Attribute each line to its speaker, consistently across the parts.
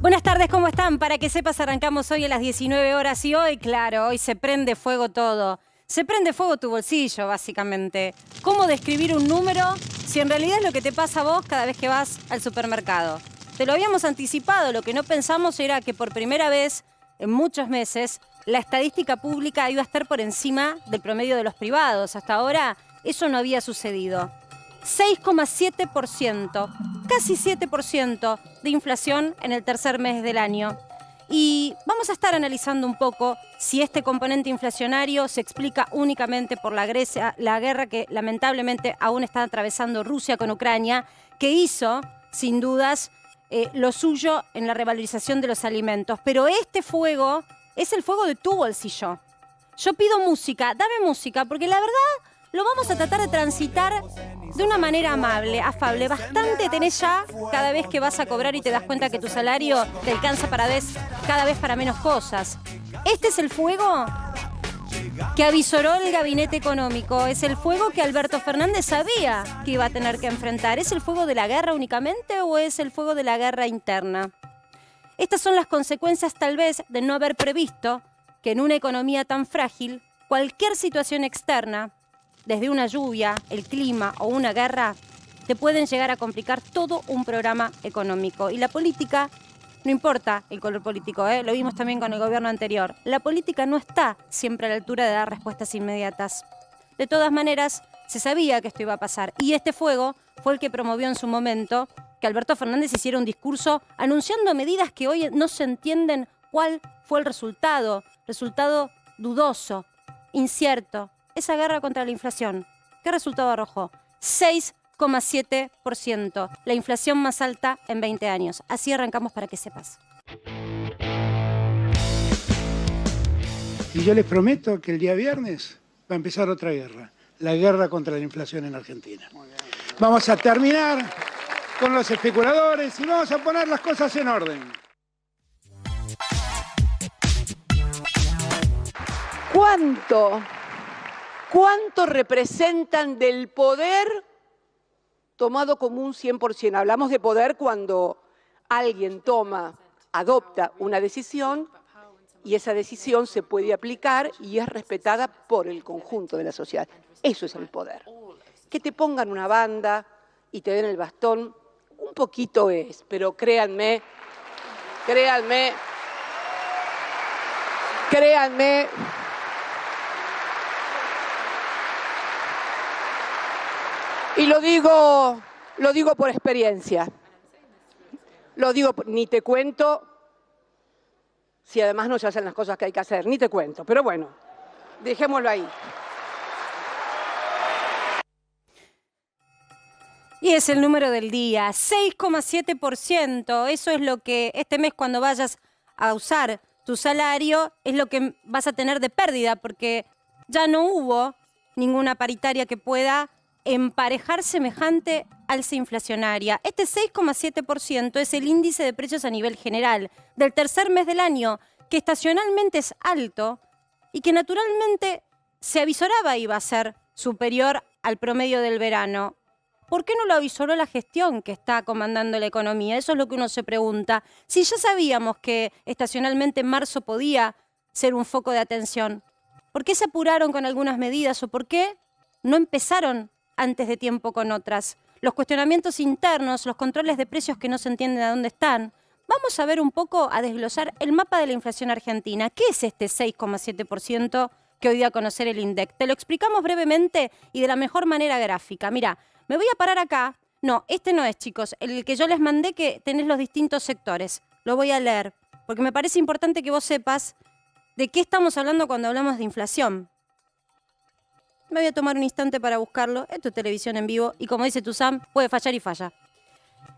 Speaker 1: Buenas tardes, ¿cómo están? Para que sepas, arrancamos hoy a las 19 horas y hoy, claro, hoy se prende fuego todo. Se prende fuego tu bolsillo, básicamente. ¿Cómo describir un número si en realidad es lo que te pasa a vos cada vez que vas al supermercado? Te lo habíamos anticipado, lo que no pensamos era que por primera vez en muchos meses la estadística pública iba a estar por encima del promedio de los privados. Hasta ahora eso no había sucedido. 6,7%, casi 7% de inflación en el tercer mes del año. Y vamos a estar analizando un poco si este componente inflacionario se explica únicamente por la guerra que lamentablemente aún está atravesando Rusia con Ucrania, que hizo, sin dudas, lo suyo en la revalorización de los alimentos. Pero este fuego es el fuego de tu bolsillo. Yo pido música, dame música, porque la verdad lo vamos a tratar de transitar de una manera amable, afable. Bastante tenés ya cada vez que vas a cobrar y te das cuenta que tu salario te alcanza cada vez para menos cosas. Este es el fuego que avisoró el gabinete económico. Es el fuego que Alberto Fernández sabía que iba a tener que enfrentar. ¿Es el fuego de la guerra únicamente o es el fuego de la guerra interna? Estas son las consecuencias, tal vez, de no haber previsto que en una economía tan frágil, cualquier situación externa, desde una lluvia, el clima o una guerra, te pueden llegar a complicar todo un programa económico. Y la política, no importa el color político, lo vimos también con el gobierno anterior, la política no está siempre a la altura de dar respuestas inmediatas. De todas maneras, se sabía que esto iba a pasar. Y este fuego fue el que promovió en su momento que Alberto Fernández hiciera un discurso anunciando medidas que hoy no se entienden cuál fue el resultado. Resultado dudoso, incierto. Esa guerra contra la inflación, ¿qué resultado arrojó? 6,7%, la inflación más alta en 20 años. Así arrancamos para que sepas.
Speaker 2: Y yo les prometo que el día viernes va a empezar otra guerra, la guerra contra la inflación en Argentina. Vamos a terminar con los especuladores y vamos a poner las cosas en orden.
Speaker 3: ¿Cuánto representan del poder tomado como un 100%? Hablamos de poder cuando alguien adopta una decisión y esa decisión se puede aplicar y es respetada por el conjunto de la sociedad. Eso es el poder. Que te pongan una banda y te den el bastón, un poquito es, pero créanme, y lo digo por experiencia. Ni te cuento si además no se hacen las cosas que hay que hacer, ni te cuento. Pero bueno, dejémoslo ahí.
Speaker 1: Y es el número del día, 6,7%. Eso es lo que este mes cuando vayas a usar tu salario es lo que vas a tener de pérdida, porque ya no hubo ninguna paritaria que pueda emparejar semejante alza inflacionaria. Este 6,7% es el índice de precios a nivel general del tercer mes del año, que estacionalmente es alto y que naturalmente se avisoraba iba a ser superior al promedio del verano. ¿Por qué no lo avisoró la gestión que está comandando la economía? Eso es lo que uno se pregunta. Si ya sabíamos que estacionalmente en marzo podía ser un foco de atención, ¿por qué se apuraron con algunas medidas o por qué no empezaron antes de tiempo con otras? Los cuestionamientos internos, los controles de precios que no se entienden a dónde están. Vamos a ver un poco, a desglosar el mapa de la inflación argentina. ¿Qué es este 6,7% que hoy dio a conocer el INDEC? Te lo explicamos brevemente y de la mejor manera gráfica. Mira, me voy a parar acá. No, este no es, chicos. El que yo les mandé, que tenés los distintos sectores. Lo voy a leer, porque me parece importante que vos sepas de qué estamos hablando cuando hablamos de inflación. Me voy a tomar un instante para buscarlo. Esto es televisión en vivo y como dice Tuzán, puede fallar y falla.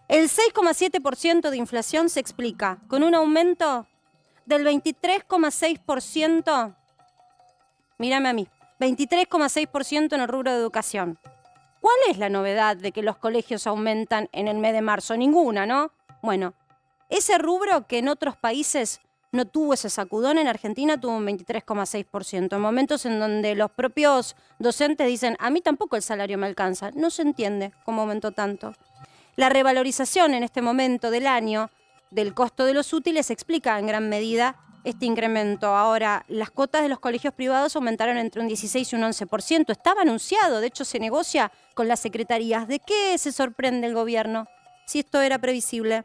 Speaker 1: El 6,7% de inflación se explica con un aumento del 23,6%. Mírame a mí. 23,6% en el rubro de educación. ¿Cuál es la novedad de que los colegios aumentan en el mes de marzo? Ninguna, ¿no? Bueno, ese rubro que en otros países no tuvo ese sacudón, en Argentina tuvo un 23,6%. En momentos en donde los propios docentes dicen, a mí tampoco el salario me alcanza. No se entiende cómo aumentó tanto. La revalorización en este momento del año del costo de los útiles explica en gran medida este incremento. Ahora, las cuotas de los colegios privados aumentaron entre un 16 y un 11%. Estaba anunciado, de hecho se negocia con las secretarías. ¿De qué se sorprende el gobierno si esto era previsible?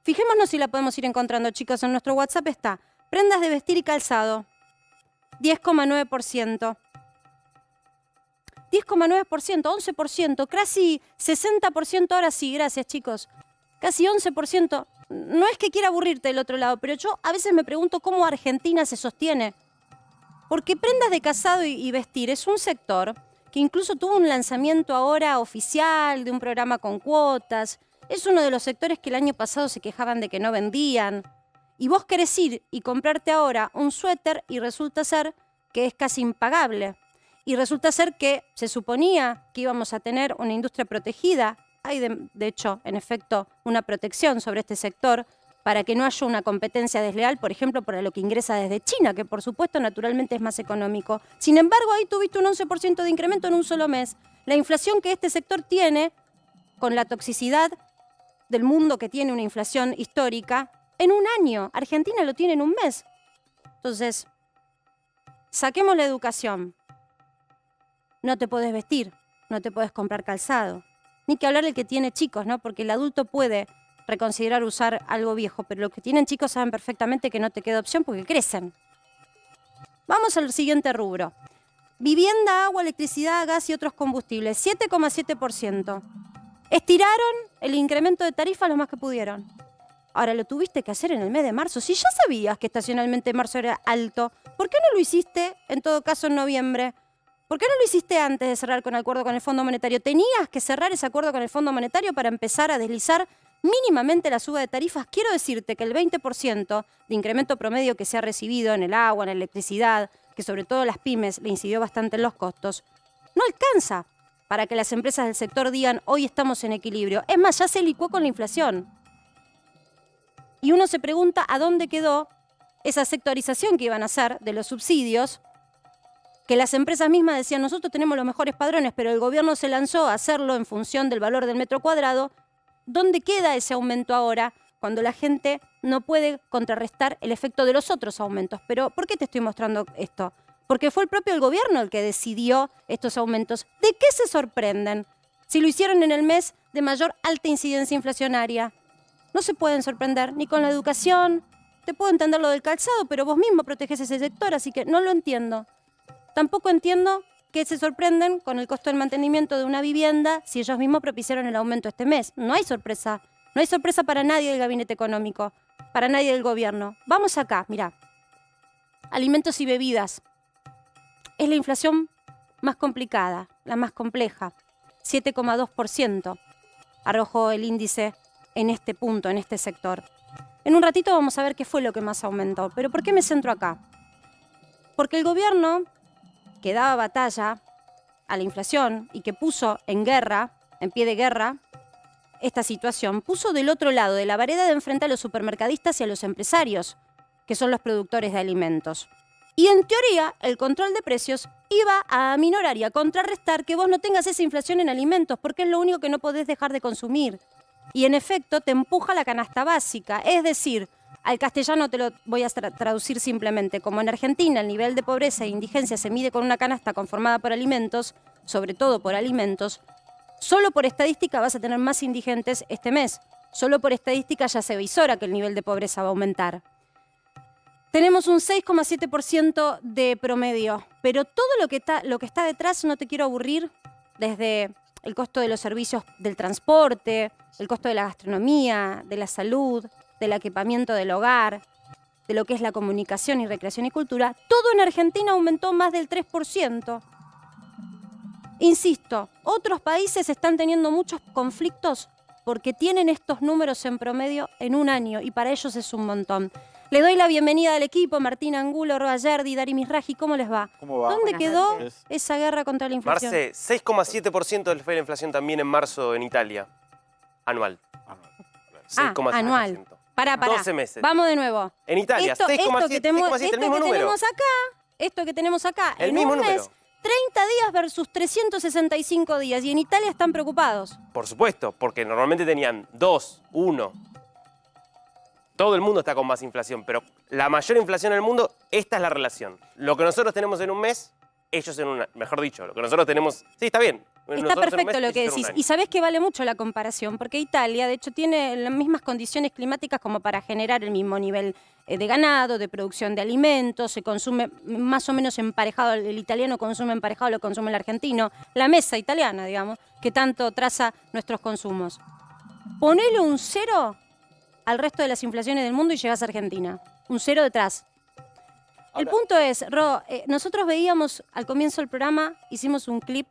Speaker 1: Fijémonos si la podemos ir encontrando, chicos. En nuestro WhatsApp está prendas de vestir y calzado, 10,9%. 10,9%, 11%, casi 60%, ahora sí, gracias chicos. Casi 11%. No es que quiera aburrirte del otro lado, pero yo a veces me pregunto cómo Argentina se sostiene. Porque prendas de calzado y vestir es un sector que incluso tuvo un lanzamiento ahora oficial de un programa con cuotas. Es uno de los sectores que el año pasado se quejaban de que no vendían. Y vos querés ir y comprarte ahora un suéter y resulta ser que es casi impagable. Y resulta ser que se suponía que íbamos a tener una industria protegida. Hay, de hecho, en efecto, una protección sobre este sector para que no haya una competencia desleal, por ejemplo, para lo que ingresa desde China, que por supuesto naturalmente es más económico. Sin embargo, ahí tuviste un 11% de incremento en un solo mes. La inflación que este sector tiene, con la toxicidad del mundo que tiene una inflación histórica, en un año. Argentina lo tiene en un mes. Entonces, saquemos la educación. No te podés vestir, no te podés comprar calzado. Ni que hablar del que tiene chicos, ¿no? Porque el adulto puede reconsiderar usar algo viejo, pero los que tienen chicos saben perfectamente que no te queda opción porque crecen. Vamos al siguiente rubro. Vivienda, agua, electricidad, gas y otros combustibles, 7,7%. Estiraron el incremento de tarifas lo más que pudieron. Ahora, lo tuviste que hacer en el mes de marzo. Si ya sabías que estacionalmente marzo era alto, ¿por qué no lo hiciste, en todo caso, en noviembre? ¿Por qué no lo hiciste antes de cerrar con el acuerdo con el Fondo Monetario? Tenías que cerrar ese acuerdo con el Fondo Monetario para empezar a deslizar mínimamente la suba de tarifas. Quiero decirte que el 20% de incremento promedio que se ha recibido en el agua, en la electricidad, que sobre todo las pymes le incidió bastante en los costos, no alcanza para que las empresas del sector digan hoy estamos en equilibrio. Es más, ya se licuó con la inflación. Y uno se pregunta a dónde quedó esa sectorización que iban a hacer de los subsidios, que las empresas mismas decían, nosotros tenemos los mejores padrones, pero el gobierno se lanzó a hacerlo en función del valor del metro cuadrado. ¿Dónde queda ese aumento ahora cuando la gente no puede contrarrestar el efecto de los otros aumentos? Pero, ¿por qué te estoy mostrando esto? Porque fue el propio gobierno el que decidió estos aumentos. ¿De qué se sorprenden? Si lo hicieron en el mes de mayor alta incidencia inflacionaria. No se pueden sorprender ni con la educación. Te puedo entender lo del calzado, pero vos mismo protegés ese sector, así que no lo entiendo. Tampoco entiendo que se sorprenden con el costo del mantenimiento de una vivienda si ellos mismos propiciaron el aumento este mes. No hay sorpresa. No hay sorpresa para nadie del gabinete económico, para nadie del gobierno. Vamos acá, mirá. Alimentos y bebidas. Es la inflación más complicada, la más compleja. 7,2% arrojó el índice en este punto, en este sector. En un ratito vamos a ver qué fue lo que más aumentó. ¿Pero por qué me centro acá? Porque el gobierno que daba batalla a la inflación y que puso en guerra, en pie de guerra, esta situación, puso del otro lado de la vereda de enfrente a los supermercadistas y a los empresarios, que son los productores de alimentos. Y en teoría, el control de precios iba a aminorar y a contrarrestar que vos no tengas esa inflación en alimentos, porque es lo único que no podés dejar de consumir. Y en efecto, te empuja la canasta básica, es decir, al castellano te lo voy a traducir simplemente. Como en Argentina el nivel de pobreza e indigencia se mide con una canasta conformada por alimentos, sobre todo por alimentos, solo por estadística vas a tener más indigentes este mes. Solo por estadística ya se visora que el nivel de pobreza va a aumentar. Tenemos un 6,7% de promedio, pero todo lo que está detrás, no te quiero aburrir, desde el costo de los servicios del transporte, el costo de la gastronomía, de la salud, del equipamiento del hogar, de lo que es la comunicación y recreación y cultura, todo en Argentina aumentó más del 3%. Insisto, otros países están teniendo muchos conflictos porque tienen estos números en promedio en un año y para ellos es un montón. Le doy la bienvenida al equipo, Martín Angulo, Roa Yerdi, Dari Misraji, ¿cómo les va?
Speaker 4: ¿Cómo va?
Speaker 1: ¿Dónde quedó esa guerra contra la inflación?
Speaker 5: Marce, 6,7% fue la inflación también en marzo en Italia, anual. 6,7%.
Speaker 1: Anual. Pará.
Speaker 5: 12 meses.
Speaker 1: Vamos de nuevo.
Speaker 5: En Italia, 6,7, el mismo número.
Speaker 1: Esto que tenemos acá,
Speaker 5: El
Speaker 1: en
Speaker 5: mismo
Speaker 1: un
Speaker 5: número.
Speaker 1: mes, 30 días versus 365 días. Y en Italia están preocupados.
Speaker 5: Por supuesto, porque normalmente tenían 2, 1. todo el mundo está con más inflación, pero la mayor inflación en el mundo, esta es la relación. Lo que nosotros tenemos en un mes, ellos en un mejor dicho, lo que nosotros tenemos... Sí, está bien.
Speaker 1: Está perfecto lo que decís. Y sabés que vale mucho la comparación, porque Italia, de hecho, tiene las mismas condiciones climáticas como para generar el mismo nivel de ganado, de producción de alimentos, se consume más o menos emparejado, el italiano consume emparejado, lo consume el argentino, la mesa italiana, digamos, que tanto traza nuestros consumos. Ponele un 0 al resto de las inflaciones del mundo y llegás a Argentina. Un 0 detrás. El punto es, nosotros veíamos al comienzo del programa, hicimos un clip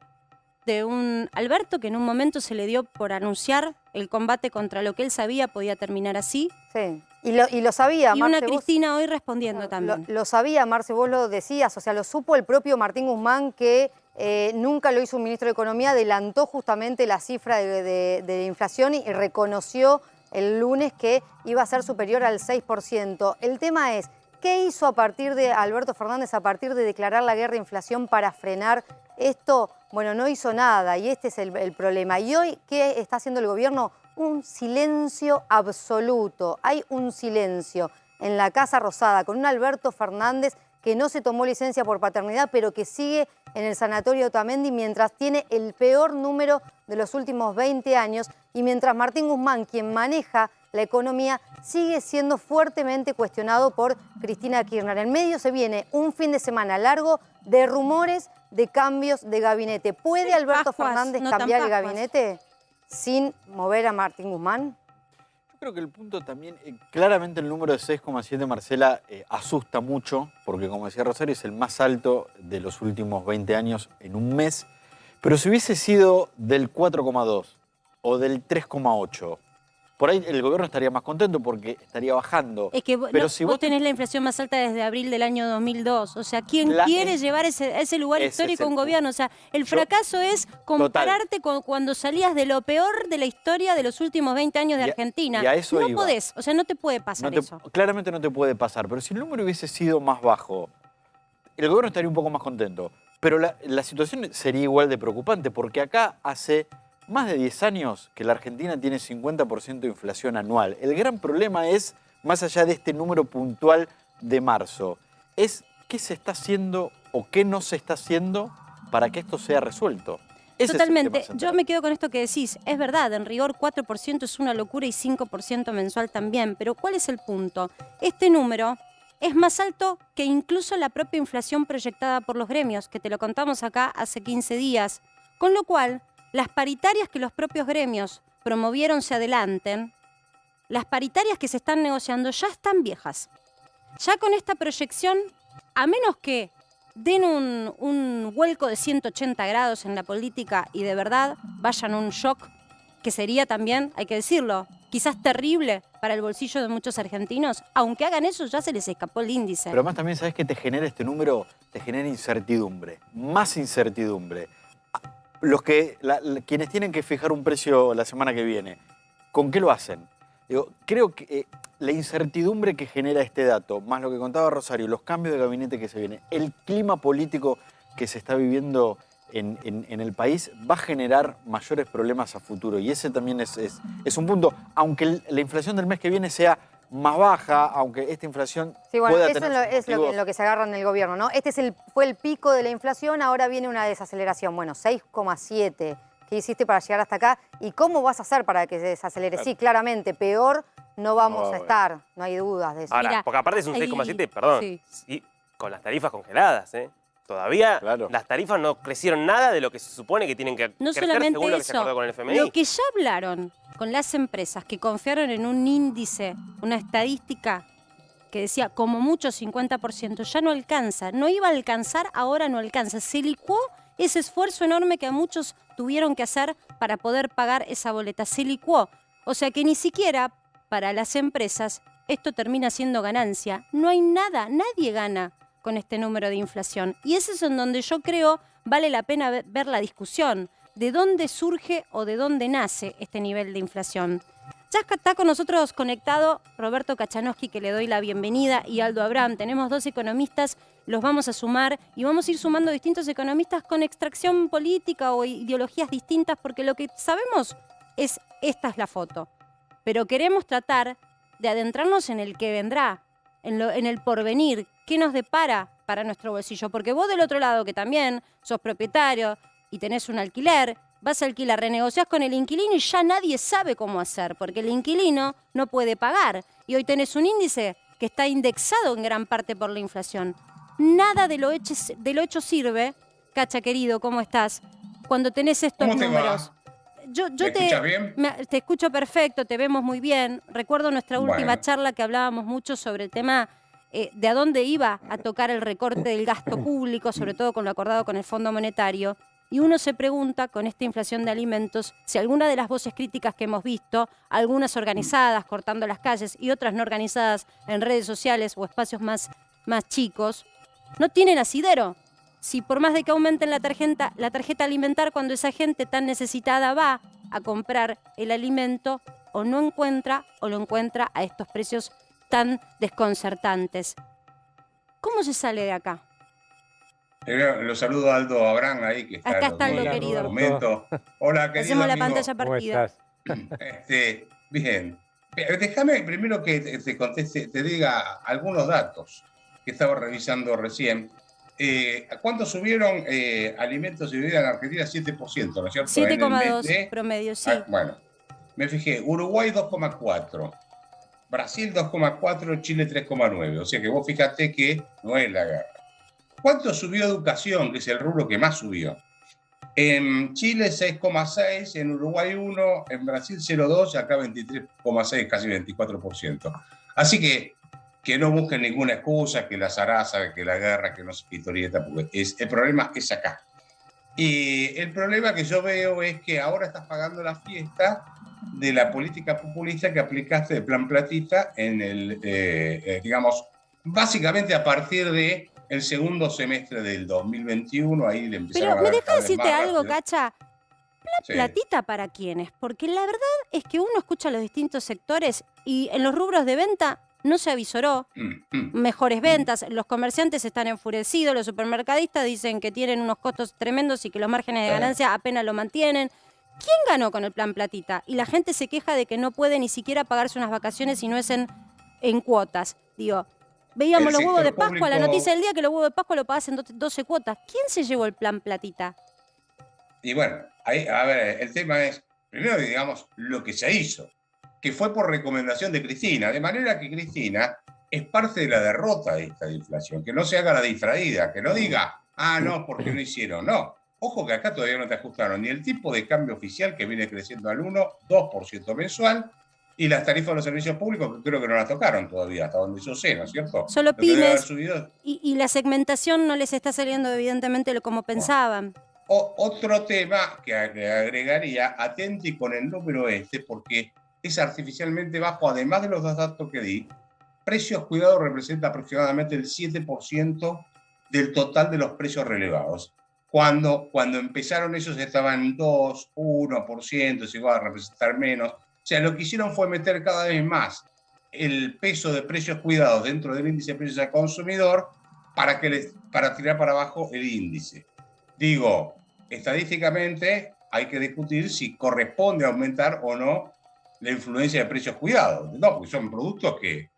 Speaker 1: de un Alberto que en un momento se le dio por anunciar el combate contra lo que él sabía podía terminar así.
Speaker 4: Sí, y lo sabía,
Speaker 1: y
Speaker 4: Marce,
Speaker 1: una Cristina hoy respondiendo también.
Speaker 4: Lo sabía, Marce, vos lo decías, o sea, lo supo el propio Martín Guzmán, que nunca lo hizo un ministro de Economía, adelantó justamente la cifra de inflación y reconoció el lunes que iba a ser superior al 6%. El tema es, ¿qué hizo a partir de Alberto Fernández, a partir de declarar la guerra de inflación para frenar esto? Bueno, no hizo nada y este es el problema. Y hoy, ¿qué está haciendo el gobierno? Un silencio absoluto. Hay un silencio en la Casa Rosada con un Alberto Fernández que no se tomó licencia por paternidad, pero que sigue en el sanatorio Otamendi mientras tiene el peor número de los últimos 20 años y mientras Martín Guzmán, quien maneja la economía, sigue siendo fuertemente cuestionado por Cristina Kirchner. En medio se viene un fin de semana largo de rumores de cambios de gabinete. ¿Puede Alberto Fernández cambiar el gabinete sin mover a Martín Guzmán?
Speaker 6: Yo creo que el punto también, claramente el número de 6,7, Marcela, asusta mucho, porque como decía Rosario, es el más alto de los últimos 20 años en un mes. Pero si hubiese sido del 4,2 o del 3,8, por ahí el gobierno estaría más contento porque estaría bajando.
Speaker 1: Es que
Speaker 6: pero
Speaker 1: vos tenés la inflación más alta desde abril del año 2002. O sea, ¿quién quiere llevar a ese lugar histórico un gobierno? O sea, el fracaso es compararte con cuando salías de lo peor de la historia de los últimos 20 años de Argentina.
Speaker 6: Y a eso
Speaker 1: no
Speaker 6: iba.
Speaker 1: podés, o sea, no te puede pasar eso.
Speaker 6: Claramente no te puede pasar, pero si el número hubiese sido más bajo, el gobierno estaría un poco más contento. Pero la situación sería igual de preocupante, porque acá hace más de 10 años que la Argentina tiene 50% de inflación anual. El gran problema es, más allá de este número puntual de marzo, es qué se está haciendo o qué no se está haciendo para que esto sea resuelto. Ese
Speaker 1: Totalmente.
Speaker 6: es el tema
Speaker 1: Yo me quedo con esto que decís. Es verdad, en rigor 4% es una locura y 5% mensual también. Pero ¿cuál es el punto? Este número es más alto que incluso la propia inflación proyectada por los gremios, que te lo contamos acá hace 15 días. Con lo cual, las paritarias que los propios gremios promovieron se adelanten, las paritarias que se están negociando ya están viejas. Ya con esta proyección, a menos que den un vuelco de 180 grados en la política y de verdad vayan a un shock, que sería también, hay que decirlo, quizás terrible para el bolsillo de muchos argentinos, aunque hagan eso ya se les escapó el índice.
Speaker 6: Pero además también, ¿sabes qué te genera este número? Te genera incertidumbre, más incertidumbre. Quienes tienen que fijar un precio la semana que viene, ¿con qué lo hacen? Creo que la incertidumbre que genera este dato, más lo que contaba Rosario, los cambios de gabinete que se vienen, el clima político que se está viviendo en el país, va a generar mayores problemas a futuro. Y ese también es un punto. Aunque la inflación del mes que viene sea más baja, aunque esta inflación pueda
Speaker 4: eso
Speaker 6: tener
Speaker 4: es lo que se agarra en el gobierno, ¿no? Este fue el pico de la inflación, ahora viene una desaceleración. Bueno, 6,7. ¿Qué hiciste para llegar hasta acá? ¿Y cómo vas a hacer para que se desacelere? Sí, claramente, peor no vamos a estar, no hay dudas de eso.
Speaker 5: Ahora, porque aparte es un 6,7, perdón, sí, con las tarifas congeladas, ¿eh? Todavía las tarifas no crecieron nada de lo que se supone que tienen que crecer
Speaker 1: solamente
Speaker 5: según lo que se acordó con el FMI.
Speaker 1: Lo que ya hablaron con las empresas que confiaron en un índice, una estadística que decía como mucho 50%, ya no alcanza. No iba a alcanzar, ahora no alcanza. Se licuó ese esfuerzo enorme que a muchos tuvieron que hacer para poder pagar esa boleta. Se licuó. O sea que ni siquiera para las empresas esto termina siendo ganancia. No hay nada, nadie gana con este número de inflación. Y ese es en donde yo creo vale la pena ver la discusión. ¿De dónde surge o de dónde nace este nivel de inflación? Ya está con nosotros conectado Roberto Kachanowski, que le doy la bienvenida, y Aldo Abraham. Tenemos dos economistas, los vamos a sumar y vamos a ir sumando distintos economistas con extracción política o ideologías distintas, porque lo que sabemos es esta es la foto. Pero queremos tratar de adentrarnos en el que vendrá, en el porvenir, qué nos depara para nuestro bolsillo. Porque vos del otro lado, que también sos propietario y tenés un alquiler, vas a alquilar, renegociás con el inquilino y ya nadie sabe cómo hacer, porque el inquilino no puede pagar. Y hoy tenés un índice que está indexado en gran parte por la inflación. Nada de lo hecho sirve, Cacha querido, ¿cómo estás? Cuando tenés estos
Speaker 7: ¿Cómo te
Speaker 1: números.
Speaker 7: va? ¿Me escuchas bien?
Speaker 1: Te escucho perfecto, te vemos muy bien. Recuerdo nuestra última
Speaker 7: Bueno.
Speaker 1: charla que hablábamos mucho sobre el tema de a dónde iba a tocar el recorte del gasto público, sobre todo con lo acordado con el Fondo Monetario. Y uno se pregunta, con esta inflación de alimentos, si alguna de las voces críticas que hemos visto, algunas organizadas cortando las calles y otras no organizadas en redes sociales o espacios más chicos, no tienen asidero. Si por más de que aumenten la tarjeta alimentar, cuando esa gente tan necesitada va a comprar el alimento, o no encuentra o lo encuentra a estos precios tan desconcertantes. ¿Cómo se sale de acá?
Speaker 7: Lo saludo a Aldo Abrán ahí, que está
Speaker 1: Acá
Speaker 7: en los
Speaker 1: está Aldo,
Speaker 7: dos
Speaker 1: querido.
Speaker 7: documentos. Hola, querido
Speaker 1: Hacemos la
Speaker 7: amigo.
Speaker 1: pantalla
Speaker 8: ¿Cómo
Speaker 1: partida.
Speaker 8: estás?
Speaker 7: Bien. Déjame primero que te conteste, te diga algunos datos que estaba revisando recién. ¿Cuánto subieron alimentos y bebidas en Argentina? 7%, ¿no es cierto? En el mes
Speaker 1: 7,2 promedio, sí.
Speaker 7: Bueno, me fijé, Uruguay 2,4, Brasil 2,4, Chile 3,9. O sea que vos fíjate que no es la guerra. ¿Cuánto subió educación, que es el rubro que más subió? En Chile 6,6, en Uruguay 1, en Brasil 0,2, acá 23,6, casi 24%. Así que no busquen ninguna excusa, que la zaraza, que la guerra, que no se qué historieta, porque el problema es acá. Y el problema que yo veo es que ahora estás pagando la fiesta de la política populista que aplicaste de Plan Platita en el, digamos, básicamente a partir de el segundo semestre del 2021, ahí le empezaron
Speaker 1: Pero
Speaker 7: a
Speaker 1: me
Speaker 7: dar
Speaker 1: deja
Speaker 7: cada vez
Speaker 1: decirte
Speaker 7: más
Speaker 1: algo,
Speaker 7: rápido.
Speaker 1: Cacha.
Speaker 7: Sí.
Speaker 1: ¿Platita para quiénes? Porque la verdad es que uno escucha los distintos sectores y en los rubros de venta no se avisoró mejores ventas, los comerciantes están enfurecidos, los supermercadistas dicen que tienen unos costos tremendos y que los márgenes de ganancia apenas lo mantienen. ¿Quién ganó con el Plan Platita? Y la gente se queja de que no puede ni siquiera pagarse unas vacaciones si no es en cuotas. Digo, veíamos
Speaker 7: El
Speaker 1: los huevos de
Speaker 7: sector
Speaker 1: Pascua, la
Speaker 7: público-
Speaker 1: noticia del día que los huevos de Pascua lo pagás en 12 cuotas. ¿Quién se llevó el Plan Platita?
Speaker 7: Y bueno, ahí, a ver, el tema es, primero digamos, lo que se hizo, que fue por recomendación de Cristina, de manera que Cristina es parte de la derrota de esta inflación, que no se haga la distraída, que no diga, no, porque no hicieron, no. Ojo que acá todavía no te ajustaron ni el tipo de cambio oficial, que viene creciendo al 2% mensual, y las tarifas de los servicios públicos, que creo que no las tocaron todavía, hasta donde yo sé, ¿no es cierto?
Speaker 1: Solo
Speaker 7: Lo que debe haber
Speaker 1: pymes.
Speaker 7: subido.
Speaker 1: Y la segmentación no les está saliendo evidentemente como pensaban.
Speaker 7: Otro tema que le agregaría, atenti con el número porque es artificialmente bajo, además de los dos datos que di. Precios cuidados representa aproximadamente el 7% del total de los precios relevados. Cuando empezaron ellos estaban en 2, 1%, se iba a representar menos. O sea, lo que hicieron fue meter cada vez más el peso de precios cuidados dentro del índice de precios al consumidor para tirar para abajo el índice. Digo, estadísticamente hay que discutir si corresponde aumentar o no la influencia de precios cuidados. No, porque son productos que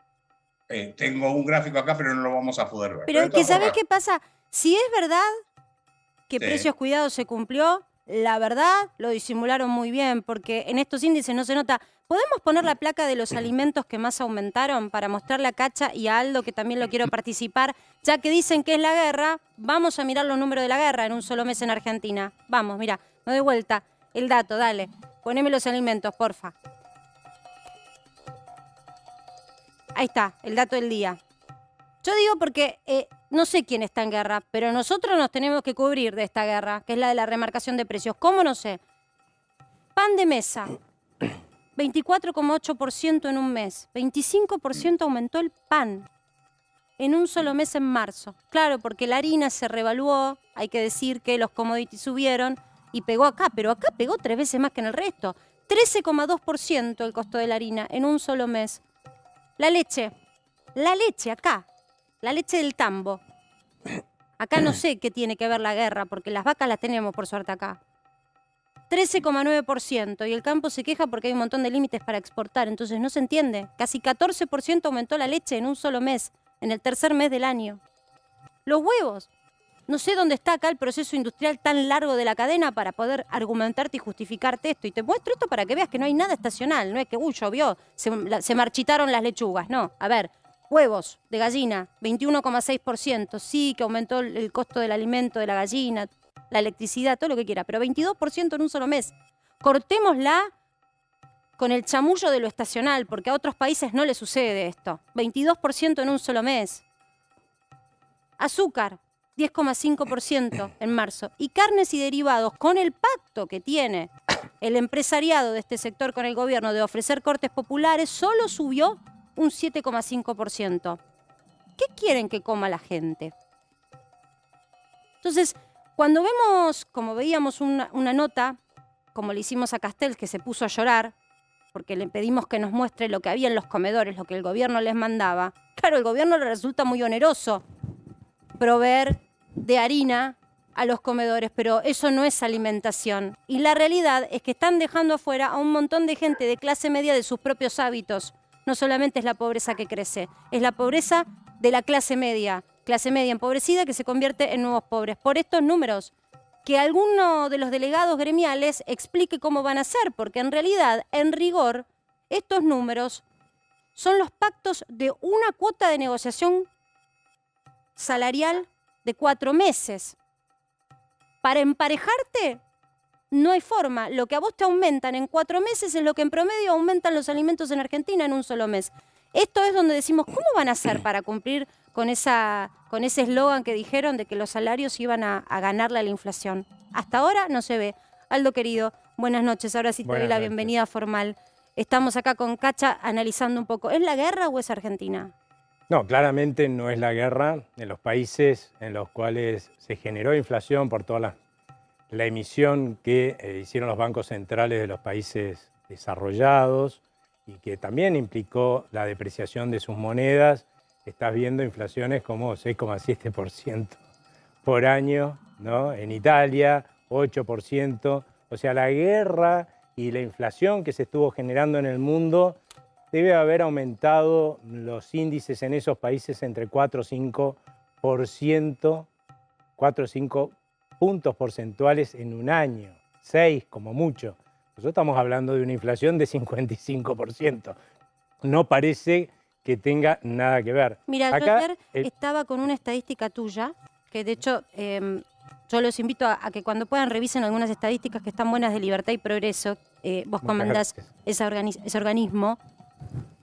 Speaker 7: tengo un gráfico acá, pero no lo vamos a poder ver.
Speaker 1: Pero
Speaker 7: de
Speaker 1: es que
Speaker 7: todas
Speaker 1: ¿sabés
Speaker 7: formas,
Speaker 1: qué pasa? Si es verdad que
Speaker 7: Sí.
Speaker 1: precios cuidados se cumplió, la verdad lo disimularon muy bien, porque en estos índices no se nota. ¿Podemos poner la placa de los alimentos que más aumentaron para mostrarle a Cacha y a Aldo, que también lo quiero participar? Ya que dicen que es la guerra, vamos a mirar los números de la guerra en un solo mes en Argentina. Vamos, mira, me doy vuelta. El dato, dale. Poneme los alimentos, porfa. Ahí está, el dato del día. Yo digo porque no sé quién está en guerra, pero nosotros nos tenemos que cubrir de esta guerra, que es la de la remarcación de precios. ¿Cómo? No sé. Pan de mesa, 24,8% en un mes. 25% aumentó el pan en un solo mes en marzo. Claro, porque la harina se revaluó, hay que decir que los commodities subieron y pegó acá, pero acá pegó 3 veces más que en el resto. 13,2% el costo de la harina en un solo mes. La leche acá, la leche del tambo. Acá no sé qué tiene que ver la guerra, porque las vacas las tenemos por suerte acá. 13,9%. Y el campo se queja porque hay un montón de límites para exportar. Entonces no se entiende. Casi 14% aumentó la leche en un solo mes, en el tercer mes del año. Los huevos. No sé dónde está acá el proceso industrial tan largo de la cadena para poder argumentarte y justificarte esto. Y te muestro esto para que veas que no hay nada estacional. No es que, llovió, se marchitaron las lechugas. No, a ver, huevos de gallina, 21,6%. Sí, que aumentó el costo del alimento de la gallina, la electricidad, todo lo que quiera. Pero 22% en un solo mes. Cortémosla con el chamullo de lo estacional, porque a otros países no les sucede esto. 22% en un solo mes. Azúcar. 10,5% en marzo. Y carnes y derivados, con el pacto que tiene el empresariado de este sector con el gobierno de ofrecer cortes populares, solo subió un 7,5%. ¿Qué quieren que coma la gente? Entonces, cuando vemos, como veíamos una nota, como le hicimos a Castells, que se puso a llorar, porque le pedimos que nos muestre lo que había en los comedores, lo que el gobierno les mandaba, claro, al gobierno le resulta muy oneroso proveer de harina a los comedores, pero eso no es alimentación. Y la realidad es que están dejando afuera a un montón de gente de clase media de sus propios hábitos. No solamente es la pobreza que crece, es la pobreza de la clase media empobrecida que se convierte en nuevos pobres. Por estos números, que alguno de los delegados gremiales explique cómo van a ser, porque en realidad, en rigor, estos números son los pactos de una cuota de negociación salarial de 4 meses. Para emparejarte, no hay forma. Lo que a vos te aumentan en 4 meses es lo que en promedio aumentan los alimentos en Argentina en un solo mes. Esto es donde decimos, ¿cómo van a hacer para cumplir con ese eslogan que dijeron de que los salarios iban a ganarle a la inflación? Hasta ahora no se ve. Aldo querido, buenas noches. Ahora sí te doy la bienvenida formal. Estamos acá con Cacha analizando un poco. ¿Es la guerra o es Argentina?
Speaker 8: No, claramente no es la guerra. En los países en los cuales se generó inflación por toda la emisión que hicieron los bancos centrales de los países desarrollados y que también implicó la depreciación de sus monedas, estás viendo inflaciones como 6,7% por año, ¿no? En Italia, 8%. O sea, la guerra y la inflación que se estuvo generando en el mundo debe haber aumentado los índices en esos países entre 4 o 5%, 4 o 5 puntos porcentuales en un año, 6 como mucho. Nosotros estamos hablando de una inflación de 55%. No parece que tenga nada que ver.
Speaker 1: Mira, yo ayer estaba con una estadística tuya, que de hecho yo los invito a que cuando puedan revisen algunas estadísticas que están buenas de Libertad y Progreso. Vos comandás ese organismo.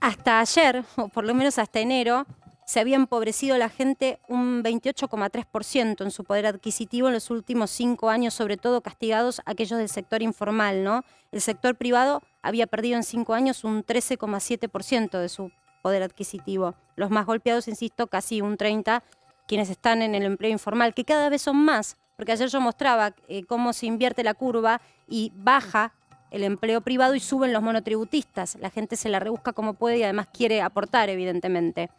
Speaker 1: Hasta ayer, o por lo menos hasta enero, se había empobrecido la gente un 28,3% en su poder adquisitivo en los últimos 5 años, sobre todo castigados aquellos del sector informal, ¿no? El sector privado había perdido en 5 años un 13,7% de su poder adquisitivo. Los más golpeados, insisto, casi un 30%, quienes están en el empleo informal, que cada vez son más, porque ayer yo mostraba cómo se invierte la curva y baja el empleo privado y suben los monotributistas. La gente se la rebusca como puede y además quiere aportar, evidentemente.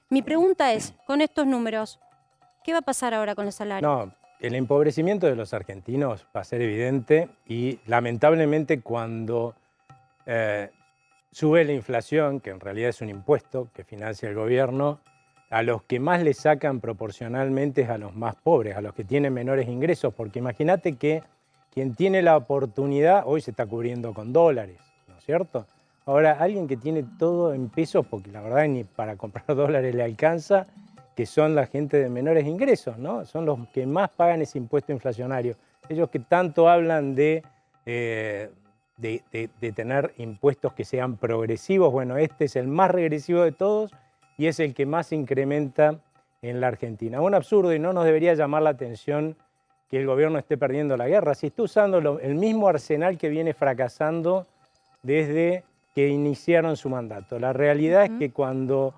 Speaker 1: Mi pregunta es, con estos números, ¿qué va a pasar ahora con los salarios?
Speaker 8: No, el empobrecimiento de los argentinos va a ser evidente y lamentablemente cuando sube la inflación, que en realidad es un impuesto que financia el gobierno, a los que más le sacan proporcionalmente es a los más pobres, a los que tienen menores ingresos, porque imagínate que quien tiene la oportunidad, hoy se está cubriendo con dólares, ¿no es cierto? Ahora, alguien que tiene todo en pesos, porque la verdad ni para comprar dólares le alcanza, que son la gente de menores ingresos, ¿no? Son los que más pagan ese impuesto inflacionario. Ellos que tanto hablan de tener impuestos que sean progresivos, bueno, este es el más regresivo de todos y es el que más incrementa en la Argentina. Un absurdo y no nos debería llamar la atención que el gobierno esté perdiendo la guerra. Si está usando el mismo arsenal que viene fracasando desde que iniciaron su mandato. La realidad es que cuando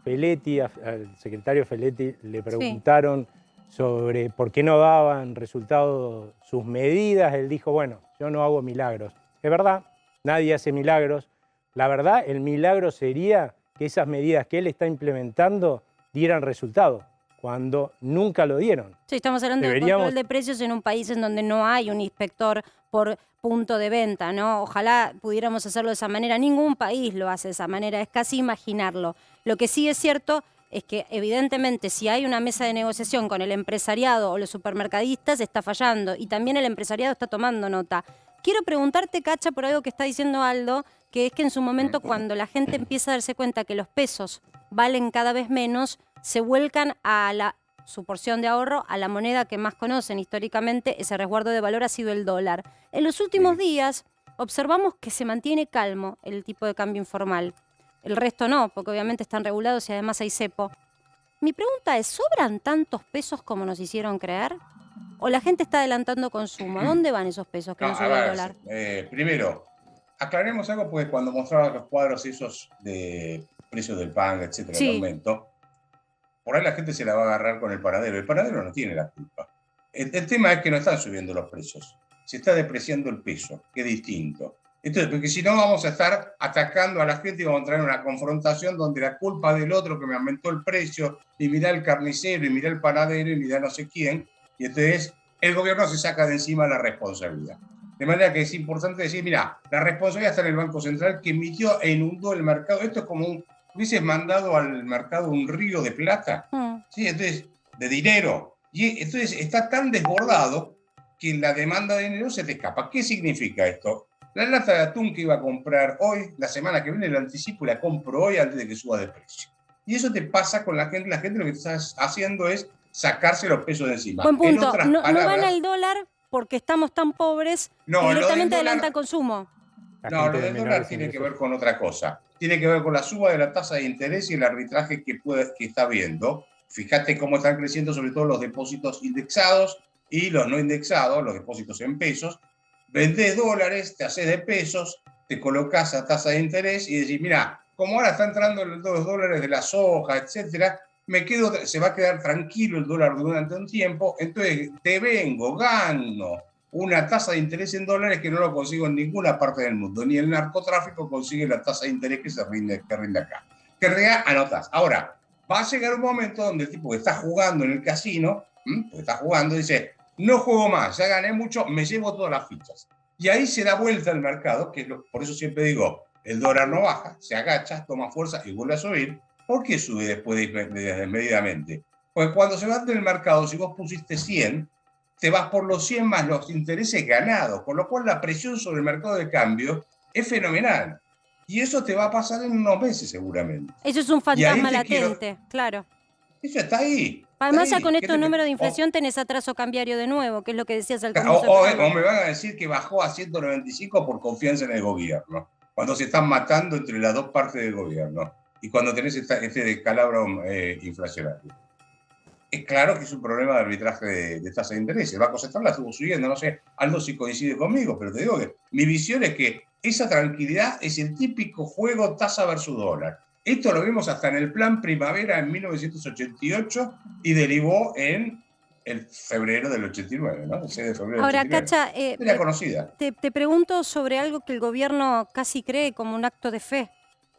Speaker 8: al secretario Feletti le preguntaron sobre por qué no daban resultado sus medidas, él dijo, bueno, yo no hago milagros. Es verdad, nadie hace milagros. La verdad, el milagro sería que esas medidas que él está implementando dieran resultado. cuando nunca lo dieron.
Speaker 1: Sí, estamos hablando de control de precios en un país en donde no hay un inspector por punto de venta, ¿no? Ojalá pudiéramos hacerlo de esa manera. Ningún país lo hace de esa manera, es casi imaginarlo. Lo que sí es cierto es que evidentemente si hay una mesa de negociación con el empresariado o los supermercadistas está fallando y también el empresariado está tomando nota. Quiero preguntarte, Cacha, por algo que está diciendo Aldo, que es que en su momento cuando la gente empieza a darse cuenta que los pesos valen cada vez menos, se vuelcan a su porción de ahorro a la moneda que más conocen históricamente, ese resguardo de valor ha sido el dólar. En los últimos días observamos que se mantiene calmo el tipo de cambio informal. El resto no, porque obviamente están regulados y además hay cepo. Mi pregunta es, ¿sobran tantos pesos como nos hicieron creer? ¿O la gente está adelantando consumo? ¿A dónde van esos pesos que no sube el dólar?
Speaker 7: Primero, aclaremos algo, porque cuando mostraba los cuadros esos de precios del pan, etcétera, el aumento, por ahí la gente se la va a agarrar con el panadero. El panadero no tiene la culpa. El tema es que no están subiendo los precios. Se está depreciando el peso, que es distinto. Entonces, porque si no vamos a estar atacando a la gente y vamos a entrar en una confrontación donde la culpa del otro que me aumentó el precio, y mirá el carnicero, y mirá el panadero, y mirá no sé quién, y entonces el gobierno se saca de encima la responsabilidad. De manera que es importante decir, mira, la responsabilidad está en el Banco Central que emitió e inundó el mercado. Esto es como hubieses mandado al mercado un río de plata, ¿sí? Entonces, de dinero. Y entonces está tan desbordado que la demanda de dinero se te escapa. ¿Qué significa esto? La lata de atún que iba a comprar hoy, la semana que viene la anticipo y la compro hoy antes de que suba de precio. Y eso te pasa con la gente. La gente lo que está haciendo es sacarse los pesos de encima.
Speaker 1: Buen punto. No van al dólar porque estamos tan pobres que directamente adelanta el consumo.
Speaker 7: No, lo del dólar tiene que ver con otra cosa. Tiene que ver con la suba de la tasa de interés y el arbitraje que está habiendo. Fíjate cómo están creciendo sobre todo los depósitos indexados y los no indexados, los depósitos en pesos. Vendés dólares, te haces de pesos, te colocas a tasa de interés y decís, mira, como ahora está entrando los dólares de la soja, etcétera, se va a quedar tranquilo el dólar durante un tiempo, entonces gano una tasa de interés en dólares que no lo consigo en ninguna parte del mundo, ni el narcotráfico consigue la tasa de interés que rinde acá. Que anotás. Ahora, va a llegar un momento donde el tipo que está jugando en el casino, dice, no juego más, ya gané mucho, me llevo todas las fichas. Y ahí se da vuelta el mercado, por eso siempre digo, el dólar no baja, se agacha, toma fuerza y vuelve a subir. ¿Por qué sube después desmedidamente? Porque cuando se va del mercado, si vos pusiste 100, te vas por los 100 más los intereses ganados, con lo cual la presión sobre el mercado de cambio es fenomenal. Y eso te va a pasar en unos meses seguramente.
Speaker 1: Eso es un fantasma latente, claro.
Speaker 7: Eso está ahí.
Speaker 1: Además, ya con estos números de inflación tenés atraso cambiario de nuevo, que es lo que decías al comienzo.
Speaker 7: O me van a decir que bajó a 195 por confianza en el gobierno, cuando se están matando entre las dos partes del gobierno y cuando tenés este descalabro inflacionario. Es claro que es un problema de arbitraje de tasa de interés. El Banco Central la estuvo subiendo, no sé, Aldo si coincide conmigo, pero te digo que mi visión es que esa tranquilidad es el típico juego tasa versus dólar. Esto lo vimos hasta en el Plan Primavera en 1988 y derivó en el febrero del 89, ¿no? El 6 de febrero
Speaker 1: Ahora,
Speaker 7: del 89.
Speaker 1: Cacha,
Speaker 7: era conocida.
Speaker 1: Te pregunto sobre algo que el gobierno casi cree como un acto de fe,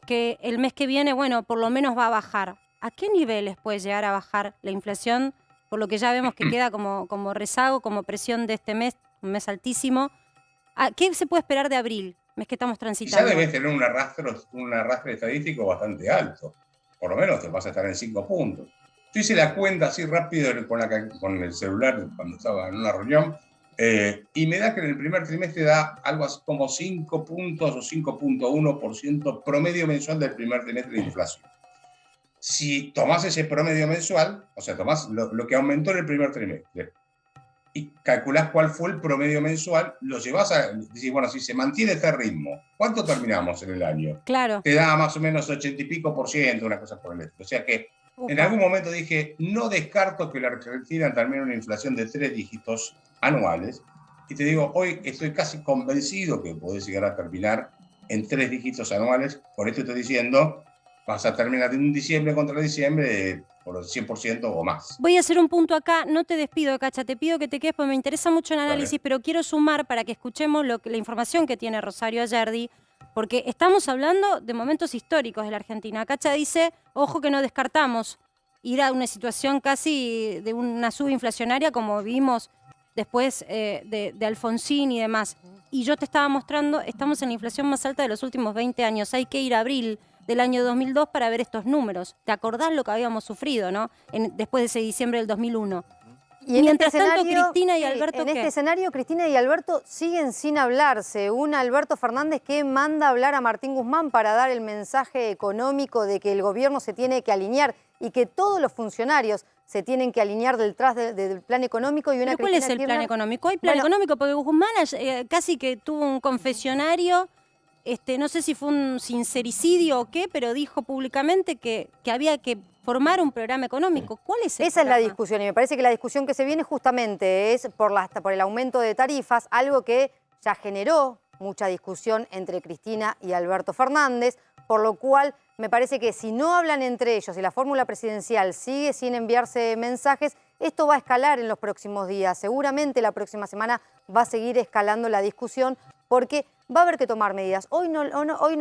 Speaker 1: que el mes que viene, bueno, por lo menos va a bajar. ¿A qué niveles puede llegar a bajar la inflación? Por lo que ya vemos que queda como rezago, como presión de este mes, un mes altísimo. ¿A qué se puede esperar de abril, mes que estamos transitando?
Speaker 7: Ya debes tener un arrastre estadístico bastante alto. Por lo menos te vas a estar en 5 puntos. Yo hice la cuenta así rápido con el celular cuando estaba en una reunión y me da que en el primer trimestre da algo así como 5 puntos o 5.1% promedio mensual del primer trimestre de inflación. Si tomás ese promedio mensual, o sea, tomás lo que aumentó en el primer trimestre y calculás cuál fue el promedio mensual, lo llevas a decir, bueno, si se mantiene este ritmo, ¿cuánto terminamos en el año?
Speaker 1: Claro.
Speaker 7: Te da más o menos 80 y pico %, una cosa por el estilo. O sea que en algún momento dije, no descarto que la Argentina termine una inflación de 3 dígitos anuales. Y te digo, hoy estoy casi convencido que podés llegar a terminar en 3 dígitos anuales. Por esto estoy diciendo, vas a terminar en un diciembre contra diciembre por el 100% o más.
Speaker 1: Voy a hacer un punto acá, no te despido, Cacha, te pido que te quedes porque me interesa mucho el análisis, pero quiero sumar para que escuchemos la información que tiene Rosario Ayerdi, porque estamos hablando de momentos históricos de la Argentina. Cacha dice, ojo que no descartamos ir a una situación casi de una suba inflacionaria como vimos después de Alfonsín y demás. Y yo te estaba mostrando, estamos en la inflación más alta de los últimos 20 años. Hay que ir a abril del año 2002 para ver estos números. ¿Te acordás lo que habíamos sufrido, no? Después de ese diciembre del 2001.
Speaker 4: Y
Speaker 1: mientras tanto, Cristina y Alberto,
Speaker 4: en este escenario, Cristina y Alberto siguen sin hablarse. Un Alberto Fernández que manda a hablar a Martín Guzmán para dar el mensaje económico de que el gobierno se tiene que alinear y que todos los funcionarios se tienen que alinear detrás del plan económico. Y una
Speaker 1: ¿Cuál es el plan económico? Hay plan económico porque Guzmán casi que tuvo un confesionario, no sé si fue un sincericidio o qué, pero dijo públicamente que había que formar un programa económico. ¿Cuál es el
Speaker 4: Esa
Speaker 1: programa?
Speaker 4: es la discusión y me parece que la discusión que se viene justamente es por el aumento de tarifas, algo que ya generó mucha discusión entre Cristina y Alberto Fernández, por lo cual me parece que si no hablan entre ellos y la fórmula presidencial sigue sin enviarse mensajes, esto va a escalar en los próximos días. Seguramente la próxima semana va a seguir escalando la discusión porque va a haber que tomar medidas. Hoy no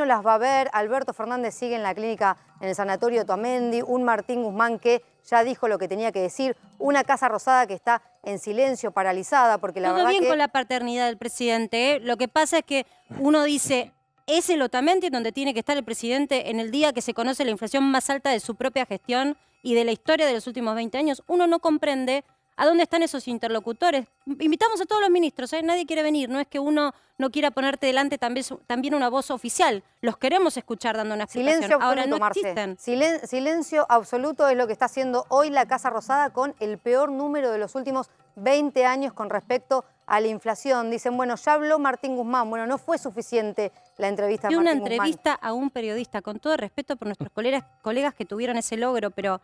Speaker 4: las va a ver. Alberto Fernández sigue en la clínica en el Sanatorio Otamendi, un Martín Guzmán que ya dijo lo que tenía que decir, una Casa Rosada que está en silencio, paralizada, porque la verdad
Speaker 1: Todo bien
Speaker 4: que...
Speaker 1: con la paternidad del presidente, ¿eh? Lo que pasa es que uno dice, es el Otamendi donde tiene que estar el presidente en el día que se conoce la inflación más alta de su propia gestión y de la historia de los últimos 20 años. Uno no comprende a dónde están esos interlocutores. Invitamos a todos los ministros, ¿eh? Nadie quiere venir, no es que uno no quiera ponerte delante también una voz oficial. Los queremos escuchar dando una explicación.
Speaker 4: Silencio absoluto,
Speaker 1: Ahora no
Speaker 4: Marce.
Speaker 1: existen.
Speaker 4: Silencio absoluto es lo que está haciendo hoy la Casa Rosada con el peor número de los últimos 20 años con respecto a la inflación. Dicen, bueno, ya habló Martín Guzmán. Bueno, no fue suficiente la entrevista de
Speaker 1: Y una
Speaker 4: Martín Guzmán.
Speaker 1: entrevista a un periodista, con todo respeto por nuestros colegas que tuvieron ese logro, pero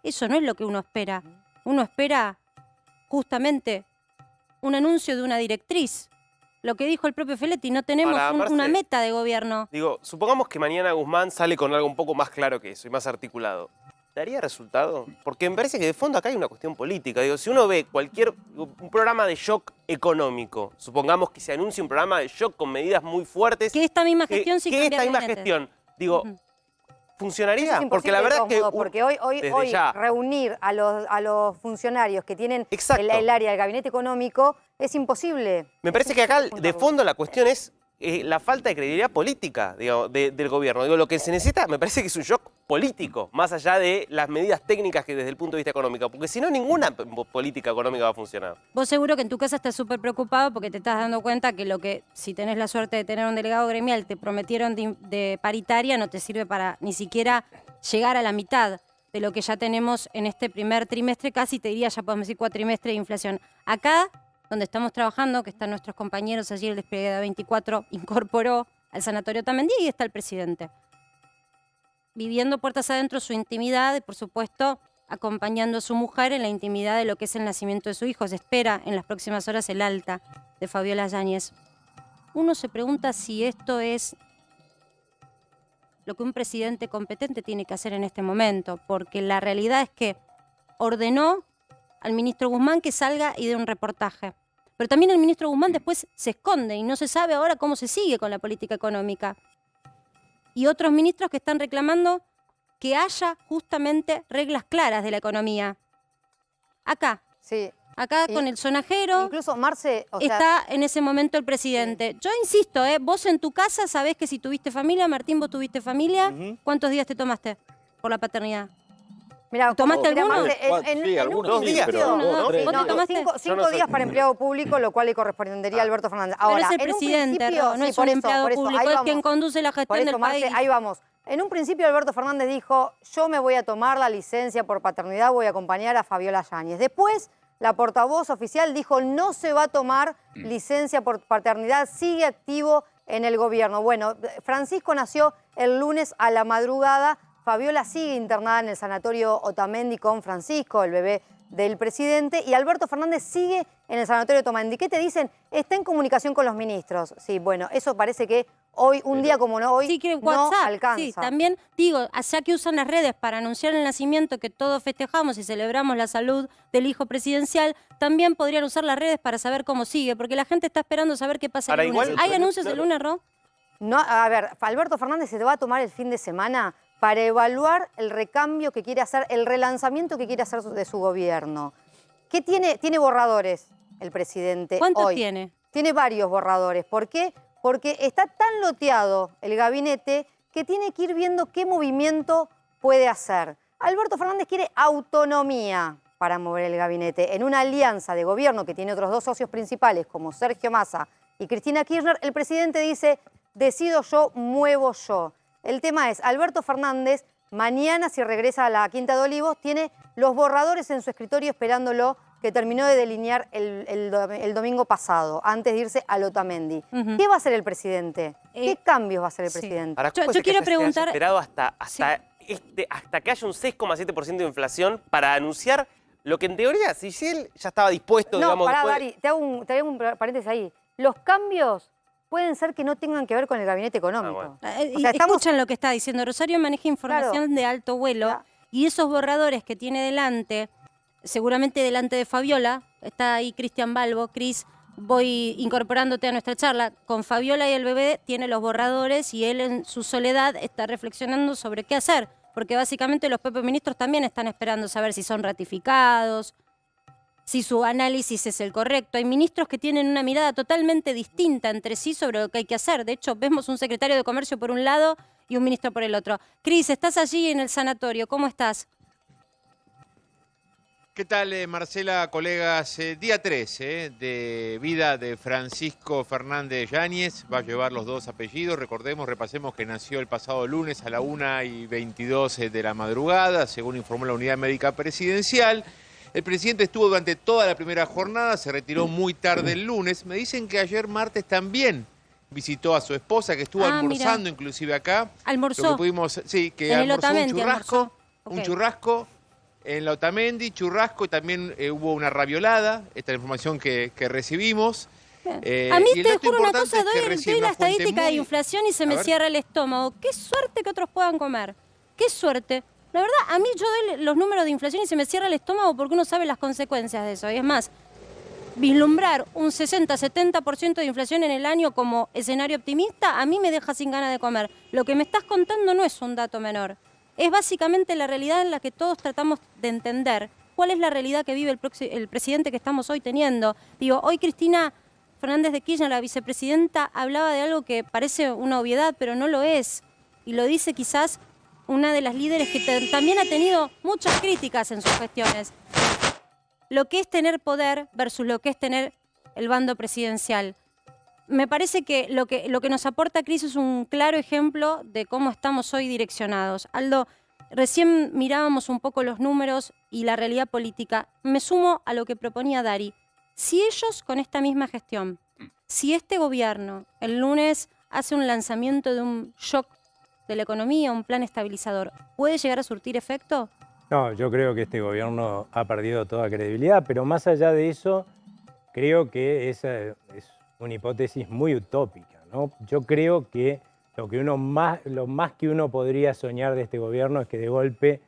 Speaker 1: eso no es lo que uno espera. Uno espera justamente un anuncio de una directriz. Lo que dijo el propio Feletti, no tenemos una meta de gobierno.
Speaker 5: Digo, supongamos que mañana Guzmán sale con algo un poco más claro que eso y más articulado. ¿Daría resultado? Porque me parece que de fondo acá hay una cuestión política. Digo, si uno ve un programa de shock económico, supongamos que se anuncia un programa de shock con medidas muy fuertes.
Speaker 1: Que esta misma gestión sí
Speaker 5: que
Speaker 1: cambia
Speaker 5: esta misma
Speaker 1: gabinete.
Speaker 5: gestión, digo, ¿funcionaría?
Speaker 4: Es
Speaker 5: Porque la
Speaker 4: imposible,
Speaker 5: verdad es que
Speaker 4: Cómodo, porque hoy
Speaker 5: ya.
Speaker 4: reunir a los funcionarios que tienen
Speaker 5: Exacto.
Speaker 4: el área del gabinete económico es imposible.
Speaker 5: Me parece que acá de fondo la cuestión es la falta de credibilidad política del gobierno. Digo, lo que se necesita me parece que es un shock político, más allá de las medidas técnicas que desde el punto de vista económico, porque si no ninguna política económica va a funcionar.
Speaker 1: Vos seguro que en tu casa estás súper preocupado porque te estás dando cuenta que lo que, si tenés la suerte de tener un delegado gremial, te prometieron de paritaria, no te sirve para ni siquiera llegar a la mitad de lo que ya tenemos en este primer trimestre, casi te diría, ya podemos decir cuatrimestre de inflación. Acá, donde estamos trabajando, que están nuestros compañeros, allí el despliegue de 24 incorporó al Sanatorio Otamendi y está el presidente. Viviendo puertas adentro su intimidad y, por supuesto, acompañando a su mujer en la intimidad de lo que es el nacimiento de su hijo. Se espera en las próximas horas el alta de Fabiola Yáñez. Uno se pregunta si esto es lo que un presidente competente tiene que hacer en este momento, porque la realidad es que ordenó al ministro Guzmán que salga y dé un reportaje. Pero también el ministro Guzmán después se esconde y no se sabe ahora cómo se sigue con la política económica. Y otros ministros que están reclamando que haya justamente reglas claras de la economía. Acá.
Speaker 4: Sí.
Speaker 1: Acá con el sonajero.
Speaker 4: Incluso, Marce,
Speaker 1: está en ese momento el presidente. Yo insisto, vos en tu casa sabés que si tuviste familia, Martín, vos tuviste familia, ¿cuántos días te tomaste por la paternidad?
Speaker 4: Mira,
Speaker 1: ¿tomaste alguno?
Speaker 6: Sí, algunos.
Speaker 5: Dos días.
Speaker 1: ¿Vos te tomaste?
Speaker 4: Cinco días para empleado público, lo cual le correspondería a Alberto Fernández.
Speaker 1: Pero
Speaker 4: Ahora,
Speaker 1: es el presidente, no es un empleado público, es quien conduce la gestión del
Speaker 4: Marce,
Speaker 1: país.
Speaker 4: ahí vamos. En un principio Alberto Fernández dijo, yo me voy a tomar la licencia por paternidad, voy a acompañar a Fabiola Yáñez. Después, la portavoz oficial dijo, no se va a tomar licencia por paternidad, sigue activo en el gobierno. Bueno, Francisco nació el lunes a la madrugada, Fabiola sigue internada en el Sanatorio Otamendi con Francisco, el bebé del presidente, y Alberto Fernández sigue en el Sanatorio Otamendi. ¿Qué te dicen? Está en comunicación con los ministros. Sí, bueno, eso parece que hoy, un día como no, hoy
Speaker 1: sí, que
Speaker 4: no
Speaker 1: WhatsApp,
Speaker 4: alcanza.
Speaker 1: sí, también digo, allá que usan las redes para anunciar el nacimiento que todos festejamos y celebramos la salud del hijo presidencial, también podrían usar las redes para saber cómo sigue, porque la gente está esperando saber qué pasa el lunes. ¿Hay anuncios el lunes, Ro?
Speaker 4: No, a ver, Alberto Fernández se te va a tomar el fin de semana para evaluar el recambio que quiere hacer, el relanzamiento que quiere hacer de su gobierno. ¿Qué tiene? Tiene borradores el presidente
Speaker 1: ¿Cuántos
Speaker 4: hoy.
Speaker 1: tiene?
Speaker 4: Tiene varios borradores. ¿Por qué? Porque está tan loteado el gabinete que tiene que ir viendo qué movimiento puede hacer. Alberto Fernández quiere autonomía para mover el gabinete. En una alianza de gobierno que tiene otros dos socios principales, como Sergio Massa y Cristina Kirchner, el presidente dice, decido yo, muevo yo. El tema es, Alberto Fernández, mañana, si regresa a la Quinta de Olivos, tiene los borradores en su escritorio esperándolo, que terminó de delinear el domingo pasado, antes de irse a Otamendi. ¿Qué va a hacer el presidente? ¿Qué cambios va a hacer el presidente?
Speaker 5: Ahora,
Speaker 1: Yo quiero preguntar...
Speaker 5: esperado hasta que haya un 6,7% de inflación para anunciar lo que en teoría, si él ya estaba dispuesto,
Speaker 4: No,
Speaker 5: digamos...
Speaker 4: pará,
Speaker 5: después...
Speaker 4: Dari, te hago un paréntesis ahí. Los cambios pueden ser que no tengan que ver con el gabinete económico.
Speaker 5: Bueno.
Speaker 4: O sea,
Speaker 1: Escuchan lo que está diciendo. Rosario maneja información de alto vuelo y esos borradores que tiene delante, seguramente delante de Fabiola, está ahí Cristian Balbo. Cris, voy incorporándote a nuestra charla. Con Fabiola y el bebé tiene los borradores y él en su soledad está reflexionando sobre qué hacer, porque básicamente los propios ministros también están esperando saber si son ratificados, si su análisis es el correcto. Hay ministros que tienen una mirada totalmente distinta entre sí sobre lo que hay que hacer. De hecho, vemos un secretario de Comercio por un lado y un ministro por el otro. Cris, estás allí en el sanatorio. ¿Cómo estás?
Speaker 9: ¿Qué tal, Marcela, colegas? Día 3 de vida de Francisco Fernández Yáñez. Va a llevar los dos apellidos. Repasemos que nació el pasado lunes a la 1:22 de la madrugada, según informó la Unidad Médica Presidencial. El presidente estuvo durante toda la primera jornada, se retiró muy tarde el lunes. Me dicen que ayer martes también visitó a su esposa, que estuvo almorzando inclusive acá.
Speaker 1: ¿Almorzó?
Speaker 9: Lo que pudimos, sí, que
Speaker 1: en
Speaker 9: almorzó un churrasco,
Speaker 1: Okay.
Speaker 9: churrasco en la Otamendi, churrasco, y también hubo una raviolada, esta es la información que recibimos.
Speaker 1: A mí
Speaker 9: y el
Speaker 1: te
Speaker 9: dato
Speaker 1: juro una
Speaker 9: importante
Speaker 1: cosa,
Speaker 9: es que
Speaker 1: doy
Speaker 9: recibe
Speaker 1: la
Speaker 9: una fuente
Speaker 1: estadística de
Speaker 9: muy-
Speaker 1: inflación y se me
Speaker 9: A ver.
Speaker 1: cierra el estómago. Qué suerte que otros puedan comer. Qué suerte. La verdad, a mí yo doy los números de inflación y se me cierra el estómago porque uno sabe las consecuencias de eso. Y es más, vislumbrar un 60-70% de inflación en el año como escenario optimista, a mí me deja sin ganas de comer. Lo que me estás contando no es un dato menor. Es básicamente la realidad en la que todos tratamos de entender cuál es la realidad que vive el presidente que estamos hoy teniendo. Digo, hoy Cristina Fernández de Kirchner, la vicepresidenta, hablaba de algo que parece una obviedad, pero no lo es. Y lo dice quizás una de las líderes que también ha tenido muchas críticas en sus gestiones. Lo que es tener poder versus lo que es tener el bando presidencial. Me parece que lo que nos aporta Cris es un claro ejemplo de cómo estamos hoy direccionados. Aldo, recién mirábamos un poco los números y la realidad política. Me sumo a lo que proponía Dari. Si ellos con esta misma gestión, si este gobierno el lunes hace un lanzamiento de un shock de la economía, un plan estabilizador, ¿puede llegar a surtir efecto?
Speaker 8: No, yo creo que este gobierno ha perdido toda credibilidad, pero más allá de eso, creo que esa es una hipótesis muy utópica, ¿no? Yo creo que lo más que uno podría soñar de este gobierno es que de golpe,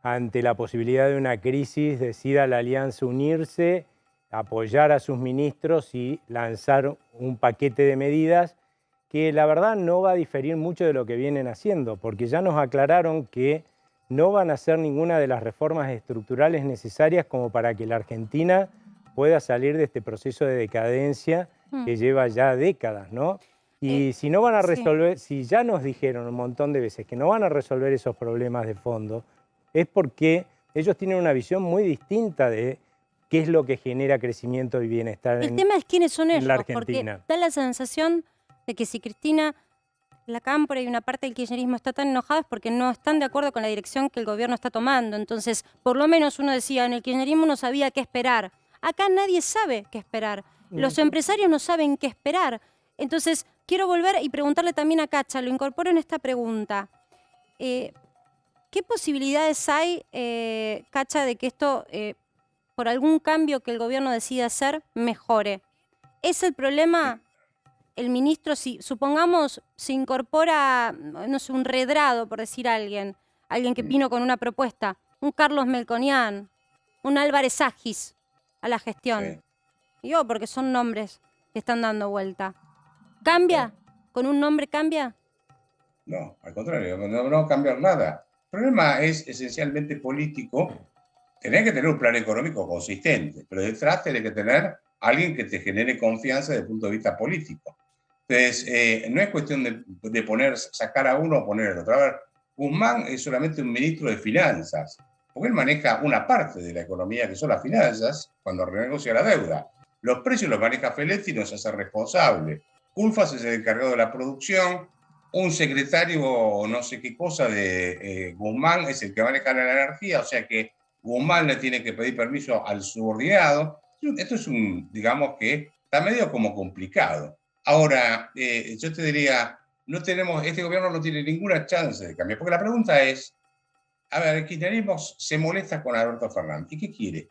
Speaker 8: ante la posibilidad de una crisis, decida la Alianza unirse, apoyar a sus ministros y lanzar un paquete de medidas que la verdad no va a diferir mucho de lo que vienen haciendo, porque ya nos aclararon que no van a hacer ninguna de las reformas estructurales necesarias como para que la Argentina pueda salir de este proceso de decadencia que lleva ya décadas, ¿no? Y si no van a resolver, si ya nos dijeron un montón de veces que no van a resolver esos problemas de fondo, es porque ellos tienen una visión muy distinta de qué es lo que genera crecimiento y bienestar
Speaker 1: El tema es quiénes son ellos,
Speaker 8: la
Speaker 1: porque
Speaker 8: Argentina.
Speaker 1: da la sensación de que si Cristina, la Cámpora y una parte del kirchnerismo está tan enojada es porque no están de acuerdo con la dirección que el gobierno está tomando. Entonces, por lo menos uno decía, en el kirchnerismo no sabía qué esperar. Acá nadie sabe qué esperar. Los empresarios no saben qué esperar. Entonces, quiero volver y preguntarle también a Cacha, lo incorporo en esta pregunta. ¿Qué posibilidades hay, Cacha, de que esto, por algún cambio que el gobierno decida hacer, mejore? ¿Es el problema el ministro, si supongamos se incorpora, no sé, un Redrado, por decir alguien que vino con una propuesta, un Carlos Melconian, un Álvarez Agis a la gestión? Digo, porque son nombres que están dando vuelta. ¿Cambia? ¿Con un nombre cambia?
Speaker 7: No, al contrario, no va a cambiar nada. El problema es esencialmente político. Tenés que tener un plan económico consistente, pero detrás tenés que tener alguien que te genere confianza desde el punto de vista político. Entonces, no es cuestión de sacar a uno o poner al otro. A ver, Guzmán es solamente un ministro de finanzas, porque él maneja una parte de la economía que son las finanzas cuando renegocia la deuda. Los precios los maneja Feletti y nos hace responsable. Culfas es el encargado de la producción, un secretario no sé qué cosa de Guzmán es el que maneja la energía, o sea que Guzmán le tiene que pedir permiso al subordinado. Esto es digamos que está medio como complicado. Ahora, yo te diría, este gobierno no tiene ninguna chance de cambiar, porque la pregunta es, a ver, el kirchnerismo se molesta con Alberto Fernández, ¿y qué quiere?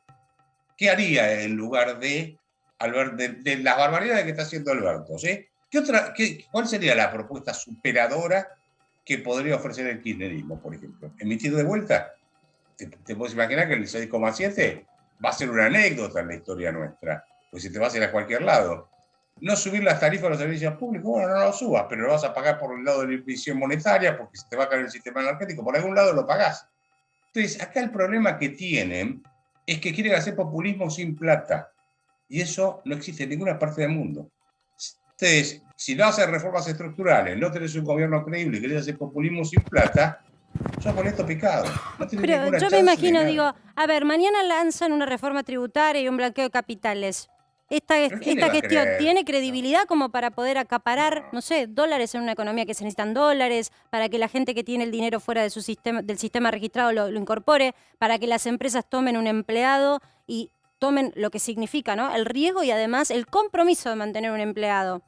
Speaker 7: ¿Qué haría en lugar de las barbaridades que está haciendo Alberto? ¿Sí? ¿Cuál sería la propuesta superadora que podría ofrecer el kirchnerismo, por ejemplo? ¿Emitir de vuelta? ¿Te puedes imaginar que el 6,7 va a ser una anécdota en la historia nuestra? Pues si te vas a ir a cualquier lado. No subir las tarifas de los servicios públicos, bueno, no lo subas, pero lo vas a pagar por el lado de la emisión monetaria, porque se te va a caer el sistema energético, por algún lado lo pagás. Entonces, acá el problema que tienen es que quieren hacer populismo sin plata. Y eso no existe en ninguna parte del mundo. Entonces, si no haces reformas estructurales, no tenés un gobierno creíble y querés hacer populismo sin plata, sos boleto picado. No tenés
Speaker 1: Pero
Speaker 7: ninguna
Speaker 1: yo me
Speaker 7: chance
Speaker 1: imagino,
Speaker 7: de
Speaker 1: digo,
Speaker 7: nada.
Speaker 1: a ver, mañana lanzan una reforma tributaria y un blanqueo de capitales.
Speaker 7: ¿Pero quién le
Speaker 1: ¿Esta
Speaker 7: va a
Speaker 1: gestión
Speaker 7: creer?
Speaker 1: tiene credibilidad como para poder acaparar, no sé, dólares en una economía que se necesitan dólares, para que la gente que tiene el dinero fuera de del sistema registrado lo incorpore, para que las empresas tomen un empleado y tomen lo que significa, ¿no? El riesgo y además el compromiso de mantener un empleado?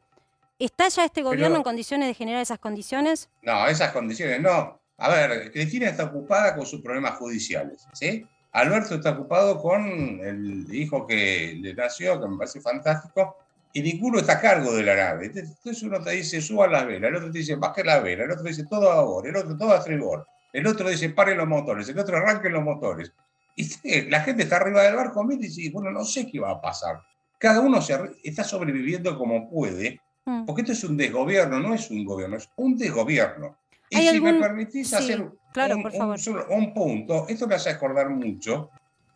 Speaker 1: ¿Está ya este gobierno en condiciones de generar esas condiciones?
Speaker 7: No, esas condiciones no. A ver, Cristina está ocupada con sus problemas judiciales, ¿sí? Alberto está ocupado con el hijo que le nació, que me parece fantástico, y ninguno está a cargo de la nave. Entonces uno te dice, suba las velas, el otro te dice, baje las velas, el otro dice, todo a babor, el otro, todo a estribor, el otro dice, paren los motores, el otro, arranquen los motores. Y la gente está arriba del barco, mira, y dice, bueno, no sé qué va a pasar. Cada uno está sobreviviendo como puede, porque esto es un desgobierno, no es un gobierno, es un desgobierno. Y si me permitís hacer
Speaker 1: claro, por favor.
Speaker 7: un punto, esto me hace acordar mucho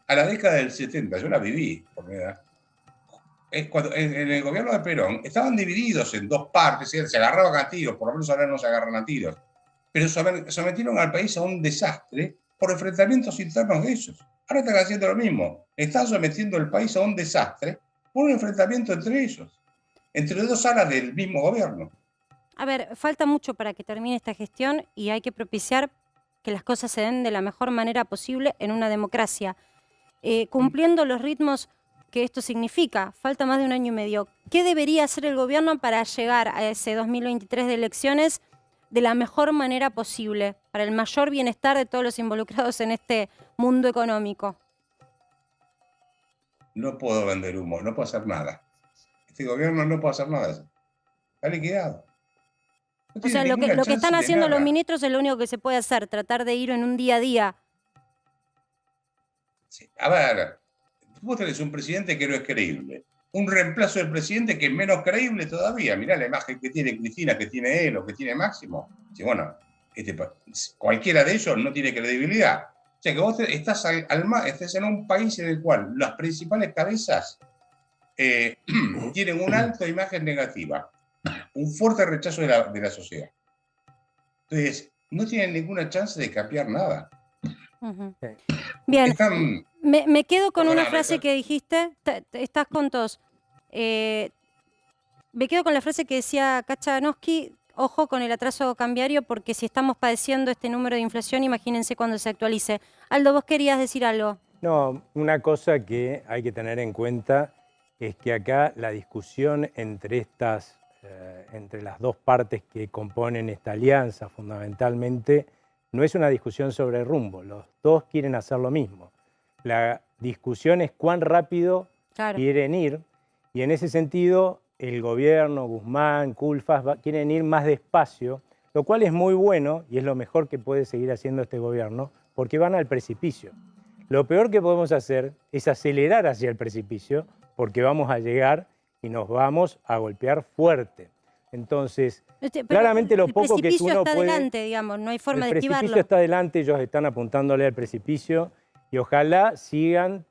Speaker 7: a la década del 70, yo la viví, por mi edad. En el gobierno de Perón estaban divididos en dos partes, se agarraban a tiros, por lo menos ahora no se agarran a tiros, pero sometieron al país a un desastre por enfrentamientos internos de ellos. Ahora están haciendo lo mismo, están sometiendo el país a un desastre por un enfrentamiento entre ellos, entre dos alas del mismo gobierno.
Speaker 1: A ver, falta mucho para que termine esta gestión y hay que propiciar que las cosas se den de la mejor manera posible en una democracia. Cumpliendo los ritmos que esto significa, falta más de 1 año y medio. ¿Qué debería hacer el gobierno para llegar a ese 2023 de elecciones de la mejor manera posible, para el mayor bienestar de todos los involucrados en este mundo económico?
Speaker 7: No puedo vender humo, no puedo hacer nada. Este gobierno no puede hacer nada de eso. Está liquidado.
Speaker 1: O sea, lo que están haciendo los ministros es lo único que se puede hacer, tratar de ir en un día a día.
Speaker 7: Sí. A ver, vos tenés un presidente que no es creíble, un reemplazo del presidente que es menos creíble todavía. Mirá la imagen que tiene Cristina, que tiene él o que tiene Máximo. Sí, bueno, cualquiera de ellos no tiene credibilidad. O sea, que vos estás en un país en el cual las principales cabezas tienen una alta imagen negativa, un fuerte rechazo de la sociedad. Entonces, no tienen ninguna chance de cambiar nada.
Speaker 1: Bien, me quedo con una frase que dijiste, estás con tos. Me quedo con la frase que decía Kachanowski, ojo con el atraso cambiario, porque si estamos padeciendo este número de inflación, imagínense cuando se actualice. Aldo, vos querías decir algo.
Speaker 8: No, una cosa que hay que tener en cuenta es que acá la discusión entre las dos partes que componen esta alianza fundamentalmente no es una discusión sobre rumbo, los dos quieren hacer lo mismo. La discusión es cuán rápido quieren ir y en ese sentido el gobierno, Guzmán, Culfas quieren ir más despacio, lo cual es muy bueno y es lo mejor que puede seguir haciendo este gobierno porque van al precipicio. Lo peor que podemos hacer es acelerar hacia el precipicio porque vamos a llegar y nos vamos a golpear fuerte. Entonces,
Speaker 1: Pero
Speaker 8: claramente lo poco que
Speaker 1: el precipicio
Speaker 8: uno
Speaker 1: está
Speaker 8: puede...
Speaker 1: adelante, digamos, no hay forma de
Speaker 8: El
Speaker 1: esquivarlo.
Speaker 8: precipicio está adelante, ellos están apuntándole al precipicio y ojalá sigan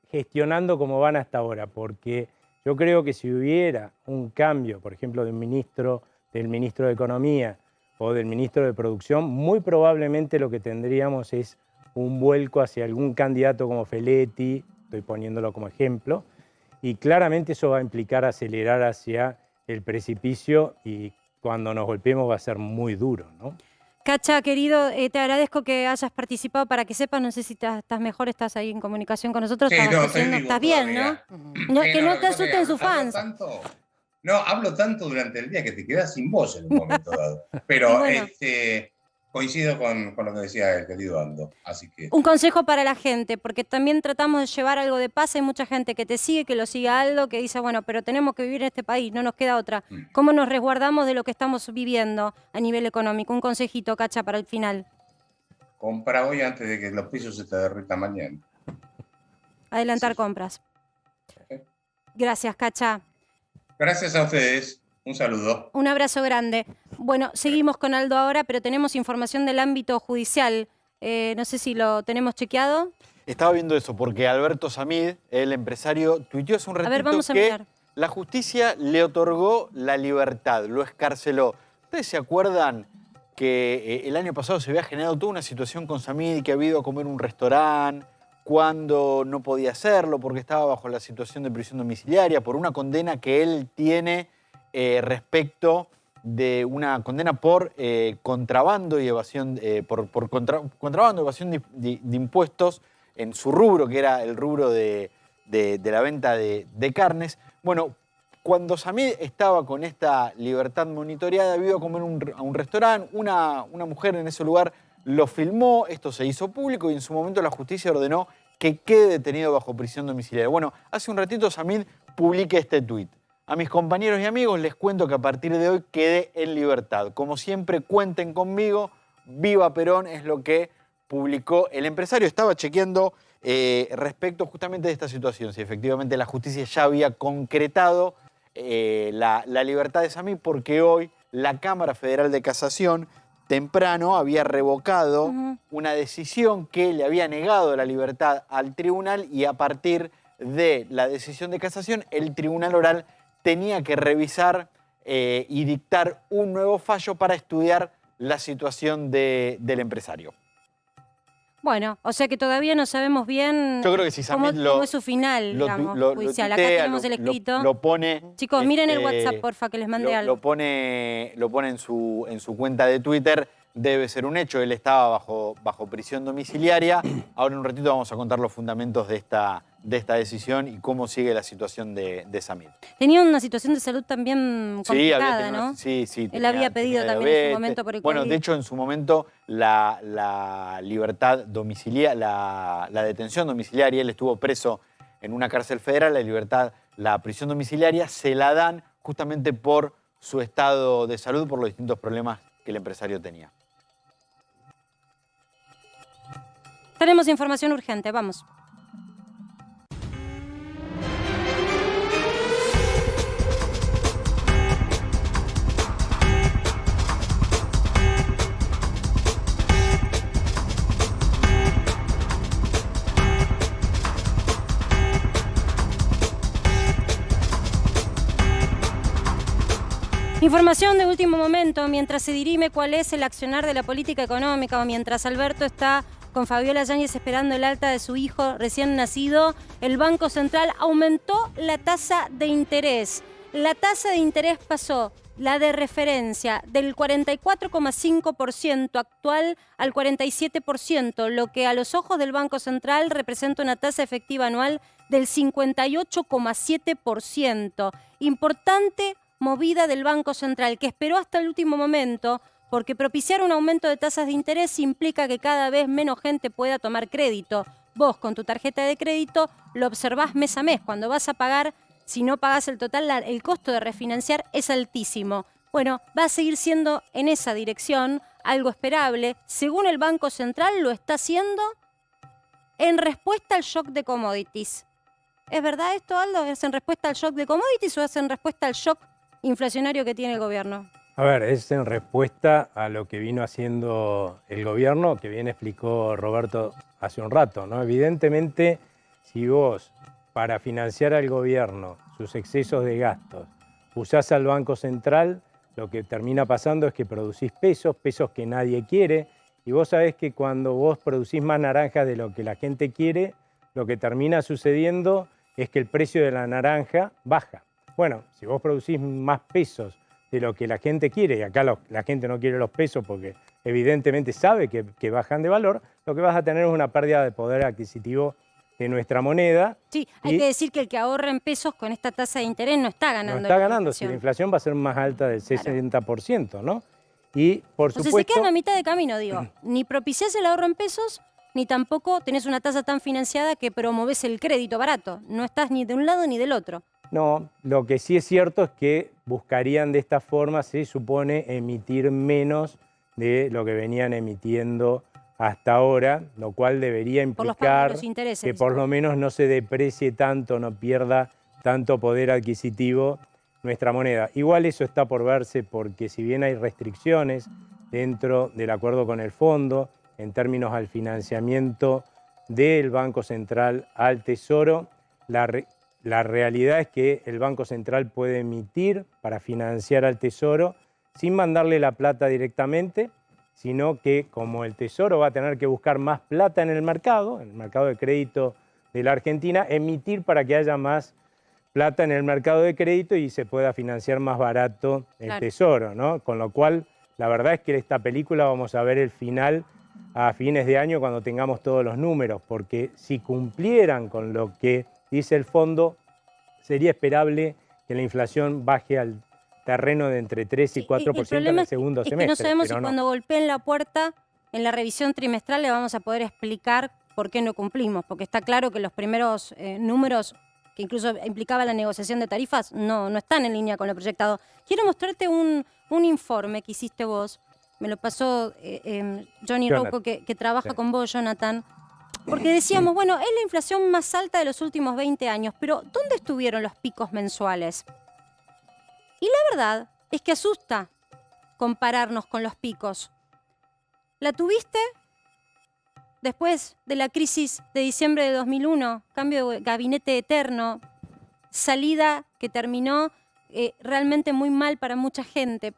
Speaker 8: gestionando como van hasta ahora, porque yo creo que si hubiera un cambio, por ejemplo, del ministro de Economía o del ministro de Producción, muy probablemente lo que tendríamos es un vuelco hacia algún candidato como Feletti, estoy poniéndolo como ejemplo, y claramente eso va a implicar acelerar hacia el precipicio y cuando nos golpeemos va a ser muy duro, ¿no?
Speaker 1: Cacha, querido, te agradezco que hayas participado. Para que sepas, no sé si estás mejor, estás ahí en comunicación con nosotros.
Speaker 7: Sí,
Speaker 1: Estabas
Speaker 7: no, estoy
Speaker 1: cosiendo.
Speaker 7: vivo
Speaker 1: Estás bien, ¿no?
Speaker 7: todavía.
Speaker 1: No,
Speaker 7: Sí,
Speaker 1: que no
Speaker 7: lo
Speaker 1: te
Speaker 7: que pasa es
Speaker 1: asusten
Speaker 7: que
Speaker 1: sus
Speaker 7: hablo
Speaker 1: fans.
Speaker 7: hablo tanto durante el día que te quedas sin voz en un momento dado. Pero
Speaker 1: Y bueno.
Speaker 7: coincido con lo que decía el querido Aldo. Así que
Speaker 1: Un consejo para la gente, porque también tratamos de llevar algo de paz. Hay mucha gente que te sigue, que lo sigue a Aldo, que dice, bueno, pero tenemos que vivir en este país, no nos queda otra. ¿Cómo nos resguardamos de lo que estamos viviendo a nivel económico? Un consejito, Cacha, para el final.
Speaker 7: compra hoy antes de que los pisos se te derritan mañana.
Speaker 1: Adelantar compras. Gracias, Cacha.
Speaker 7: Gracias a ustedes. Un saludo.
Speaker 1: Un abrazo grande. Bueno, seguimos con Aldo ahora, pero tenemos información del ámbito judicial. No sé si lo tenemos chequeado.
Speaker 6: Estaba viendo eso porque Alberto Samid, el empresario, tuiteó hace un ratito
Speaker 1: vamos a
Speaker 6: que
Speaker 1: mirar.
Speaker 6: la justicia le otorgó la libertad, lo escarceló. ¿Ustedes se acuerdan que el año pasado se había generado toda una situación con Samid, que había ido a comer a un restaurante cuando no podía hacerlo porque estaba bajo la situación de prisión domiciliaria por una condena que él tiene respecto de una condena por contrabando y evasión, contrabando, evasión de impuestos en su rubro, que era el rubro de la venta de carnes? Bueno, cuando Samid estaba con esta libertad monitoreada, había ido a comer a un restaurante, una mujer en ese lugar lo filmó, esto se hizo público y en su momento la justicia ordenó que quede detenido bajo prisión domiciliaria. Bueno, hace un ratito Samid publica este tuit. A mis compañeros y amigos les cuento que a partir de hoy quedé en libertad. Como siempre, cuenten conmigo. Viva Perón es lo que publicó el empresario. Estaba chequeando respecto justamente de esta situación, si efectivamente la justicia ya había concretado la libertad de Samid, porque hoy la Cámara Federal de Casación temprano había revocado una decisión que le había negado la libertad al tribunal y a partir de la decisión de casación el tribunal oral tenía que revisar y dictar un nuevo fallo para estudiar la situación del empresario.
Speaker 1: Bueno, o sea que todavía no sabemos bien
Speaker 6: Yo creo que si
Speaker 1: cómo
Speaker 6: Samid
Speaker 1: es su final, digamos, judicial. Acá
Speaker 6: tuitea,
Speaker 1: tenemos el escrito.
Speaker 6: lo pone.
Speaker 1: Chicos, miren el WhatsApp, porfa, que les mande algo.
Speaker 6: Lo pone en su cuenta de Twitter. Debe ser un hecho. Él estaba bajo prisión domiciliaria. Ahora en un ratito vamos a contar los fundamentos de esta decisión y cómo sigue la situación de Samid.
Speaker 1: Tenía una situación de salud también complicada, ¿no?
Speaker 6: Sí.
Speaker 1: Él había pedido también en su momento por el COVID.
Speaker 6: Bueno, de hecho, en su momento la libertad domiciliaria, la detención domiciliaria, él estuvo preso en una cárcel federal, la prisión domiciliaria se la dan justamente por su estado de salud, por los distintos problemas que el empresario tenía.
Speaker 1: Tenemos información urgente, vamos. Información de último momento, mientras se dirime cuál es el accionar de la política económica o mientras Alberto está con Fabiola Yáñez esperando el alta de su hijo recién nacido, el Banco Central aumentó la tasa de interés. La tasa de interés pasó, la de referencia, del 44,5% actual al 47%, lo que a los ojos del Banco Central representa una tasa efectiva anual del 58,7%. Importante movida del Banco Central, que esperó hasta el último momento, porque propiciar un aumento de tasas de interés implica que cada vez menos gente pueda tomar crédito. Vos, con tu tarjeta de crédito, lo observás mes a mes. Cuando vas a pagar, si no pagás el total, el costo de refinanciar es altísimo. Bueno, va a seguir siendo en esa dirección, algo esperable. Según el Banco Central, lo está haciendo en respuesta al shock de commodities. ¿Es verdad esto, Aldo? ¿Es en respuesta al shock de commodities o es en respuesta al shock inflacionario que tiene el gobierno?
Speaker 8: A ver, es en respuesta a lo que vino haciendo el gobierno, que bien explicó Roberto hace un rato, ¿no? Evidentemente, si vos, para financiar al gobierno sus excesos de gastos, usás al Banco Central, lo que termina pasando es que producís pesos que nadie quiere, y vos sabés que cuando vos producís más naranjas de lo que la gente quiere, lo que termina sucediendo es que el precio de la naranja baja. Bueno, si vos producís más pesos de lo que la gente quiere, y acá la gente no quiere los pesos porque evidentemente sabe que bajan de valor, lo que vas a tener es una pérdida de poder adquisitivo de nuestra moneda.
Speaker 1: Sí, hay que decir que el que ahorra en pesos con esta tasa de interés no está ganando.
Speaker 8: No está ganando, si la inflación va a ser más alta del 60%, ¿no? Y por supuesto...
Speaker 1: Entonces se quedan a mitad de camino, digo. Ni propiciás el ahorro en pesos, ni tampoco tenés una tasa tan financiada que promovés el crédito barato. No estás ni de un lado ni del otro.
Speaker 8: No, lo que sí es cierto es que buscarían de esta forma, se supone, emitir menos de lo que venían emitiendo hasta ahora, lo cual debería implicar que por lo menos no se deprecie tanto, no pierda tanto poder adquisitivo nuestra moneda. Igual eso está por verse porque si bien hay restricciones dentro del acuerdo con el fondo en términos al financiamiento del Banco Central al Tesoro, la realidad es que el Banco Central puede emitir para financiar al Tesoro sin mandarle la plata directamente, sino que como el Tesoro va a tener que buscar más plata en el mercado de crédito de la Argentina, emitir para que haya más plata en el mercado de crédito y se pueda financiar más barato el Tesoro, ¿no? Con lo cual, la verdad es que esta película vamos a ver el final a fines de año cuando tengamos todos los números, porque si cumplieran con lo que dice el fondo, sería esperable que la inflación baje al terreno de entre 3 y 4% en el segundo semestre.
Speaker 1: Que no sabemos si cuando golpeen la puerta en la revisión trimestral le vamos a poder explicar por qué no cumplimos, porque está claro que los primeros números, que incluso implicaba la negociación de tarifas, no están en línea con lo proyectado. Quiero mostrarte un informe que hiciste vos, me lo pasó Johnny Rouco, que trabaja con vos, Jonathan, porque decíamos, bueno, es la inflación más alta de los últimos 20 años, pero ¿dónde estuvieron los picos mensuales? Y la verdad es que asusta compararnos con los picos. ¿La tuviste después de la crisis de diciembre de 2001? Cambio de gabinete eterno, salida que terminó realmente muy mal para mucha gente.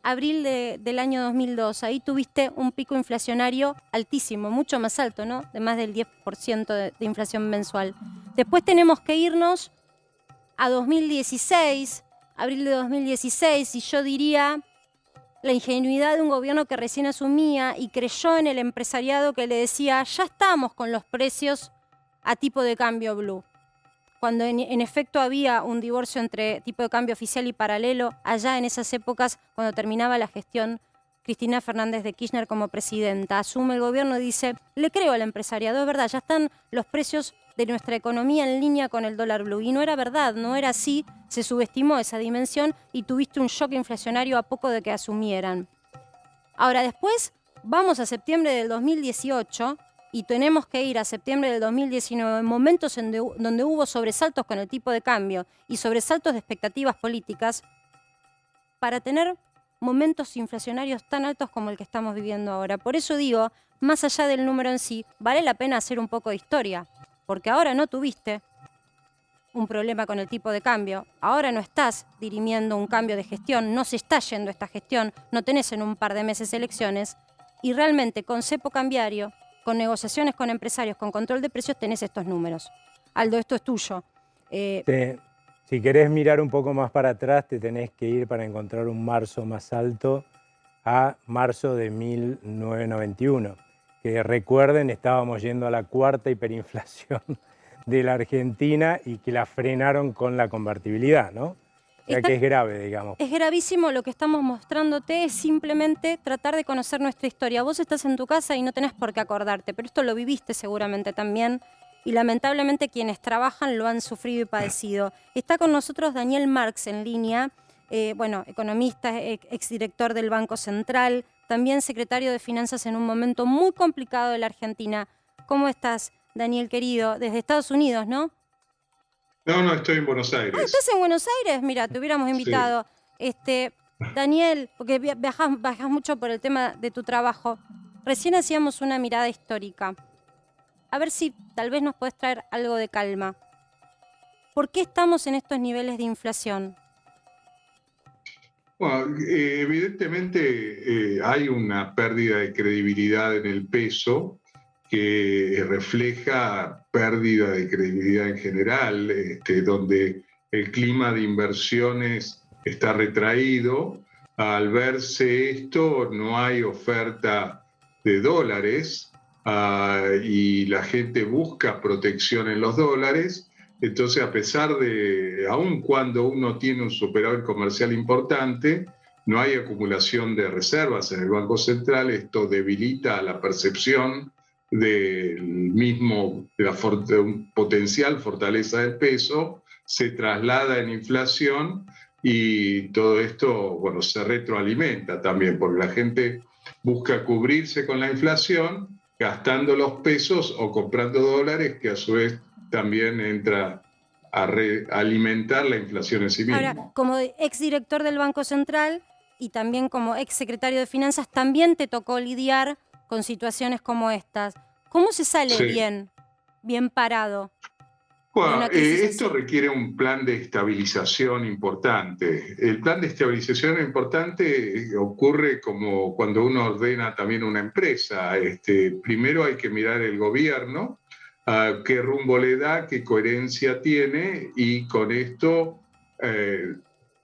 Speaker 1: Abril del año 2002, ahí tuviste un pico inflacionario altísimo, mucho más alto, ¿no? De más del 10% de inflación mensual. Después tenemos que irnos a 2016, abril de 2016, y yo diría la ingenuidad de un gobierno que recién asumía y creyó en el empresariado que le decía, ya estamos con los precios a tipo de cambio blue. Cuando en efecto había un divorcio entre tipo de cambio oficial y paralelo, allá en esas épocas, cuando terminaba la gestión Cristina Fernández de Kirchner como presidenta, asume el gobierno y dice, le creo al empresariado, es verdad, ya están los precios de nuestra economía en línea con el dólar blue. Y no era verdad, no era así, se subestimó esa dimensión y tuviste un shock inflacionario a poco de que asumieran. Ahora después, vamos a septiembre del 2018 y tenemos que ir a septiembre del 2019, en momentos donde hubo sobresaltos con el tipo de cambio y sobresaltos de expectativas políticas, para tener momentos inflacionarios tan altos como el que estamos viviendo ahora. Por eso digo, más allá del número en sí, vale la pena hacer un poco de historia, porque ahora no tuviste un problema con el tipo de cambio, ahora no estás dirimiendo un cambio de gestión, no se está yendo esta gestión, no tenés en un par de meses elecciones, y realmente con cepo cambiario, con negociaciones con empresarios, con control de precios, tenés estos números. Aldo, esto es tuyo.
Speaker 8: Si querés mirar un poco más para atrás, te tenés que ir para encontrar un marzo más alto a marzo de 1991. Que recuerden, estábamos yendo a la cuarta hiperinflación de la Argentina y que la frenaron con la convertibilidad, ¿no? O sea que es grave, digamos.
Speaker 1: Es gravísimo, lo que estamos mostrándote es simplemente tratar de conocer nuestra historia. Vos estás en tu casa y no tenés por qué acordarte, pero esto lo viviste seguramente también y lamentablemente quienes trabajan lo han sufrido y padecido. Está con nosotros Daniel Marx en línea, economista, exdirector del Banco Central, también secretario de Finanzas en un momento muy complicado de la Argentina. ¿Cómo estás, Daniel querido? Desde Estados Unidos, ¿no?
Speaker 10: No, estoy en Buenos Aires.
Speaker 1: Ah, ¿estás en Buenos Aires? Mira, te hubiéramos invitado. Daniel, porque viajas mucho por el tema de tu trabajo. Recién hacíamos una mirada histórica. A ver si tal vez nos podés traer algo de calma. ¿Por qué estamos en estos niveles de inflación?
Speaker 10: Bueno, evidentemente hay una pérdida de credibilidad en el peso que refleja pérdida de credibilidad en general, donde el clima de inversiones está retraído. Al verse esto, no hay oferta de dólares y la gente busca protección en los dólares. Entonces, a pesar de, aun cuando uno tiene un superávit comercial importante, no hay acumulación de reservas en el Banco Central. Esto debilita la percepción de la potencial fortaleza del peso, se traslada en inflación y todo esto, bueno, se retroalimenta también, porque la gente busca cubrirse con la inflación, gastando los pesos o comprando dólares, que a su vez también entra a alimentar la inflación en sí misma.
Speaker 1: Ahora, como exdirector del Banco Central y también como exsecretario de Finanzas, también te tocó lidiar con situaciones como estas. ¿Cómo se sale bien parado?
Speaker 10: Bueno, esto requiere un plan de estabilización importante. El plan de estabilización importante ocurre como cuando uno ordena también una empresa. Primero hay que mirar el gobierno, qué rumbo le da, qué coherencia tiene, y con esto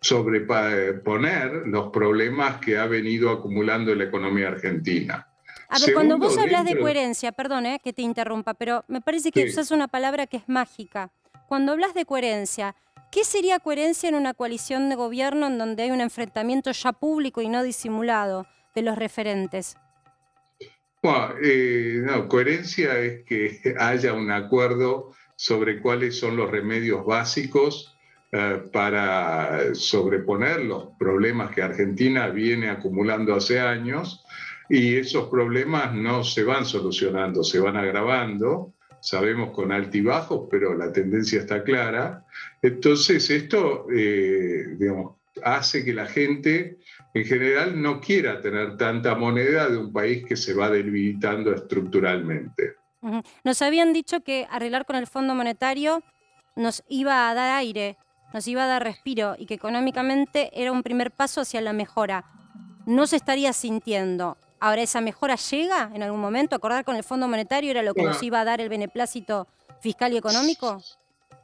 Speaker 10: sobreponer los problemas que ha venido acumulando la economía argentina.
Speaker 1: A ver, cuando vos hablas de coherencia, perdón que te interrumpa, pero me parece que usás una palabra que es mágica. Cuando hablas de coherencia, ¿qué sería coherencia en una coalición de gobierno en donde hay un enfrentamiento ya público y no disimulado de los referentes?
Speaker 10: Bueno, coherencia es que haya un acuerdo sobre cuáles son los remedios básicos para sobreponer los problemas que Argentina viene acumulando hace años, y esos problemas no se van solucionando, se van agravando, sabemos con altibajos, pero la tendencia está clara. Entonces esto hace que la gente en general no quiera tener tanta moneda de un país que se va debilitando estructuralmente.
Speaker 1: Nos habían dicho que arreglar con el Fondo Monetario nos iba a dar aire, nos iba a dar respiro, y que económicamente era un primer paso hacia la mejora. ¿No se estaría sintiendo? Ahora, ¿esa mejora llega en algún momento? ¿Acordar con el Fondo Monetario era lo que nos iba a dar el beneplácito fiscal y económico?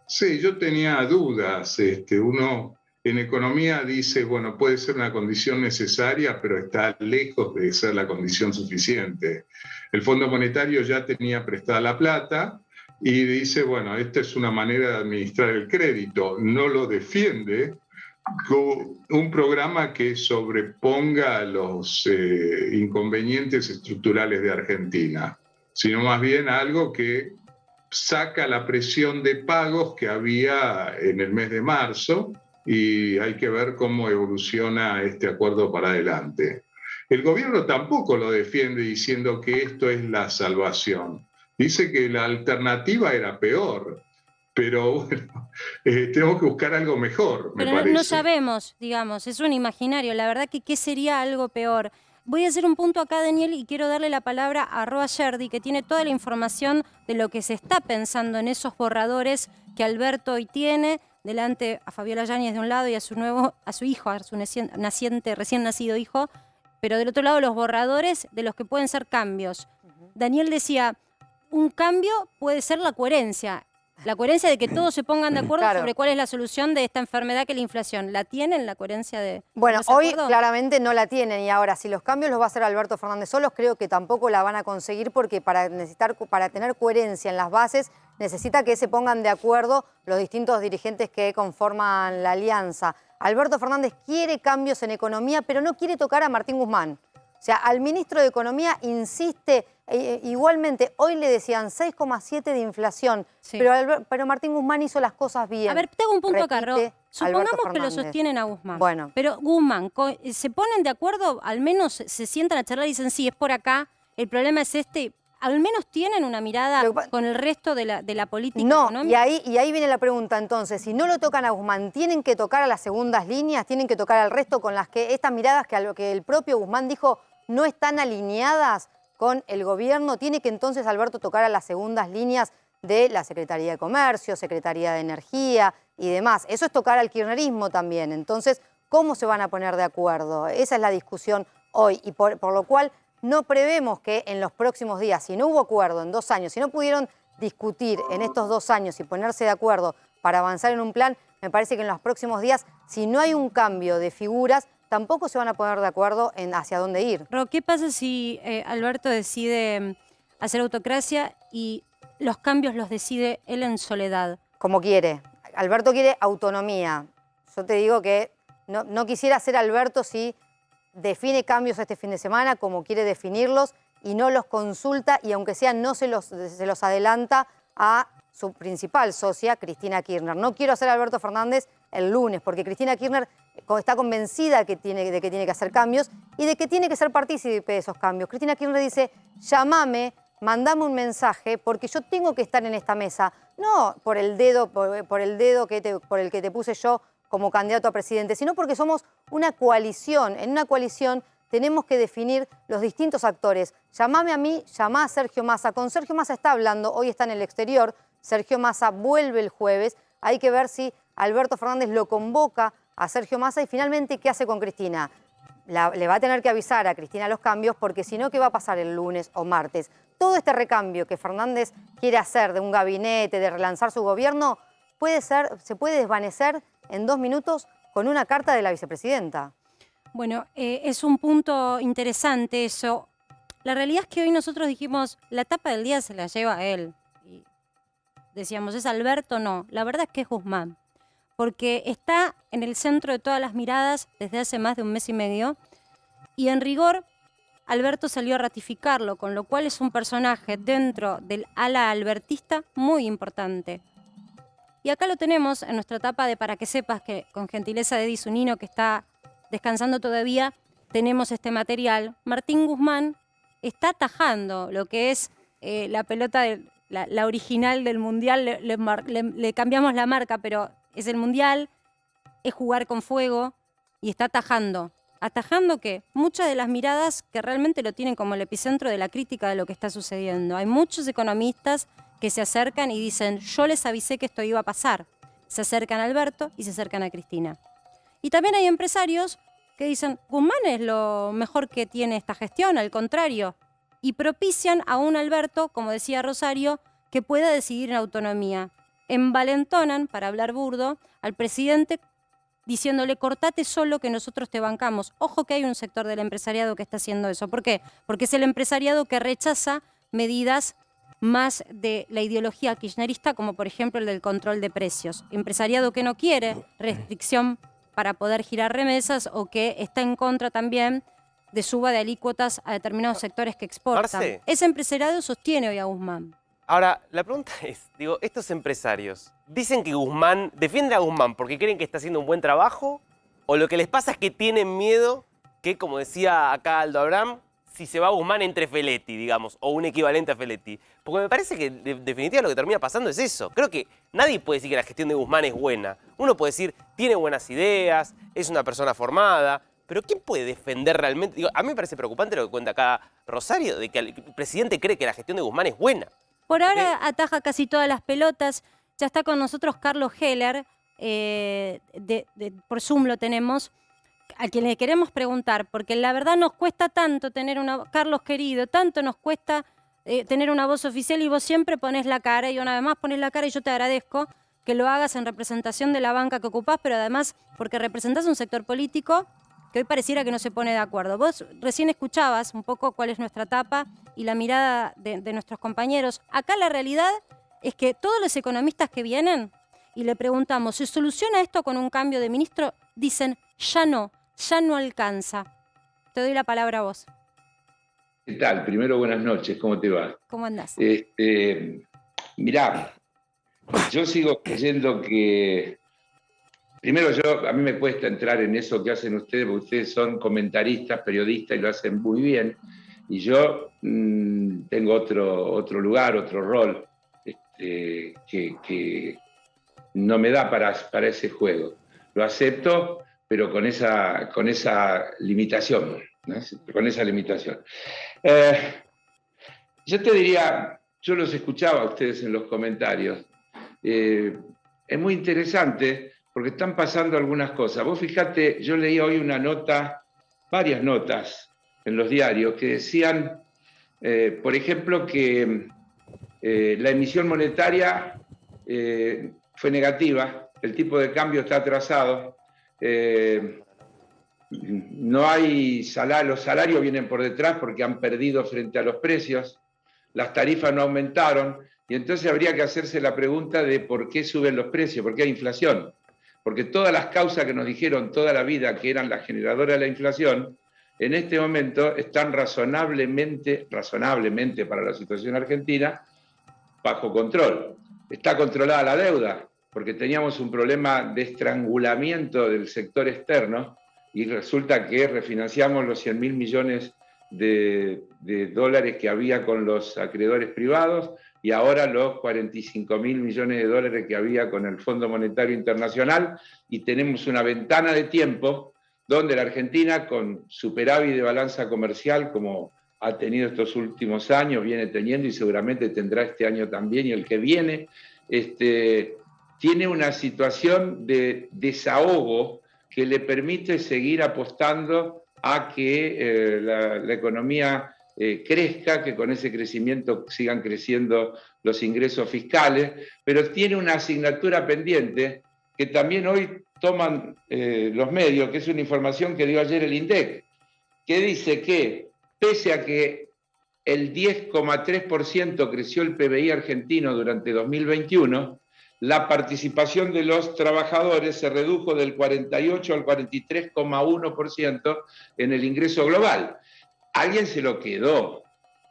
Speaker 10: Sí, yo tenía dudas. Uno en economía dice, bueno, puede ser una condición necesaria, pero está lejos de ser la condición suficiente. El Fondo Monetario ya tenía prestada la plata y dice, bueno, esta es una manera de administrar el crédito. No lo defiende como un programa que sobreponga los inconvenientes estructurales de Argentina, sino más bien algo que saca la presión de pagos que había en el mes de marzo, y hay que ver cómo evoluciona este acuerdo para adelante. El gobierno tampoco lo defiende diciendo que esto es la salvación. Dice que la alternativa era peor. Pero bueno, tenemos que buscar algo mejor, me parece.
Speaker 1: No sabemos, digamos, es un imaginario. La verdad que ¿qué sería algo peor? Voy a hacer un punto acá, Daniel, y quiero darle la palabra a Roa Yerdi, que tiene toda la información de lo que se está pensando en esos borradores que Alberto hoy tiene delante a Fabiola Yáñez de un lado y a su hijo, a su naciente, recién nacido hijo, pero del otro lado los borradores de los que pueden ser cambios. Daniel decía, un cambio puede ser la coherencia. La coherencia de que todos se pongan de acuerdo sobre cuál es la solución de esta enfermedad que es la inflación. ¿La tienen la coherencia de...?
Speaker 4: Bueno, hoy claramente no la tienen, y ahora si los cambios los va a hacer Alberto Fernández solos, creo que tampoco la van a conseguir, porque para tener coherencia en las bases necesita que se pongan de acuerdo los distintos dirigentes que conforman la alianza. Alberto Fernández quiere cambios en economía, pero no quiere tocar a Martín Guzmán. O sea, al ministro de Economía insiste, igualmente, hoy le decían 6,7 de inflación, pero Martín Guzmán hizo las cosas bien.
Speaker 1: A ver, tengo un punto acá, Ro. Supongamos que lo sostienen a Guzmán.
Speaker 4: Bueno.
Speaker 1: Pero Guzmán, ¿se ponen de acuerdo? Al menos se sientan a charlar y dicen, sí, es por acá, el problema es este, al menos tienen una mirada
Speaker 4: Lo que pa-
Speaker 1: con el resto de la política
Speaker 4: No,
Speaker 1: económica.
Speaker 4: y ahí viene la pregunta entonces, si no lo tocan a Guzmán, ¿tienen que tocar a las segundas líneas? ¿Tienen que tocar al resto con las que estas miradas que a lo que el propio Guzmán dijo no están alineadas con el gobierno? ¿Tiene que entonces Alberto tocar a las segundas líneas de la Secretaría de Comercio, Secretaría de Energía y demás? Eso es tocar al kirchnerismo también. Entonces, ¿cómo se van a poner de acuerdo? Esa es la discusión hoy y por lo cual no prevemos que en los próximos días, si no hubo acuerdo en 2 años, si no pudieron discutir en estos 2 años y ponerse de acuerdo para avanzar en un plan, me parece que en los próximos días, si no hay un cambio de figuras, tampoco se van a poner de acuerdo en hacia dónde ir.
Speaker 1: Ro, ¿qué pasa si Alberto decide hacer autocracia y los cambios los decide él en soledad?
Speaker 4: Como quiere. Alberto quiere autonomía. Yo te digo que no quisiera ser Alberto si define cambios este fin de semana como quiere definirlos y no los consulta y aunque sea no se los adelanta a su principal socia, Cristina Kirchner. No quiero hacer Alberto Fernández el lunes porque Cristina Kirchner está convencida de que tiene que hacer cambios y de que tiene que ser partícipe de esos cambios. Cristina Kirchner dice, llámame, mandame un mensaje porque yo tengo que estar en esta mesa, no por el dedo, por el que te puse yo como candidato a presidente, sino porque somos una coalición. En una coalición tenemos que definir los distintos actores. Llámame a mí, llamá a Sergio Massa. Con Sergio Massa está hablando, hoy está en el exterior. Sergio Massa vuelve el jueves. Hay que ver si Alberto Fernández lo convoca a Sergio Massa y finalmente qué hace con Cristina. Le va a tener que avisar a Cristina los cambios porque si no, ¿qué va a pasar el lunes o martes? Todo este recambio que Fernández quiere hacer de un gabinete, de relanzar su gobierno, se puede desvanecer en 2 minutos con una carta de la vicepresidenta.
Speaker 1: Bueno, es un punto interesante eso. La realidad es que hoy nosotros dijimos, la tapa del día se la lleva él. Y decíamos, ¿es Alberto? No, la verdad es que es Guzmán. Porque está en el centro de todas las miradas desde hace más de 1 mes y medio. Y en rigor, Alberto salió a ratificarlo, con lo cual es un personaje dentro del ala albertista muy importante. Y acá lo tenemos en nuestra tapa de Para que sepas, que con gentileza de Di Zunino, que está descansando todavía, tenemos este material. Martín Guzmán está atajando lo que es la pelota, la original del Mundial. Le cambiamos la marca, pero es el Mundial, es jugar con fuego y está atajando. ¿Atajando qué? Muchas de las miradas que realmente lo tienen como el epicentro de la crítica de lo que está sucediendo. Hay muchos economistas que se acercan y dicen, yo les avisé que esto iba a pasar. Se acercan a Alberto y se acercan a Cristina. Y también hay empresarios que dicen, Guzmán es lo mejor que tiene esta gestión, al contrario, y propician a un Alberto, como decía Rosario, que pueda decidir en autonomía. Envalentonan, para hablar burdo, al presidente diciéndole, cortate solo que nosotros te bancamos. Ojo que hay un sector del empresariado que está haciendo eso. ¿Por qué? Porque es el empresariado que rechaza medidas más de la ideología kirchnerista, como por ejemplo el del control de precios. Empresariado que no quiere restricción para poder girar remesas o que está en contra también de suba de alícuotas a determinados sectores que exportan.
Speaker 5: Marce.
Speaker 1: Ese empresariado sostiene hoy a Guzmán.
Speaker 5: Ahora, la pregunta es, digo, estos empresarios dicen que Guzmán, defienden a Guzmán porque creen que está haciendo un buen trabajo, o lo que les pasa es que tienen miedo que, como decía acá Aldo Abraham, si se va Guzmán entre Feletti, digamos, o un equivalente a Feletti. Porque me parece que de definitiva lo que termina pasando es eso. Creo que nadie puede decir que la gestión de Guzmán es buena. Uno puede decir, tiene buenas ideas, es una persona formada, pero ¿quién puede defender realmente? Digo, a mí me parece preocupante lo que cuenta acá Rosario, de que el presidente cree que la gestión de Guzmán es buena.
Speaker 1: Por ahora ataja casi todas las pelotas. Ya está con nosotros Carlos Heller, por Zoom lo tenemos, a quien le queremos preguntar, porque la verdad nos cuesta tanto tener una... Carlos querido, tanto nos cuesta tener una voz oficial y vos siempre pones la cara y una vez más pones la cara y yo te agradezco que lo hagas en representación de la banca que ocupás, pero además porque representás un sector político que hoy pareciera que no se pone de acuerdo. Vos recién escuchabas un poco cuál es nuestra etapa y la mirada de nuestros compañeros. Acá la realidad es que todos los economistas que vienen y le preguntamos, ¿se soluciona esto con un cambio de ministro? Dicen, ya no alcanza. Te doy la palabra a vos.
Speaker 11: ¿Qué tal? Primero, buenas noches, ¿cómo te va?
Speaker 1: ¿Cómo andás?
Speaker 11: Mirá, yo sigo creyendo que... Primero, a mí me cuesta entrar en eso que hacen ustedes, porque ustedes son comentaristas, periodistas y lo hacen muy bien. Y yo tengo otro lugar, otro rol, que no me da para ese juego. Lo acepto, pero con esa limitación, ¿no? Con esa limitación. Yo te diría, yo los escuchaba a ustedes en los comentarios, es muy interesante porque están pasando algunas cosas. Vos fijate, yo leí hoy una nota, varias notas en los diarios que decían, por ejemplo, que la emisión monetaria fue negativa, el tipo de cambio está atrasado, no hay salario, los salarios vienen por detrás porque han perdido frente a los precios, las tarifas no aumentaron, y entonces habría que hacerse la pregunta de por qué suben los precios, por qué hay inflación. Porque todas las causas que nos dijeron toda la vida que eran las generadoras de la inflación, en este momento están razonablemente para la situación argentina, bajo control. Está controlada la deuda, porque teníamos un problema de estrangulamiento del sector externo y resulta que refinanciamos los 100.000 millones de dólares que había con los acreedores privados y ahora los 45.000 millones de dólares que había con el Fondo Monetario Internacional, y tenemos una ventana de tiempo donde la Argentina, con superávit de balanza comercial, como ha tenido estos últimos años, viene teniendo y seguramente tendrá este año también y el que viene, tiene una situación de desahogo que le permite seguir apostando a que la economía crezca, que con ese crecimiento sigan creciendo los ingresos fiscales, pero tiene una asignatura pendiente que también hoy toman los medios, que es una información que dio ayer el INDEC, que dice que pese a que el 10,3% creció el PBI argentino durante 2021, la participación de los trabajadores se redujo del 48 al 43,1% en el ingreso global. Alguien se lo quedó.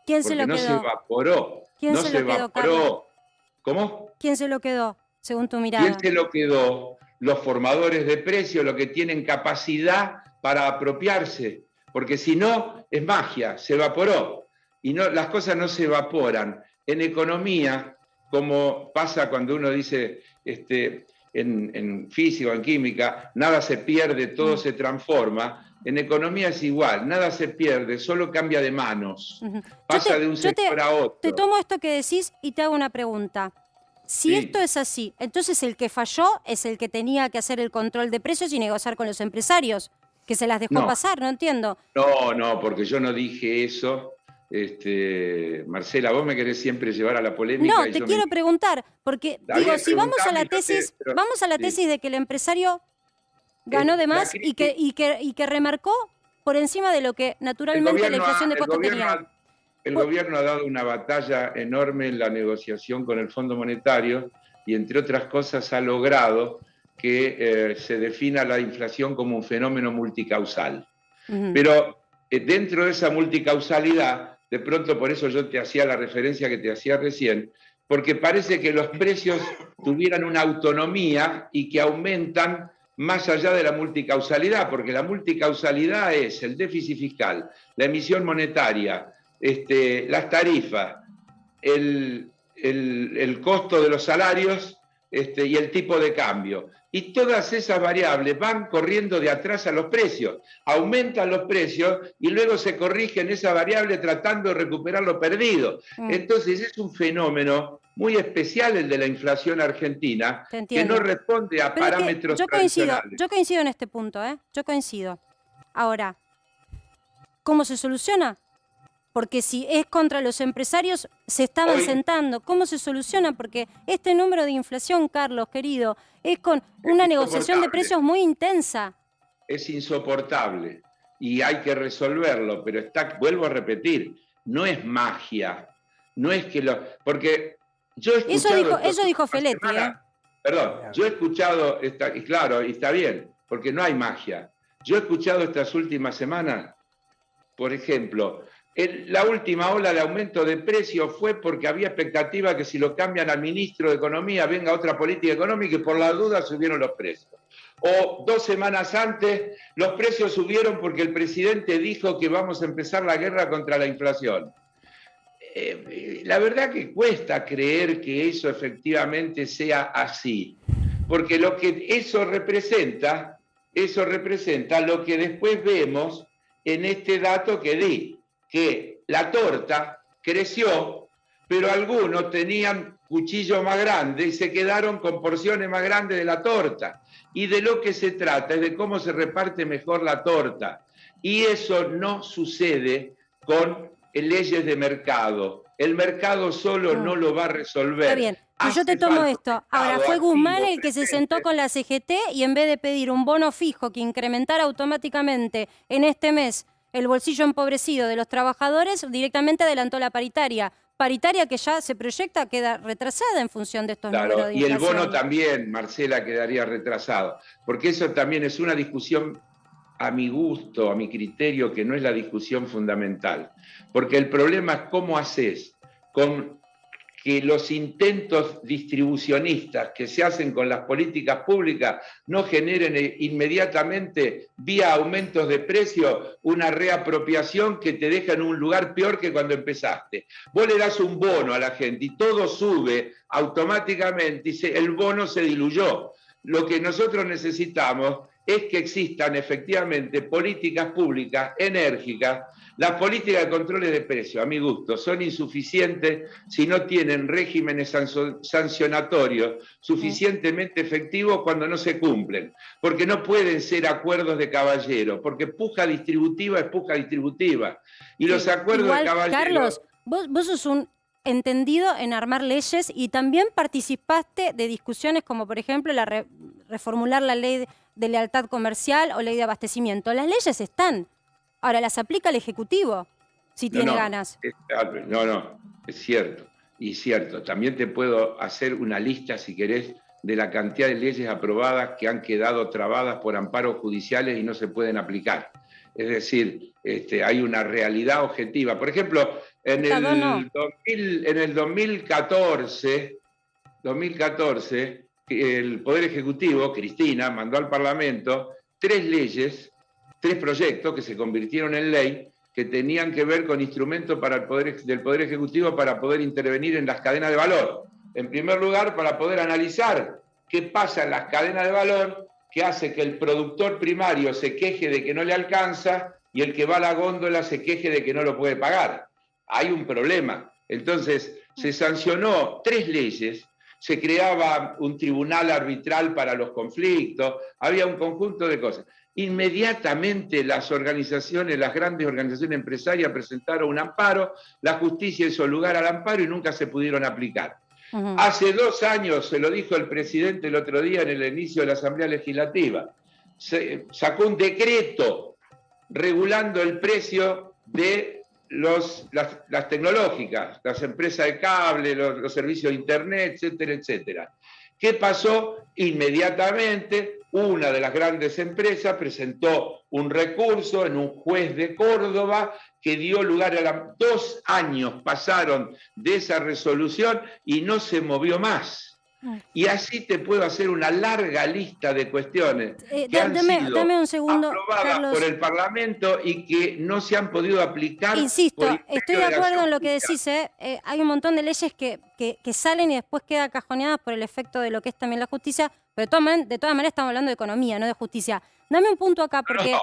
Speaker 1: ¿Quién se lo quedó?
Speaker 11: No se evaporó.
Speaker 1: ¿Quién
Speaker 11: no
Speaker 1: se lo quedó,
Speaker 11: evaporó.
Speaker 1: Carlos?
Speaker 11: ¿Cómo?
Speaker 1: ¿Quién se lo quedó, según tu mirada?
Speaker 11: ¿Quién se lo quedó? Los formadores de precios, los que tienen capacidad para apropiarse. Porque si no, es magia, se evaporó. Y no, las cosas no se evaporan. En economía, como pasa cuando uno dice en física o en química, nada se pierde, todo se transforma. En economía es igual, nada se pierde, solo cambia de manos. Pasa de un sector a otro.
Speaker 1: Te tomo esto que decís y te hago una pregunta. Si esto es así, entonces el que falló es el que tenía que hacer el control de precios y negociar con los empresarios, que se las dejó pasar, no entiendo.
Speaker 11: No, porque yo no dije eso. Marcela, vos me querés siempre llevar a la polémica.
Speaker 1: No, te quiero preguntar, porque digo, si vamos a la tesis, tesis de que el empresario ganó de más y que remarcó por encima de lo que naturalmente la inflación de costos tenía.
Speaker 11: El gobierno ha dado una batalla enorme en la negociación con el Fondo Monetario y, entre otras cosas, ha logrado que se defina la inflación como un fenómeno multicausal. Pero dentro de esa multicausalidad, de pronto por eso yo te hacía la referencia que te hacía recién, porque parece que los precios tuvieran una autonomía y que aumentan más allá de la multicausalidad, porque la multicausalidad es el déficit fiscal, la emisión monetaria, las tarifas, el costo de los salarios y el tipo de cambio. Y todas esas variables van corriendo de atrás a los precios, aumentan los precios y luego se corrigen esa variable tratando de recuperar lo perdido. Entonces es un fenómeno muy especial el de la inflación argentina, que no responde a parámetros tradicionales.
Speaker 1: Yo coincido en este punto, yo coincido. Ahora, ¿cómo se soluciona? Porque si es contra los empresarios, se estaban sentando. ¿Cómo se soluciona? Porque este número de inflación, Carlos, querido, es con una negociación de precios muy intensa.
Speaker 11: Es insoportable y hay que resolverlo, pero vuelvo a repetir, no es magia. No es que porque yo he escuchado...
Speaker 1: Eso dijo Feletti,
Speaker 11: Perdón, yo he escuchado, y claro, y está bien, porque no hay magia. Yo he escuchado estas últimas semanas, por ejemplo, La última ola de aumento de precios fue porque había expectativa que si lo cambian al ministro de Economía venga otra política económica y por la duda subieron los precios. O 2 semanas antes los precios subieron porque el presidente dijo que vamos a empezar la guerra contra la inflación. La verdad que cuesta creer que eso efectivamente sea así, porque lo que eso representa lo que después vemos en este dato que di, que la torta creció, pero algunos tenían cuchillo más grande y se quedaron con porciones más grandes de la torta. Y de lo que se trata es de cómo se reparte mejor la torta. Y eso no sucede con leyes de mercado. El mercado solo no lo va a resolver.
Speaker 1: Está bien, yo te tomo esto. Ahora, fue Guzmán el que se sentó con la CGT y en vez de pedir un bono fijo que incrementara automáticamente en este mes el bolsillo empobrecido de los trabajadores, directamente adelantó la paritaria. Paritaria que ya se proyecta queda retrasada en función de estos números de
Speaker 11: inflación. Y el bono también, Marcela, quedaría retrasado. Porque eso también es una discusión a mi gusto, a mi criterio, que no es la discusión fundamental. Porque el problema es cómo haces con que los intentos distribucionistas que se hacen con las políticas públicas no generen inmediatamente, vía aumentos de precio, una reapropiación que te deja en un lugar peor que cuando empezaste. Vos le das un bono a la gente y todo sube automáticamente y el bono se diluyó. Lo que nosotros necesitamos es que existan efectivamente políticas públicas enérgicas. Las políticas de controles de precios, a mi gusto, son insuficientes si no tienen regímenes sancionatorios suficientemente efectivos cuando no se cumplen. Porque no pueden ser acuerdos de caballero, porque puja distributiva es puja distributiva. Y los acuerdos de caballero... Carlos,
Speaker 1: vos sos un entendido en armar leyes y también participaste de discusiones como, por ejemplo, reformular la ley de lealtad comercial o ley de abastecimiento. Las leyes están. Ahora, las aplica el Ejecutivo, si tiene ganas.
Speaker 11: Es cierto. Y cierto. También te puedo hacer una lista, si querés, de la cantidad de leyes aprobadas que han quedado trabadas por amparos judiciales y no se pueden aplicar. Es decir, hay una realidad objetiva. Por ejemplo, en el 2014, el Poder Ejecutivo, Cristina, mandó al Parlamento 3 proyectos que se convirtieron en ley, que tenían que ver con instrumentos del Poder Ejecutivo para poder intervenir en las cadenas de valor. En primer lugar, para poder analizar qué pasa en las cadenas de valor, que hace que el productor primario se queje de que no le alcanza y el que va a la góndola se queje de que no lo puede pagar. Hay un problema. Entonces, se sancionó 3 leyes, se creaba un tribunal arbitral para los conflictos, había un conjunto de cosas. Inmediatamente las grandes organizaciones empresarias presentaron un amparo, la justicia hizo lugar al amparo y nunca se pudieron aplicar. Hace 2 años, se lo dijo el presidente el otro día en el inicio de la Asamblea Legislativa, sacó un decreto regulando el precio de las tecnológicas, las empresas de cable, los servicios de internet, etcétera, etcétera. ¿Qué pasó? Inmediatamente una de las grandes empresas presentó un recurso en un juez de Córdoba que dio lugar a 2 años pasaron de esa resolución y no se movió más. Y así te puedo hacer una larga lista de cuestiones que han sido aprobadas Carlos, por el Parlamento y que no se han podido aplicar.
Speaker 1: Insisto, estoy de acuerdo en lo que decís. Hay un montón de leyes que salen y después quedan cajoneadas por el efecto de lo que es también la justicia, pero de todas maneras estamos hablando de economía, no de justicia. Dame un punto acá, porque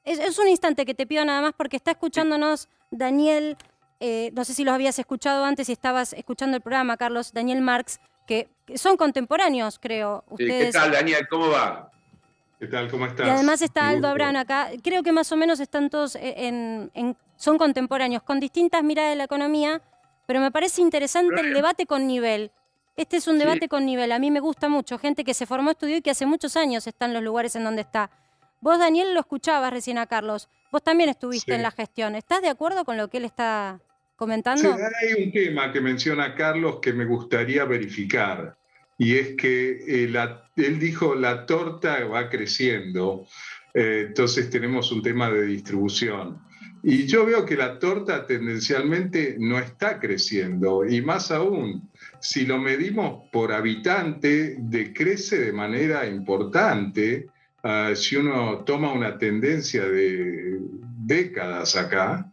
Speaker 1: es un instante que te pido nada más, porque está escuchándonos Daniel, no sé si los habías escuchado antes, si estabas escuchando el programa, Carlos, Daniel Marx, que son contemporáneos, creo. Ustedes.
Speaker 11: ¿Qué tal, Daniel? ¿Cómo va?
Speaker 10: ¿Qué tal? ¿Cómo estás?
Speaker 1: Y además está Aldo Abrán acá. Creo que más o menos están todos son contemporáneos, con distintas miradas de la economía, pero me parece interesante el debate con nivel. Este es un debate con nivel. A mí me gusta mucho. Gente que se formó, estudió y que hace muchos años está en los lugares en donde está. Vos, Daniel, lo escuchabas recién a Carlos. Vos también estuviste en la gestión. ¿Estás de acuerdo con lo que él está comentando?
Speaker 10: Sí, hay un tema que menciona Carlos que me gustaría verificar, y es que él dijo la torta va creciendo, entonces tenemos un tema de distribución. Y yo veo que la torta tendencialmente no está creciendo, y más aún, si lo medimos por habitante, decrece de manera importante. Si uno toma una tendencia de décadas acá,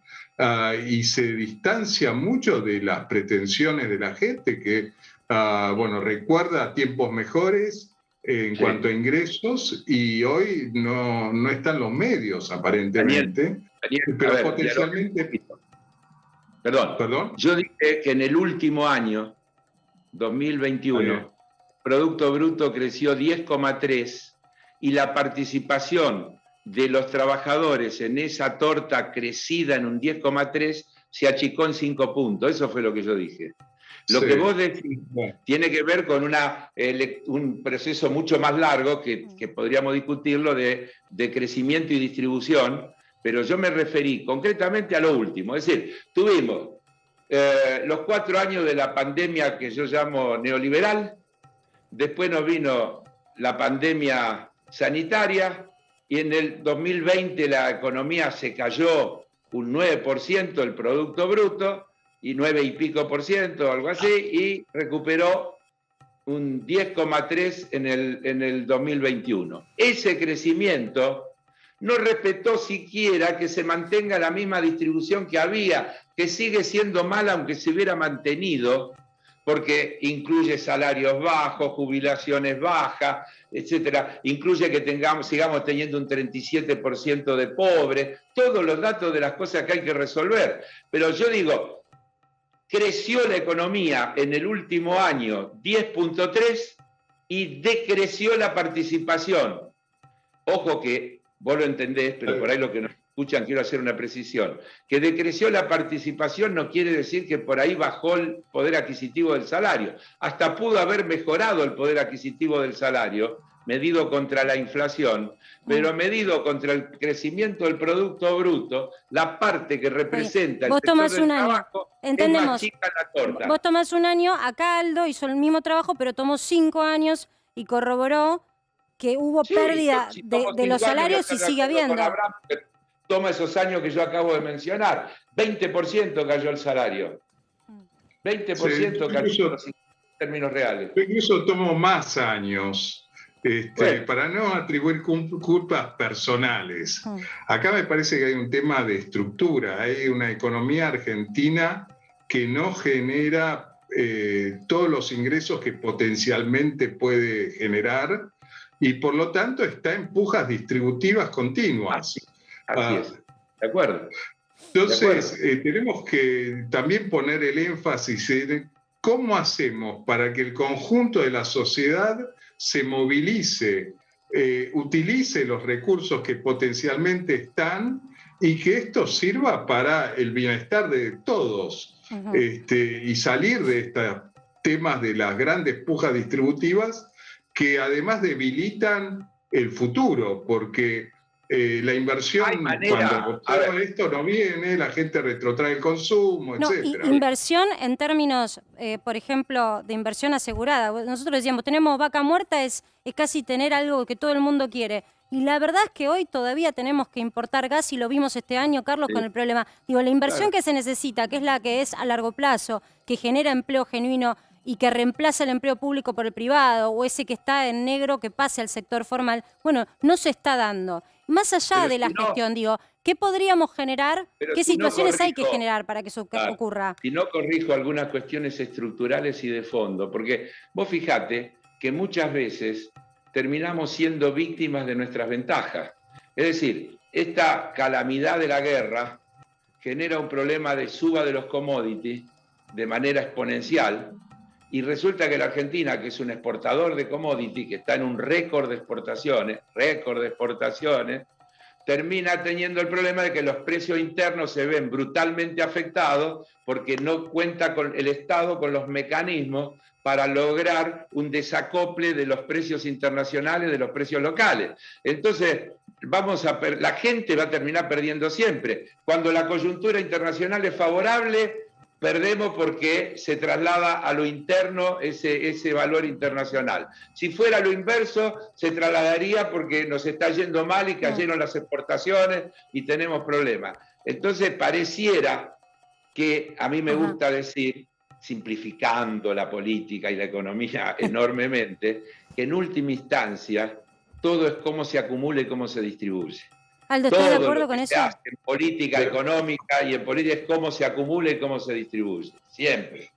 Speaker 10: y se distancia mucho de las pretensiones de la gente que, bueno, recuerda tiempos mejores en cuanto a ingresos, y hoy no están los medios aparentemente, pero
Speaker 11: ver,
Speaker 10: potencialmente...
Speaker 11: Perdón. Yo dije que en el último año, 2021, Producto Bruto creció 10,3 y la participación de los trabajadores en esa torta crecida en un 10,3 se achicó en 5 puntos. Eso fue lo que yo dije. Lo que vos decís tiene que ver con un proceso mucho más largo que podríamos discutirlo de crecimiento y distribución, pero yo me referí concretamente a lo último. Es decir, tuvimos los 4 años de la pandemia que yo llamo neoliberal, después nos vino la pandemia sanitaria, y en el 2020 la economía se cayó un 9% el Producto Bruto, y 9 y pico %, algo así, y recuperó un 10,3 en el 2021. Ese crecimiento no respetó siquiera que se mantenga la misma distribución que había, que sigue siendo mala aunque se hubiera mantenido, porque incluye salarios bajos, jubilaciones bajas, etcétera, incluye que sigamos teniendo un 37% de pobres, todos los datos de las cosas que hay que resolver. Pero yo digo, creció la economía en el último año 10,3 y decreció la participación. Ojo que vos lo entendés, pero por ahí lo que nos escuchan quiero hacer una precisión. Que decreció la participación no quiere decir que por ahí bajó el poder adquisitivo del salario. Hasta pudo haber mejorado el poder adquisitivo del salario, medido contra la inflación, pero medido contra el crecimiento del Producto Bruto, la parte que representa el sector del trabajo es más chica en la torta.
Speaker 1: Vos tomás un año, acá Aldo hizo el mismo trabajo, pero tomó 5 años y corroboró que hubo pérdida de los salarios y sigue habiendo.
Speaker 11: Toma esos años que yo acabo de mencionar, 20% cayó el salario. 20% cayó en términos reales.
Speaker 10: Incluso tomó más años. Para no atribuir culpas personales. Acá me parece que hay un tema de estructura. Hay una economía argentina que no genera todos los ingresos que potencialmente puede generar, y por lo tanto está en pujas distributivas continuas.
Speaker 11: Así es. De acuerdo.
Speaker 10: Entonces, tenemos que también poner el énfasis en cómo hacemos para que el conjunto de la sociedad se movilice, utilice los recursos que potencialmente están, y que esto sirva para el bienestar de todos, y salir de estos temas de las grandes pujas distributivas que además debilitan el futuro, porque la inversión, cuando todo esto no viene, la gente retrotrae el consumo, etc.
Speaker 1: Inversión en términos, por ejemplo, de inversión asegurada. Nosotros decíamos, tenemos vaca muerta, es casi tener algo que todo el mundo quiere. Y la verdad es que hoy todavía tenemos que importar gas, y lo vimos este año, Carlos, con el problema. Digo, la inversión que se necesita, que es la que es a largo plazo, que genera empleo genuino y que reemplaza el empleo público por el privado, o ese que está en negro que pase al sector formal, bueno, no se está dando. Más allá de la gestión, digo, ¿qué podríamos generar? ¿Qué situaciones hay que generar para que eso ocurra?
Speaker 11: Si no corrijo algunas cuestiones estructurales y de fondo, porque vos fijate que muchas veces terminamos siendo víctimas de nuestras ventajas. Es decir, esta calamidad de la guerra genera un problema de suba de los commodities de manera exponencial, y resulta que la Argentina, que es un exportador de commodities, que está en un récord de exportaciones, termina teniendo el problema de que los precios internos se ven brutalmente afectados porque no cuenta con el Estado con los mecanismos para lograr un desacople de los precios internacionales de los precios locales. Entonces, la gente va a terminar perdiendo siempre. Cuando la coyuntura internacional es favorable, perdemos porque se traslada a lo interno ese valor internacional. Si fuera lo inverso, se trasladaría porque nos está yendo mal y cayeron las exportaciones y tenemos problemas. Entonces pareciera que a mí me gusta decir, simplificando la política y la economía enormemente, que en última instancia todo es cómo se acumula y cómo se distribuye.
Speaker 1: Aldo, ¿estás de
Speaker 11: Todo
Speaker 1: acuerdo
Speaker 11: lo que
Speaker 1: con
Speaker 11: se
Speaker 1: eso?
Speaker 11: hace en política económica y en política es cómo se acumula y cómo se distribuye, siempre.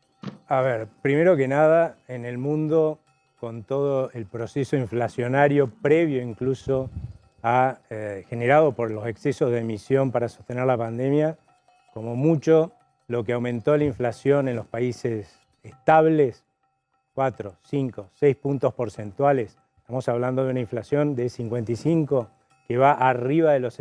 Speaker 8: A ver, primero que nada, en el mundo, con todo el proceso inflacionario previo incluso generado por los excesos de emisión para sostener la pandemia, como mucho, lo que aumentó la inflación en los países estables, 4, 5, 6 puntos porcentuales, estamos hablando de una inflación de 55, que va arriba de del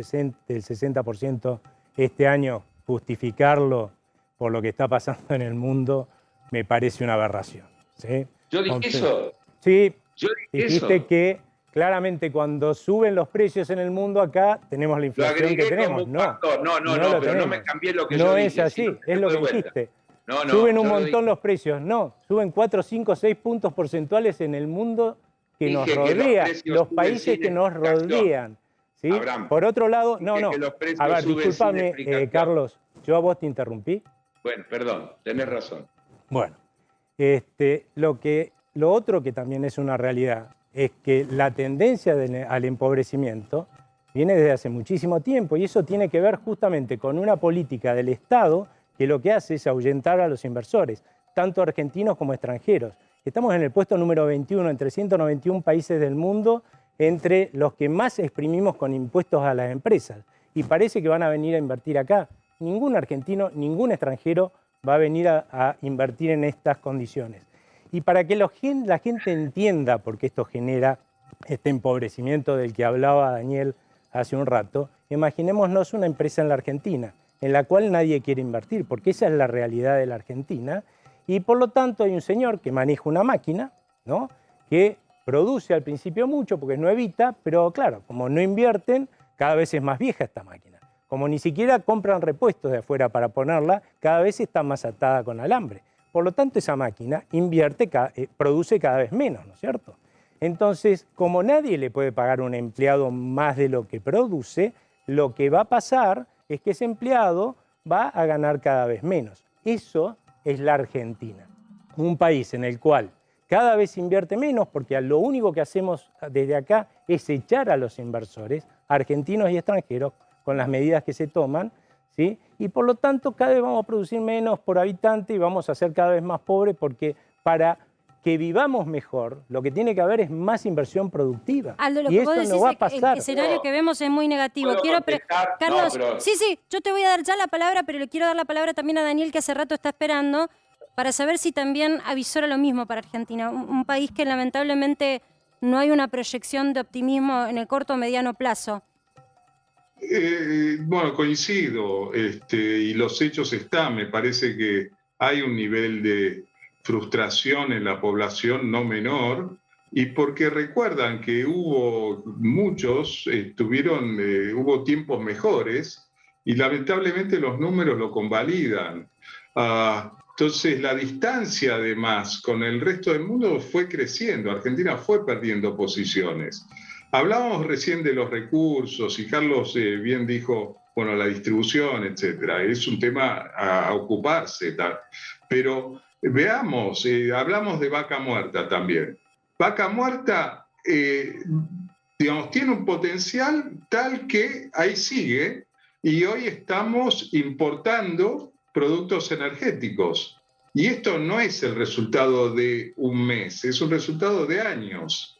Speaker 8: 60% este año, justificarlo por lo que está pasando en el mundo, me parece una aberración. ¿Sí?
Speaker 11: Yo dije eso.
Speaker 8: Sí,
Speaker 11: Yo dije
Speaker 8: dijiste
Speaker 11: eso.
Speaker 8: que claramente cuando suben los precios en el mundo acá tenemos la
Speaker 11: Lo
Speaker 8: inflación
Speaker 11: agregué
Speaker 8: que tenemos.
Speaker 11: como un
Speaker 8: No,
Speaker 11: factor. No,
Speaker 8: lo
Speaker 11: pero no
Speaker 8: tenemos.
Speaker 11: me cambié lo que
Speaker 8: no
Speaker 11: yo
Speaker 8: es
Speaker 11: dije.
Speaker 8: así,
Speaker 11: Si no,
Speaker 8: es lo
Speaker 11: de
Speaker 8: que
Speaker 11: vuelta.
Speaker 8: dijiste.
Speaker 11: No,
Speaker 8: Suben un
Speaker 11: yo lo
Speaker 8: montón
Speaker 11: dije.
Speaker 8: los precios. No, suben 4, 5, 6 puntos porcentuales en el mundo que
Speaker 11: Dije
Speaker 8: nos
Speaker 11: que los
Speaker 8: rodea,
Speaker 11: precios
Speaker 8: los
Speaker 11: suben
Speaker 8: países
Speaker 11: sin
Speaker 8: que nos
Speaker 11: explicación.
Speaker 8: rodean. ¿Sí?
Speaker 11: Abraham,
Speaker 8: Por otro lado, no.
Speaker 11: que los precios
Speaker 8: A ver,
Speaker 11: suben sin
Speaker 8: discúlpame,
Speaker 11: explicación.
Speaker 8: Carlos, yo a vos te interrumpí.
Speaker 11: Bueno, perdón, tenés razón.
Speaker 8: Bueno, lo otro que también es una realidad es que la tendencia al empobrecimiento viene desde hace muchísimo tiempo y eso tiene que ver justamente con una política del Estado que lo que hace es ahuyentar a los inversores, tanto argentinos como extranjeros. Estamos en el puesto número 21 entre 191 países del mundo, entre los que más exprimimos con impuestos a las empresas. Y parece que van a venir a invertir acá. Ningún argentino, ningún extranjero va a venir a invertir en estas condiciones. Y para que la gente entienda por qué esto genera este empobrecimiento del que hablaba Daniel hace un rato, imaginémonos una empresa en la Argentina, en la cual nadie quiere invertir, porque esa es la realidad de la Argentina, y por lo tanto hay un señor que maneja una máquina, ¿no?, que produce al principio mucho, porque es nuevita, pero claro, como no invierten, cada vez es más vieja esta máquina. Como ni siquiera compran repuestos de afuera para ponerla, cada vez está más atada con alambre. Por lo tanto, esa máquina produce cada vez menos, ¿no es cierto? Entonces, como nadie le puede pagar a un empleado más de lo que produce, lo que va a pasar es que ese empleado va a ganar cada vez menos. Eso es la Argentina, un país en el cual cada vez invierte menos porque lo único que hacemos desde acá es echar a los inversores, argentinos y extranjeros, con las medidas que se toman, ¿sí? Y por lo tanto cada vez vamos a producir menos por habitante y vamos a ser cada vez más pobres porque para que vivamos mejor, lo que tiene que haber es más inversión productiva.
Speaker 1: Aldo, lo
Speaker 8: y
Speaker 1: que vos
Speaker 8: eso
Speaker 1: decís
Speaker 8: no va a
Speaker 1: es que
Speaker 8: pasar.
Speaker 1: el escenario que vemos es muy negativo.
Speaker 11: ¿Puedo contestar?
Speaker 1: Carlos,
Speaker 11: No, pero-
Speaker 1: sí, yo te voy a dar ya la palabra, pero le quiero dar la palabra también a Daniel, que hace rato está esperando, para saber si también avisora lo mismo para Argentina, un país que lamentablemente no hay una proyección de optimismo en el corto o mediano plazo.
Speaker 10: Bueno, coincido, y los hechos están. Me parece que hay un nivel de frustración en la población no menor, y porque recuerdan que hubo muchos, hubo tiempos mejores, y lamentablemente los números lo convalidan. Entonces la distancia además con el resto del mundo fue creciendo, Argentina fue perdiendo posiciones. Hablábamos recién de los recursos y Carlos bien dijo, bueno, la distribución, etcétera. Es un tema a ocuparse, pero veamos, hablamos de Vaca Muerta también. Vaca Muerta, digamos, tiene un potencial tal que ahí sigue y hoy estamos importando productos energéticos. Y esto no es el resultado de un mes, es un resultado de años.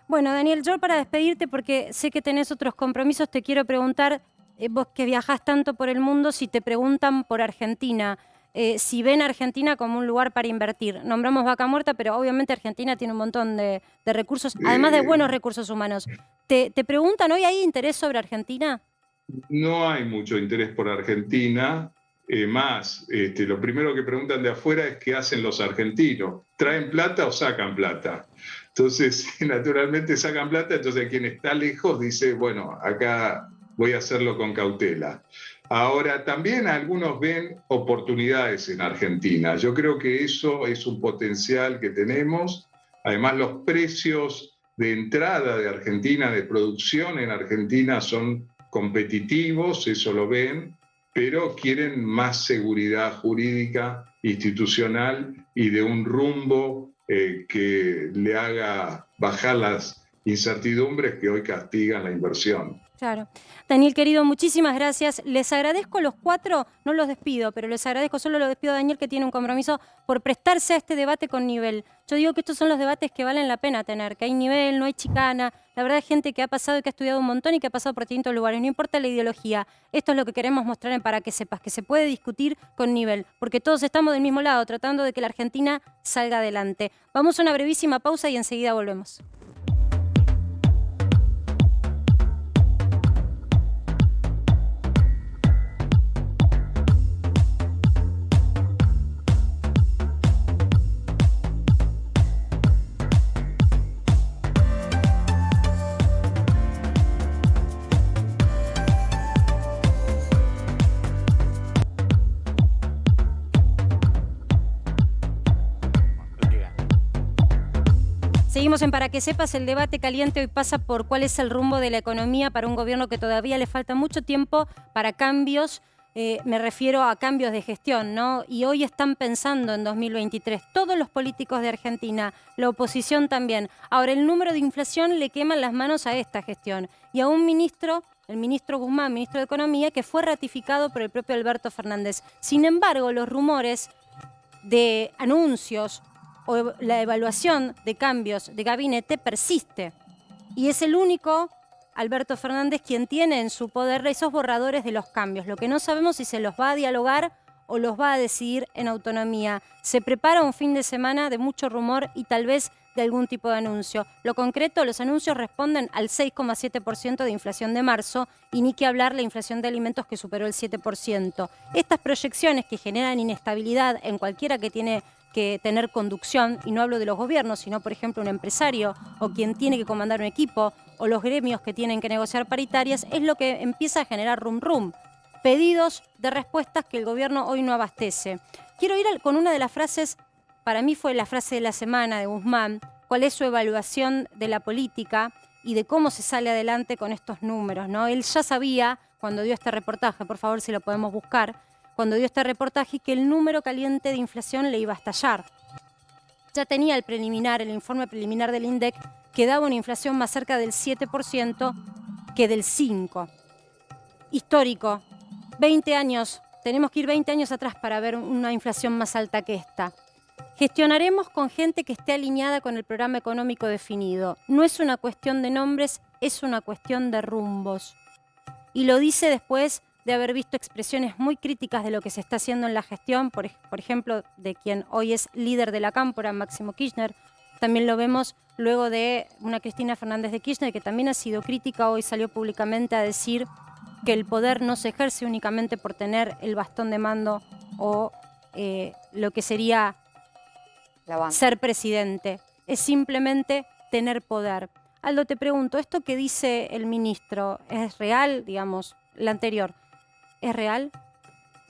Speaker 1: Bueno, Daniel, yo para despedirte, porque sé que tenés otros compromisos, te quiero preguntar, vos que viajás tanto por el mundo, si te preguntan por Argentina, si ven a Argentina como un lugar para invertir. Nombramos Vaca Muerta, pero obviamente Argentina tiene un montón de recursos, además de buenos recursos humanos. ¿Te preguntan hoy, hay interés sobre Argentina?
Speaker 10: No hay mucho interés por Argentina. Lo primero que preguntan de afuera es qué hacen los argentinos. ¿Traen plata o sacan plata? Entonces, naturalmente sacan plata, entonces quien está lejos dice, bueno, acá voy a hacerlo con cautela. Ahora, también algunos ven oportunidades en Argentina. Yo creo que eso es un potencial que tenemos. Además, los precios de entrada de Argentina, de producción en Argentina, son competitivos, eso lo ven, pero quieren más seguridad jurídica, institucional y de un rumbo que le haga bajar las incertidumbres que hoy castigan la inversión.
Speaker 1: Claro. Daniel, querido, muchísimas gracias. Les agradezco a los cuatro, no los despido, pero les agradezco, solo lo despido a Daniel, que tiene un compromiso, por prestarse a este debate con nivel. Yo digo que estos son los debates que valen la pena tener, que hay nivel, no hay chicana. La verdad, hay gente que ha pasado y que ha estudiado un montón y que ha pasado por distintos lugares. No importa la ideología. Esto es lo que queremos mostrar en Para que Sepas, que se puede discutir con nivel, porque todos estamos del mismo lado, tratando de que la Argentina salga adelante. Vamos a una brevísima pausa y enseguida volvemos. Seguimos en Para que Sepas. El debate caliente hoy pasa por cuál es el rumbo de la economía para un gobierno que todavía le falta mucho tiempo para cambios. Me refiero a cambios de gestión, ¿no? Y hoy están pensando en 2023. Todos los políticos de Argentina, la oposición también. Ahora, el número de inflación le queman las manos a esta gestión. Y a un ministro, el ministro Guzmán, ministro de Economía, que fue ratificado por el propio Alberto Fernández. Sin embargo, los rumores de anuncios o la evaluación de cambios de gabinete persiste. Y es el único, Alberto Fernández, quien tiene en su poder esos borradores de los cambios. Lo que no sabemos es si se los va a dialogar o los va a decidir en autonomía. Se prepara un fin de semana de mucho rumor y tal vez de algún tipo de anuncio. Lo concreto, los anuncios responden al 6,7% de inflación de marzo y ni que hablar la inflación de alimentos que superó el 7%. Estas proyecciones que generan inestabilidad en cualquiera que tiene que tener conducción, y no hablo de los gobiernos, sino por ejemplo un empresario o quien tiene que comandar un equipo o los gremios que tienen que negociar paritarias, es lo que empieza a generar rum, pedidos de respuestas que el gobierno hoy no abastece. Quiero ir con una de las frases, para mí fue la frase de la semana de Guzmán, cuál es su evaluación de la política y de cómo se sale adelante con estos números, ¿no? Él ya sabía, cuando dio este reportaje, por favor si lo podemos buscar, cuando dio este reportaje, que el número caliente de inflación le iba a estallar. Ya tenía el informe preliminar del INDEC, que daba una inflación más cerca del 7% que del 5%. Histórico. 20 años, tenemos que ir 20 años atrás para ver una inflación más alta que esta. Gestionaremos con gente que esté alineada con el programa económico definido. No es una cuestión de nombres, es una cuestión de rumbos. Y lo dice después de haber visto expresiones muy críticas de lo que se está haciendo en la gestión, por ejemplo, de quien hoy es líder de la Cámpora, Máximo Kirchner. También lo vemos luego de una Cristina Fernández de Kirchner, que también ha sido crítica, hoy salió públicamente a decir que el poder no se ejerce únicamente por tener el bastón de mando o lo que sería ser presidente, es simplemente tener poder. Aldo, te pregunto, ¿esto que dice el ministro es real, digamos, la anterior? ¿Es real?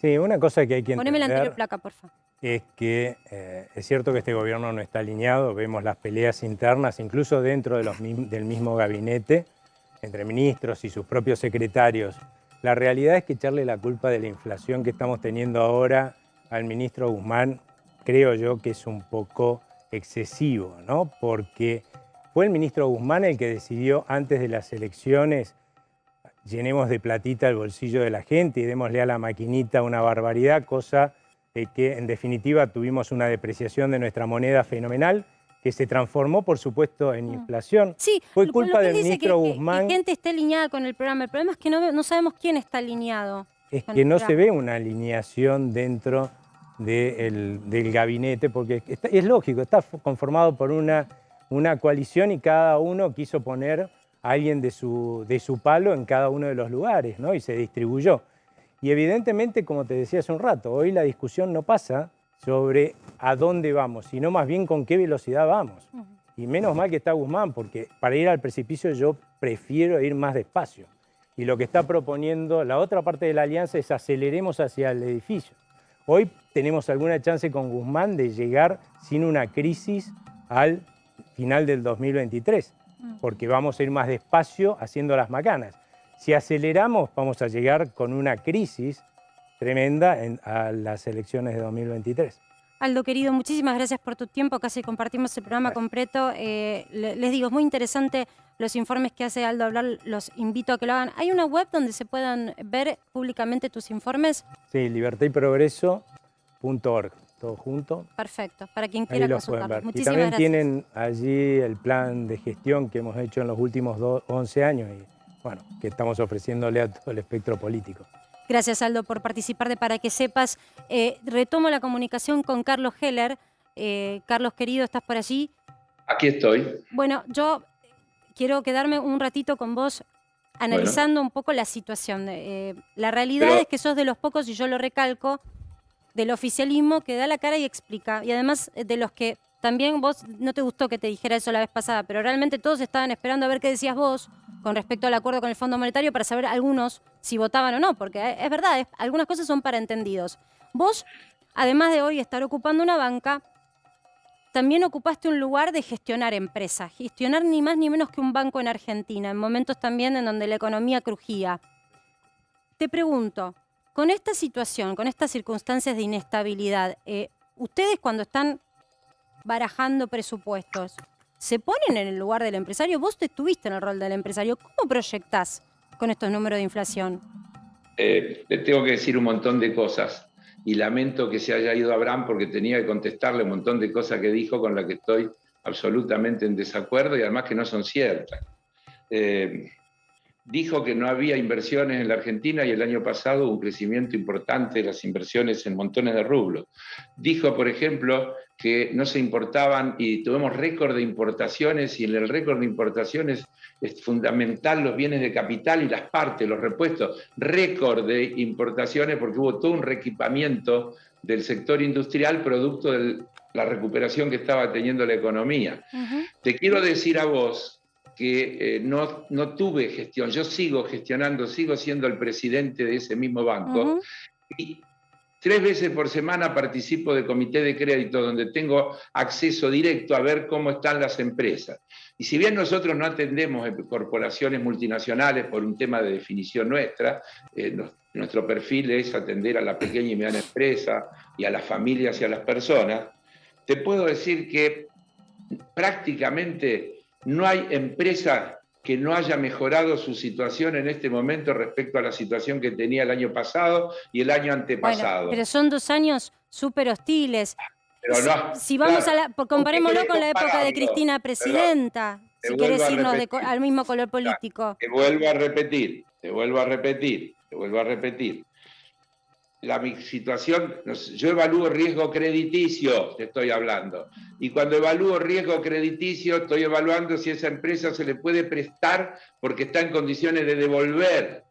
Speaker 8: Sí, una cosa que hay que entender.
Speaker 1: Poneme la anterior placa, por favor.
Speaker 8: Es que es cierto que este gobierno no está alineado, vemos las peleas internas, incluso dentro de del mismo gabinete, entre ministros y sus propios secretarios. La realidad es que echarle la culpa de la inflación que estamos teniendo ahora al ministro Guzmán, creo yo que es un poco excesivo, ¿no? Porque fue el ministro Guzmán el que decidió antes de las elecciones: llenemos de platita el bolsillo de la gente y démosle a la maquinita una barbaridad, cosa de que en definitiva tuvimos una depreciación de nuestra moneda fenomenal que se transformó, por supuesto, en inflación.
Speaker 1: Sí,
Speaker 8: fue culpa del ministro
Speaker 1: que
Speaker 8: Guzmán.
Speaker 1: Que gente esté alineada con el programa. El problema es que no sabemos quién está alineado.
Speaker 8: Es que no se ve una alineación dentro del gabinete, porque es lógico, está conformado por una coalición y cada uno quiso poner a alguien de su palo en cada uno de los lugares, ¿no? Y se distribuyó. Y evidentemente, como te decía hace un rato, hoy la discusión no pasa sobre a dónde vamos, sino más bien con qué velocidad vamos. Y menos mal que está Guzmán, porque para ir al precipicio yo prefiero ir más despacio. Y lo que está proponiendo la otra parte de la alianza es aceleremos hacia el edificio. Hoy tenemos alguna chance con Guzmán de llegar sin una crisis al final del 2023, porque vamos a ir más despacio haciendo las macanas. Si aceleramos, vamos a llegar con una crisis tremenda a las elecciones de 2023.
Speaker 1: Aldo, querido, muchísimas gracias por tu tiempo. Casi compartimos el programa completo. Les digo, es muy interesante los informes que hace Aldo Hablar. Los invito a que lo hagan. ¿Hay una web donde se puedan ver públicamente tus informes?
Speaker 8: Sí, libertadyprogreso.org, todo junto.
Speaker 1: Perfecto, para quien quiera
Speaker 8: Ahí los pueden
Speaker 1: consultarlo.
Speaker 8: ver. Y
Speaker 1: Muchísimas
Speaker 8: también
Speaker 1: gracias.
Speaker 8: tienen allí el plan de gestión que hemos hecho en los últimos 11 años y bueno, que estamos ofreciéndole a todo el espectro político.
Speaker 1: Gracias, Aldo, por participar de Para que Sepas. Retomo la comunicación con Carlos Heller. Carlos, querido, ¿estás por allí?
Speaker 11: Aquí estoy.
Speaker 1: Bueno, yo quiero quedarme un ratito con vos analizando un poco la situación. La realidad es que sos de los pocos, y yo lo recalco, del oficialismo que da la cara y explica. Y además de los que también vos, no te gustó que te dijera eso la vez pasada, pero realmente todos estaban esperando a ver qué decías vos con respecto al acuerdo con el Fondo Monetario para saber algunos si votaban o no, porque es verdad, algunas cosas son para entendidos. Vos, además de hoy estar ocupando una banca, también ocupaste un lugar de gestionar empresas, gestionar ni más ni menos que un banco en Argentina, en momentos también en donde la economía crujía. Te pregunto, con esta situación, con estas circunstancias de inestabilidad, ustedes cuando están barajando presupuestos, ¿se ponen en el lugar del empresario? Vos estuviste en el rol del empresario. ¿Cómo proyectás con estos números de inflación?
Speaker 11: Le tengo que decir un montón de cosas y lamento que se haya ido Abraham porque tenía que contestarle un montón de cosas que dijo con las que estoy absolutamente en desacuerdo y además que no son ciertas. Dijo que no había inversiones en la Argentina y el año pasado hubo un crecimiento importante de las inversiones en montones de rublos. Dijo, por ejemplo, que no se importaban y tuvimos récord de importaciones y en el récord de importaciones es fundamental los bienes de capital y las partes, los repuestos. Récord de importaciones porque hubo todo un reequipamiento del sector industrial producto de la recuperación que estaba teniendo la economía. Te quiero decir a vos que no tuve gestión, yo sigo gestionando, sigo siendo el presidente de ese mismo banco y 3 veces por semana participo de comité de crédito donde tengo acceso directo a ver cómo están las empresas. Y si bien nosotros no atendemos corporaciones multinacionales por un tema de definición nuestra, nuestro perfil es atender a la pequeña y mediana empresa y a las familias y a las personas, te puedo decir que prácticamente no hay empresa que no haya mejorado su situación en este momento respecto a la situación que tenía el año pasado y el año antepasado.
Speaker 1: Bueno, pero son 2 años súper hostiles.
Speaker 11: Pero no,
Speaker 1: si vamos
Speaker 11: claro,
Speaker 1: comparémoslo con la época de Cristina Presidenta, si querés irnos al mismo color político.
Speaker 11: Te vuelvo a repetir. Mi situación, yo evalúo riesgo crediticio, te estoy hablando. Y cuando evalúo riesgo crediticio, estoy evaluando si esa empresa se le puede prestar porque está en condiciones de devolver.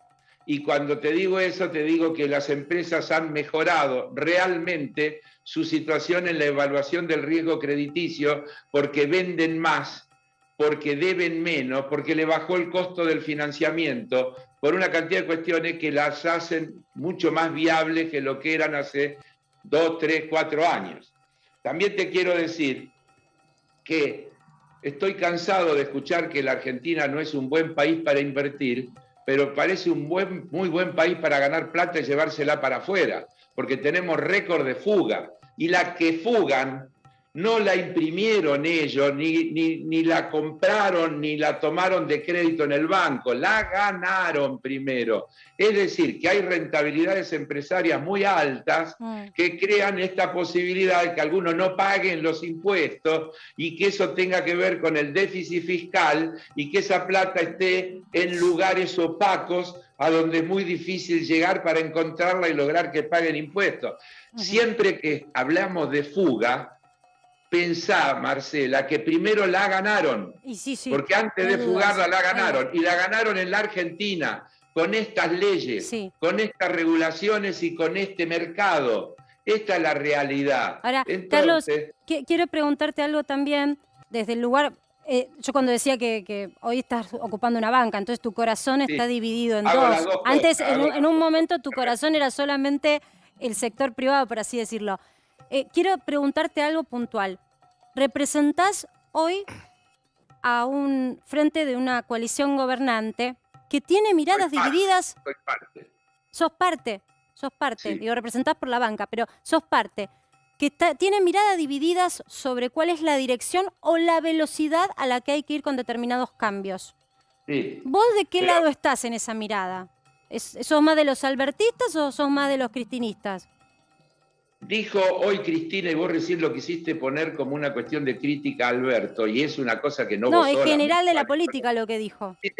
Speaker 11: Y cuando te digo eso, te digo que las empresas han mejorado realmente su situación en la evaluación del riesgo crediticio porque venden más, porque deben menos, porque le bajó el costo del financiamiento, por una cantidad de cuestiones que las hacen mucho más viables que lo que eran hace 2, 3, 4 años. También te quiero decir que estoy cansado de escuchar que la Argentina no es un buen país para invertir, pero parece un muy buen país para ganar plata y llevársela para afuera, porque tenemos récord de fuga, y la que fugan no la imprimieron ellos, ni la compraron, ni la tomaron de crédito en el banco, la ganaron primero. Es decir, que hay rentabilidades empresarias muy altas que crean esta posibilidad de que algunos no paguen los impuestos y que eso tenga que ver con el déficit fiscal y que esa plata esté en lugares opacos a donde es muy difícil llegar para encontrarla y lograr que paguen impuestos. Siempre que hablamos de fuga, pensá, Marcela, que primero la ganaron, porque antes de fugarla la ganaron, y la ganaron en la Argentina, con estas leyes, con estas regulaciones y con este mercado. Esta es la realidad.
Speaker 1: Ahora,
Speaker 11: entonces,
Speaker 1: Carlos, quiero preguntarte algo también, desde el lugar, yo cuando decía que hoy estás ocupando una banca, entonces tu corazón está dividido en dos. Antes, en un momento, tu corazón era solamente el sector privado, por así decirlo. Quiero preguntarte algo puntual. ¿Representás hoy a un frente de una coalición gobernante que tiene miradas divididas.
Speaker 11: Soy parte.
Speaker 1: Sos parte,
Speaker 11: Sí.
Speaker 1: digo, representás por la banca, pero sos parte, que tiene miradas divididas sobre cuál es la dirección o la velocidad a la que hay que ir con determinados cambios.
Speaker 11: Sí.
Speaker 1: ¿Vos de qué
Speaker 11: Pero-
Speaker 1: lado estás en esa mirada? ¿Sos más de los albertistas o sos más de los cristinistas?
Speaker 11: Dijo hoy Cristina, y vos recién lo quisiste poner como una cuestión de crítica a Alberto, y es una cosa que no
Speaker 1: No,
Speaker 11: vos
Speaker 1: en
Speaker 11: sola,
Speaker 1: general de la
Speaker 11: vale.
Speaker 1: política lo que dijo.
Speaker 11: Sí,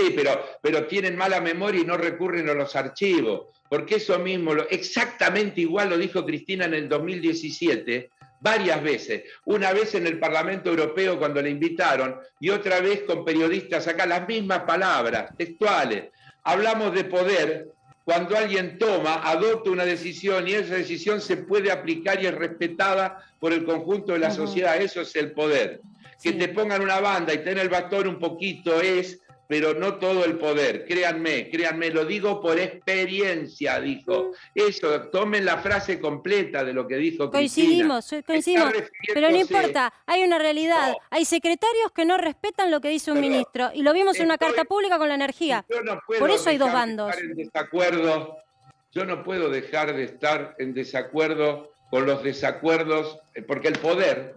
Speaker 11: pero tienen mala memoria y no recurren a los archivos, porque eso mismo, exactamente igual lo dijo Cristina en el 2017, varias veces. Una vez en el Parlamento Europeo cuando le invitaron, y otra vez con periodistas acá, las mismas palabras textuales. Hablamos de poder cuando alguien adopta una decisión y esa decisión se puede aplicar y es respetada por el conjunto de la sociedad. Eso es el poder. Que te pongan una banda y tener el bastón un poquito pero no todo el poder. Créanme, lo digo por experiencia, dijo. Eso, tomen la frase completa de lo que dijo Cristina.
Speaker 1: Coincidimos, pero no importa, hay una realidad.
Speaker 11: No.
Speaker 1: Hay secretarios que no respetan lo que dice un ministro, y lo vimos en una carta pública con la energía.
Speaker 11: Yo no puedo
Speaker 1: Por eso hay dos
Speaker 11: dejar de
Speaker 1: bandos.
Speaker 11: estar en desacuerdo. Yo no puedo dejar de estar en desacuerdo con los desacuerdos, porque el poder,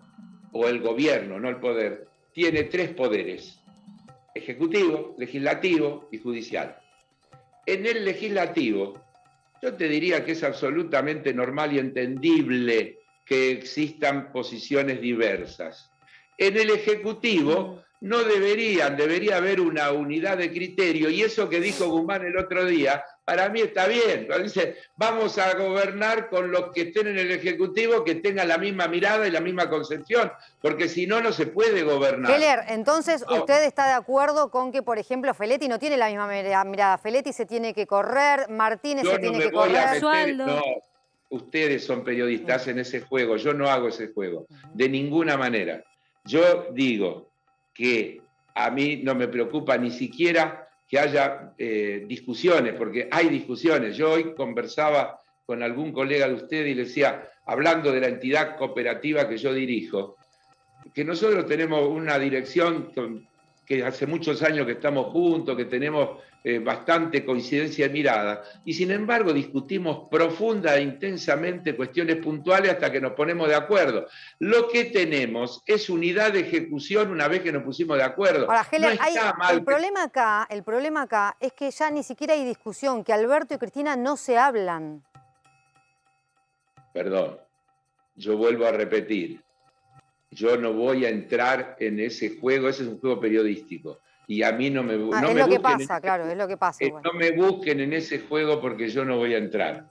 Speaker 11: o el gobierno, no el poder, tiene tres poderes: ejecutivo, legislativo y judicial. En el legislativo, yo te diría que es absolutamente normal y entendible que existan posiciones diversas. En el ejecutivo no debería haber una unidad de criterio, y eso que dijo Guzmán el otro día, para mí está bien. Cuando dice, vamos a gobernar con los que estén en el Ejecutivo, que tengan la misma mirada y la misma concepción, porque si no, no se puede gobernar.
Speaker 4: Keller, entonces, ¿usted está de acuerdo con que, por ejemplo, Feletti no tiene la misma mirada? Feletti se tiene que correr, Martínez
Speaker 11: Yo
Speaker 4: se
Speaker 11: no
Speaker 4: tiene
Speaker 11: me
Speaker 4: que
Speaker 11: voy a
Speaker 4: correr.
Speaker 11: meter,
Speaker 1: Sualdo.
Speaker 11: no, ustedes son periodistas, hacen ese juego, yo no hago ese juego, de ninguna manera. Yo digo que a mí no me preocupa ni siquiera que haya discusiones, porque hay discusiones. Yo hoy conversaba con algún colega de usted y le decía, hablando de la entidad cooperativa que yo dirijo, que nosotros tenemos una dirección que hace muchos años que estamos juntos, que tenemos bastante coincidencia de mirada, y sin embargo discutimos profunda e intensamente cuestiones puntuales hasta que nos ponemos de acuerdo. Lo que tenemos es unidad de ejecución una vez que nos pusimos de acuerdo.
Speaker 4: Ahora, Heller,
Speaker 11: No está mal
Speaker 4: el problema acá es que ya ni siquiera hay discusión, que Alberto y Cristina no se hablan.
Speaker 11: Perdón, yo vuelvo a repetir, yo no voy a entrar en ese juego, ese es un juego periodístico. Y a mí no me
Speaker 4: Es lo que pasa, claro, es lo que pasa.
Speaker 11: No me busquen en ese juego porque yo no voy a entrar.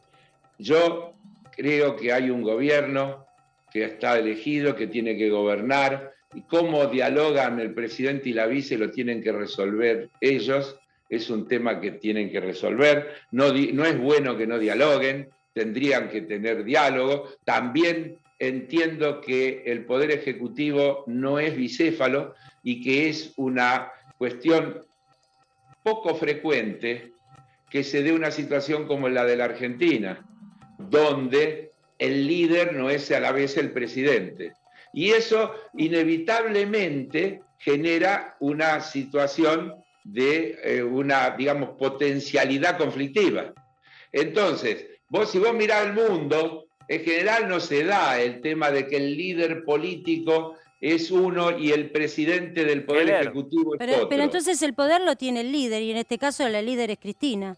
Speaker 11: Yo creo que hay un gobierno que está elegido, que tiene que gobernar, y cómo dialogan el presidente y la vice lo tienen que resolver ellos. Es un tema que tienen que resolver. No es bueno que no dialoguen, tendrían que tener diálogo. También entiendo que el Poder Ejecutivo no es bicéfalo y que es una cuestión poco frecuente que se dé una situación como la de la Argentina, donde el líder no es a la vez el presidente. Y eso inevitablemente genera una situación de una, digamos, potencialidad conflictiva. Entonces, si vos mirás el mundo, en general no se da el tema de que el líder político es uno y el presidente del Poder Ejecutivo es otro.
Speaker 1: Pero entonces el poder lo tiene el líder, y en este caso la líder es Cristina,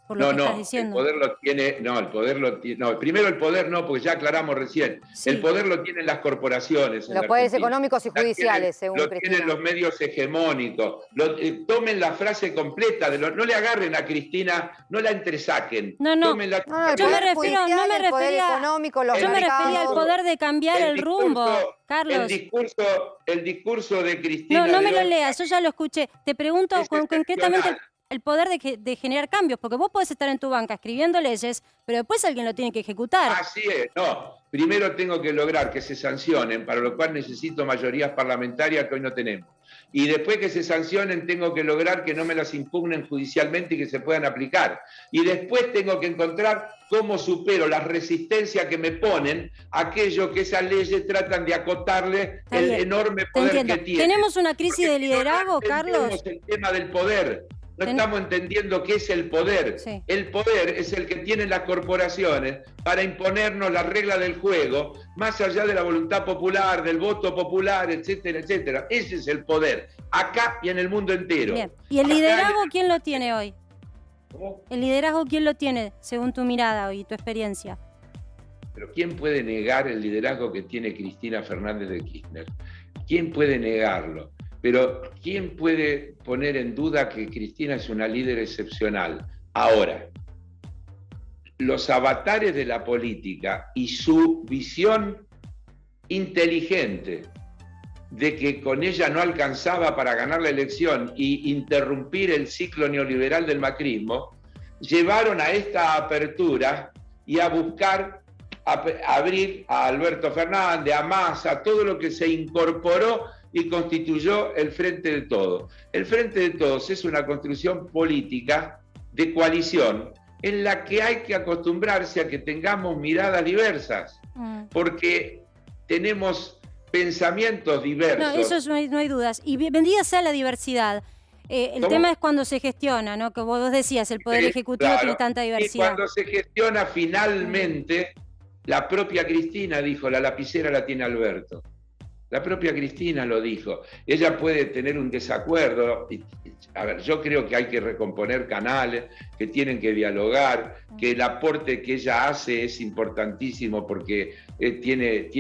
Speaker 1: por lo que estás diciendo.
Speaker 11: El poder lo tiene, primero el poder no, porque ya aclaramos recién,
Speaker 1: Sí.
Speaker 11: El poder lo tienen las corporaciones.
Speaker 4: Los poderes económicos y judiciales, según
Speaker 11: Lo
Speaker 4: Cristina.
Speaker 11: tienen los medios hegemónicos. Tomen la frase completa, no le agarren a Cristina, no la entresaquen.
Speaker 1: No,
Speaker 11: Yo
Speaker 4: el
Speaker 11: me
Speaker 4: poder
Speaker 11: refiero
Speaker 4: judicial, el poder económico, los
Speaker 1: Yo me refería al poder de cambiar el rumbo, Carlos.
Speaker 11: El discurso de Cristina.
Speaker 1: No me lo
Speaker 11: de hoy
Speaker 1: leas, yo ya lo escuché. Te pregunto
Speaker 11: es
Speaker 1: concretamente
Speaker 11: excepcional.
Speaker 1: el poder de generar cambios, porque vos podés estar en tu banca escribiendo leyes, pero después alguien lo tiene que ejecutar.
Speaker 11: Así es, no. Primero tengo que lograr que se sancionen, para lo cual necesito mayorías parlamentarias que hoy no tenemos. Y después que se sancionen, tengo que lograr que no me las impugnen judicialmente y que se puedan aplicar. Y después tengo que encontrar cómo supero las resistencias que me ponen aquellos que esas leyes tratan de acotarle el enorme poder que tienen.
Speaker 1: ¿Tenemos una crisis de liderazgo, Carlos?
Speaker 11: Tenemos el tema del poder. No estamos entendiendo qué es el poder.
Speaker 1: Sí.
Speaker 11: El poder es el que tienen las corporaciones para imponernos las reglas del juego, más allá de la voluntad popular, del voto popular, etcétera, etcétera. Ese es el poder, acá y en el mundo entero.
Speaker 1: Bien. ¿Y el liderazgo quién lo tiene hoy?
Speaker 11: ¿Cómo?
Speaker 1: ¿El liderazgo quién lo tiene, según tu mirada y tu experiencia?
Speaker 11: Pero ¿quién puede negar el liderazgo que tiene Cristina Fernández de Kirchner? ¿Quién puede negarlo? Pero ¿quién puede poner en duda que Cristina es una líder excepcional? Ahora, los avatares de la política y su visión inteligente de que con ella no alcanzaba para ganar la elección y interrumpir el ciclo neoliberal del macrismo, llevaron a esta apertura y a buscar abrir a Alberto Fernández, a Massa, a todo lo que se incorporó y constituyó el Frente de Todos. El Frente de Todos es una construcción política de coalición en la que hay que acostumbrarse a que tengamos miradas diversas, porque tenemos pensamientos diversos.
Speaker 1: No, eso no hay dudas. Y bendita sea la diversidad. El tema es cuando se gestiona, ¿no? Que vos decías, el Poder Ejecutivo
Speaker 11: Claro.
Speaker 1: tiene tanta diversidad.
Speaker 11: Y cuando se gestiona finalmente, la propia Cristina dijo, la lapicera la tiene Alberto. La propia Cristina lo dijo. Ella puede tener un desacuerdo. A ver, yo creo que hay que recomponer canales, que tienen que dialogar, que el aporte que ella hace es importantísimo porque tiene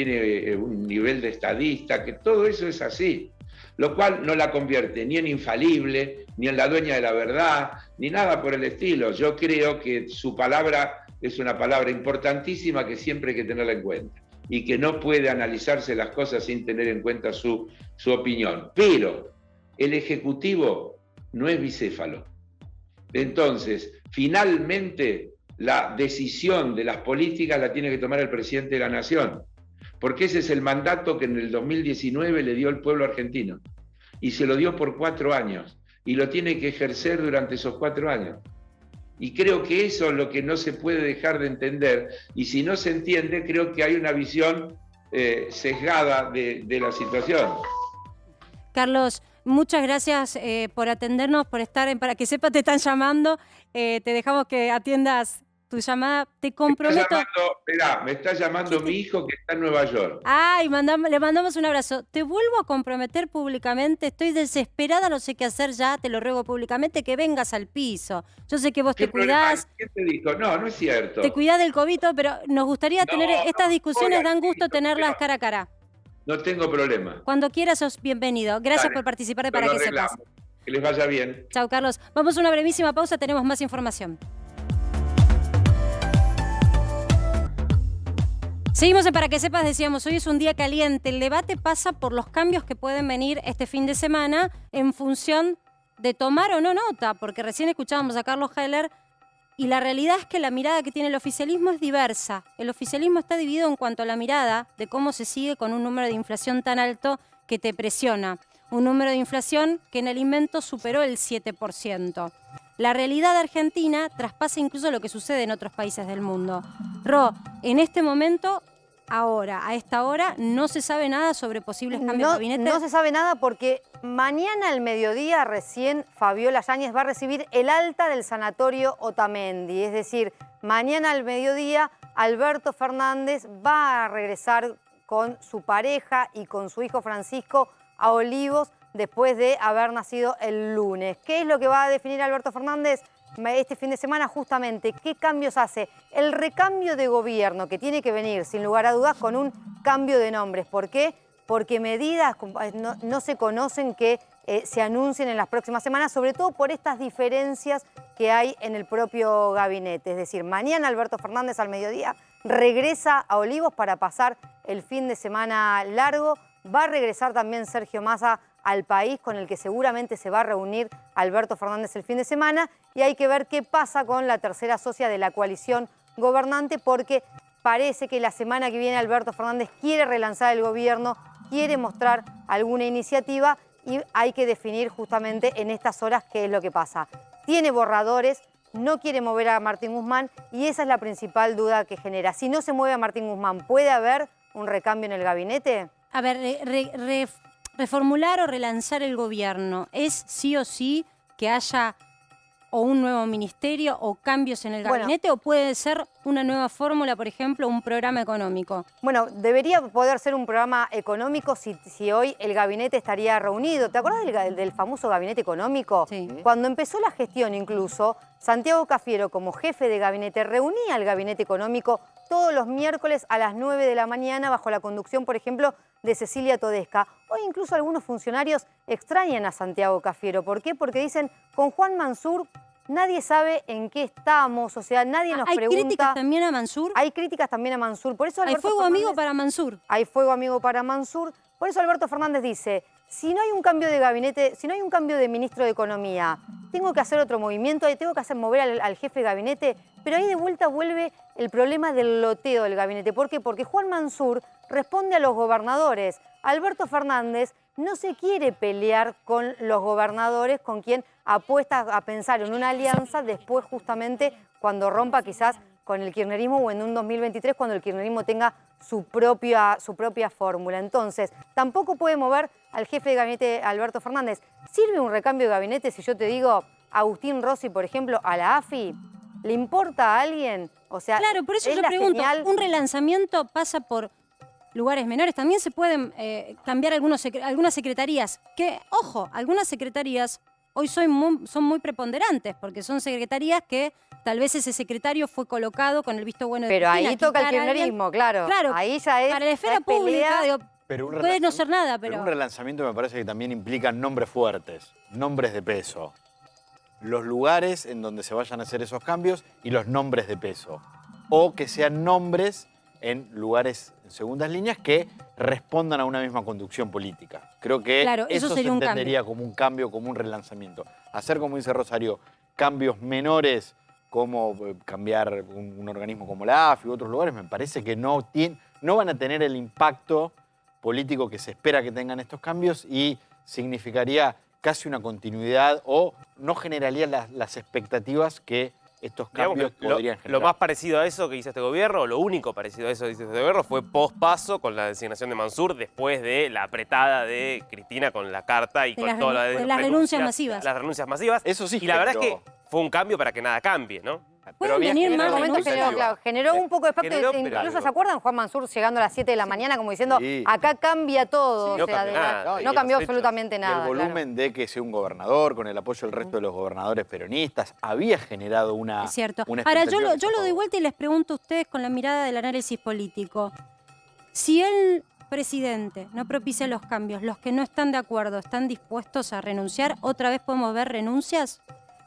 Speaker 11: un nivel de estadista, que todo eso es así. Lo cual no la convierte ni en infalible, ni en la dueña de la verdad, ni nada por el estilo. Yo creo que su palabra es una palabra importantísima que siempre hay que tenerla en cuenta y que no puede analizarse las cosas sin tener en cuenta su opinión. Pero el Ejecutivo no es bicéfalo. Entonces, finalmente, la decisión de las políticas la tiene que tomar el presidente de la Nación, porque ese es el mandato que en el 2019 le dio el pueblo argentino, y se lo dio por 4 años, y lo tiene que ejercer durante esos 4 años. Y creo que eso es lo que no se puede dejar de entender, y si no se entiende, creo que hay una visión sesgada de la situación.
Speaker 1: Carlos, muchas gracias por atendernos, por estar Para que Sepa te están llamando. Te dejamos que atiendas tu llamada. Te comprometo.
Speaker 11: Me está llamando mi hijo que está en Nueva York.
Speaker 1: Ay, le mandamos un abrazo. Te vuelvo a comprometer públicamente. Estoy desesperada, no sé qué hacer ya. Te lo ruego públicamente que vengas al piso. Yo sé que vos te cuidás.
Speaker 11: ¿Qué te dijo? No, no es cierto.
Speaker 1: Te cuidás del COVID, pero nos gustaría tener estas discusiones. Dan gusto tenerlas cara a cara.
Speaker 11: No tengo problema.
Speaker 1: Cuando quieras sos bienvenido. Gracias
Speaker 11: Dale,
Speaker 1: por participar de
Speaker 11: lo
Speaker 1: Para que
Speaker 11: arreglamos.
Speaker 1: Sepas.
Speaker 11: Que les vaya bien.
Speaker 1: Chao, Carlos. Vamos a una brevísima pausa, tenemos más información. Seguimos en Para que Sepas, decíamos, hoy es un día caliente. El debate pasa por los cambios que pueden venir este fin de semana en función de tomar o no nota, porque recién escuchábamos a Carlos Heller y la realidad es que la mirada que tiene el oficialismo es diversa. El oficialismo está dividido en cuanto a la mirada de cómo se sigue con un número de inflación tan alto que te presiona. Un número de inflación que en alimentos superó el 7%. La realidad argentina traspasa incluso lo que sucede en otros países del mundo. Ro, en este momento, ahora, a esta hora, no se sabe nada sobre posibles cambios de gabinete.
Speaker 4: No se sabe nada porque mañana al mediodía recién Fabiola Yáñez va a recibir el alta del sanatorio Otamendi. Es decir, mañana al mediodía Alberto Fernández va a regresar con su pareja y con su hijo Francisco a Olivos después de haber nacido el lunes. ¿Qué es lo que va a definir Alberto Fernández este fin de semana? Justamente, ¿qué cambios hace? El recambio de gobierno que tiene que venir, sin lugar a dudas, con un cambio de nombres. ¿Por qué? Porque medidas no se conocen que se anuncien en las próximas semanas, sobre todo por estas diferencias que hay en el propio gabinete. Es decir, mañana Alberto Fernández al mediodía regresa a Olivos para pasar el fin de semana largo. Va a regresar también Sergio Massa al país, con el que seguramente se va a reunir Alberto Fernández el fin de semana, y hay que ver qué pasa con la tercera socia de la coalición gobernante, porque parece que la semana que viene Alberto Fernández quiere relanzar el gobierno, quiere mostrar alguna iniciativa y hay que definir justamente en estas horas qué es lo que pasa. Tiene borradores, no quiere mover a Martín Guzmán y esa es la principal duda que genera. Si no se mueve a Martín Guzmán, ¿puede haber un recambio en el gabinete?
Speaker 1: A ver, reformular o relanzar el gobierno, ¿es sí o sí que haya o un nuevo ministerio o cambios en el gabinete, o puede ser una nueva fórmula, por ejemplo, un programa económico?
Speaker 4: Bueno, debería poder ser un programa económico si hoy el gabinete estaría reunido. ¿Te acuerdas del famoso gabinete económico?
Speaker 1: Sí.
Speaker 4: Cuando empezó la gestión incluso, Santiago Cafiero como jefe de gabinete reunía al gabinete económico todos los miércoles a las 9 de la mañana bajo la conducción, por ejemplo, de Cecilia Todesca. Hoy incluso algunos funcionarios extrañan a Santiago Cafiero. ¿Por qué? Porque dicen, con Juan Mansur nadie sabe en qué estamos, o sea, nadie nos pregunta.
Speaker 1: ¿Hay críticas también a Mansur?
Speaker 4: Hay críticas también a Mansur. Por eso
Speaker 1: ¿Hay fuego amigo para Mansur?
Speaker 4: Hay fuego amigo para Mansur. Por eso Alberto Fernández dice, si no hay un cambio de gabinete, si no hay un cambio de ministro de Economía, tengo que hacer otro movimiento, tengo que hacer mover al jefe de gabinete, pero ahí de vuelta vuelve el problema del loteo del gabinete. ¿Por qué? Porque Juan Mansur responde a los gobernadores. Alberto Fernández no se quiere pelear con los gobernadores, con quien apuesta a pensar en una alianza después justamente cuando rompa quizás con el kirchnerismo o en un 2023 cuando el kirchnerismo tenga su propia fórmula. Entonces, tampoco puede mover al jefe de gabinete Alberto Fernández. ¿Sirve un recambio de gabinete si yo te digo Agustín Rossi, por ejemplo, a la AFI? ¿Le importa a alguien? O sea,
Speaker 1: claro, por eso yo pregunto, ¿un relanzamiento pasa por lugares menores? También se pueden cambiar algunas secretarías, que, ojo, algunas secretarías hoy son muy preponderantes, porque son secretarías que tal vez ese secretario fue colocado con el visto bueno de
Speaker 4: Pero
Speaker 1: Cristina.
Speaker 4: ahí toca el kirchnerismo, claro. Ahí ya es
Speaker 1: para la esfera pública, digo, puede no ser nada, pero
Speaker 6: un relanzamiento me parece que también implica nombres fuertes, nombres de peso. Los lugares en donde se vayan a hacer esos cambios y los nombres de peso. O que sean nombres en lugares, en segundas líneas, que respondan a una misma conducción política. Creo que
Speaker 1: claro,
Speaker 6: eso
Speaker 1: sería
Speaker 6: se entendería como un cambio, como un relanzamiento. Hacer, como dice Rosario, cambios menores, como cambiar un organismo como la AFI u otros lugares, me parece que no van a tener el impacto político que se espera que tengan estos cambios y significaría casi una continuidad o no generaría las expectativas que estos cambios podrían generar.
Speaker 5: Lo más parecido a eso que hizo este gobierno, o lo único parecido a eso que hizo este gobierno, fue pospaso con la designación de Mansur después de la apretada de Cristina con la carta y con todas las
Speaker 1: renuncias masivas.
Speaker 5: Las renuncias masivas.
Speaker 6: Eso sí.
Speaker 5: Y la verdad es que fue un cambio para que nada cambie, ¿no?
Speaker 1: Pueden venir más
Speaker 4: generó un poco de impacto. Incluso se acuerdan Juan Mansur llegando a las 7 de la mañana como diciendo, acá cambia todo.
Speaker 5: Sí,
Speaker 4: o sea, no cambió absolutamente nada.
Speaker 6: El volumen de que sea un gobernador, con el apoyo del resto de los gobernadores peronistas, había generado una...
Speaker 1: Es cierto.
Speaker 6: Una
Speaker 1: Ahora, yo lo doy vuelta y les pregunto a ustedes con la mirada del análisis político. Si el presidente no propicia los cambios, los que no están de acuerdo están dispuestos a renunciar, ¿otra vez podemos ver renuncias?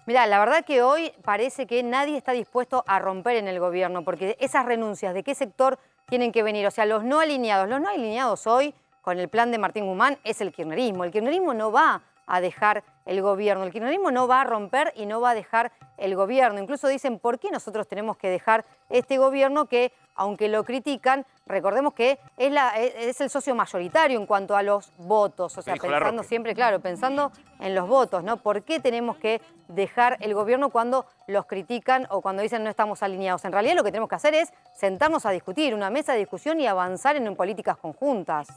Speaker 4: Mirá, la verdad que hoy parece que nadie está dispuesto a romper en el gobierno, porque esas renuncias, ¿de qué sector tienen que venir? O sea, los no alineados hoy con el plan de Martín Guzmán es el kirchnerismo. El kirchnerismo no va a dejar el gobierno, el kirchnerismo no va a romper y no va a dejar el gobierno. Incluso dicen, ¿por qué nosotros tenemos que dejar este gobierno que, aunque lo critican, recordemos que es el socio mayoritario en cuanto a los votos? O sea, pensando siempre, claro, pensando en los votos, ¿no? ¿Por qué tenemos que dejar el gobierno cuando los critican o cuando dicen no estamos alineados? En realidad lo que tenemos que hacer es sentarnos a discutir, una mesa de discusión y avanzar en políticas conjuntas.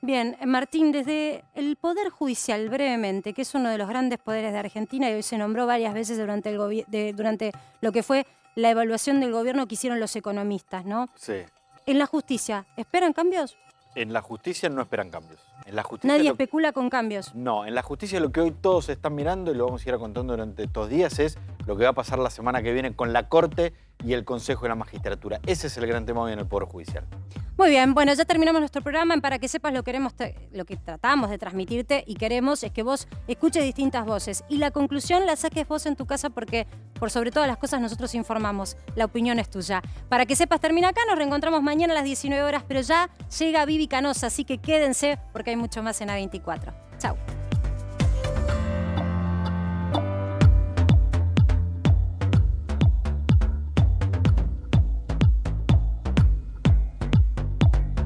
Speaker 1: Bien, Martín, desde el Poder Judicial, brevemente, que es uno de los grandes poderes de Argentina y hoy se nombró varias veces durante lo que fue la evaluación del gobierno que hicieron los economistas, ¿no?
Speaker 6: Sí.
Speaker 1: En la justicia, ¿esperan cambios?
Speaker 6: En la justicia no esperan cambios. En la justicia
Speaker 1: Nadie especula con cambios.
Speaker 6: No, en la justicia lo que hoy todos están mirando, y lo vamos a ir contando durante estos días, es lo que va a pasar la semana que viene con la Corte y el Consejo de la Magistratura. Ese es el gran tema hoy en el Poder Judicial.
Speaker 1: Muy bien, bueno, ya terminamos nuestro programa. Para que sepas lo que tratamos de transmitirte y queremos es que vos escuches distintas voces y la conclusión la saques vos en tu casa porque por sobre todas las cosas nosotros informamos. La opinión es tuya. Para que sepas, termina acá. Nos reencontramos mañana a las 19 horas, pero ya llega Vivi Canosa, así que quédense porque hay mucho más en A24. Chau.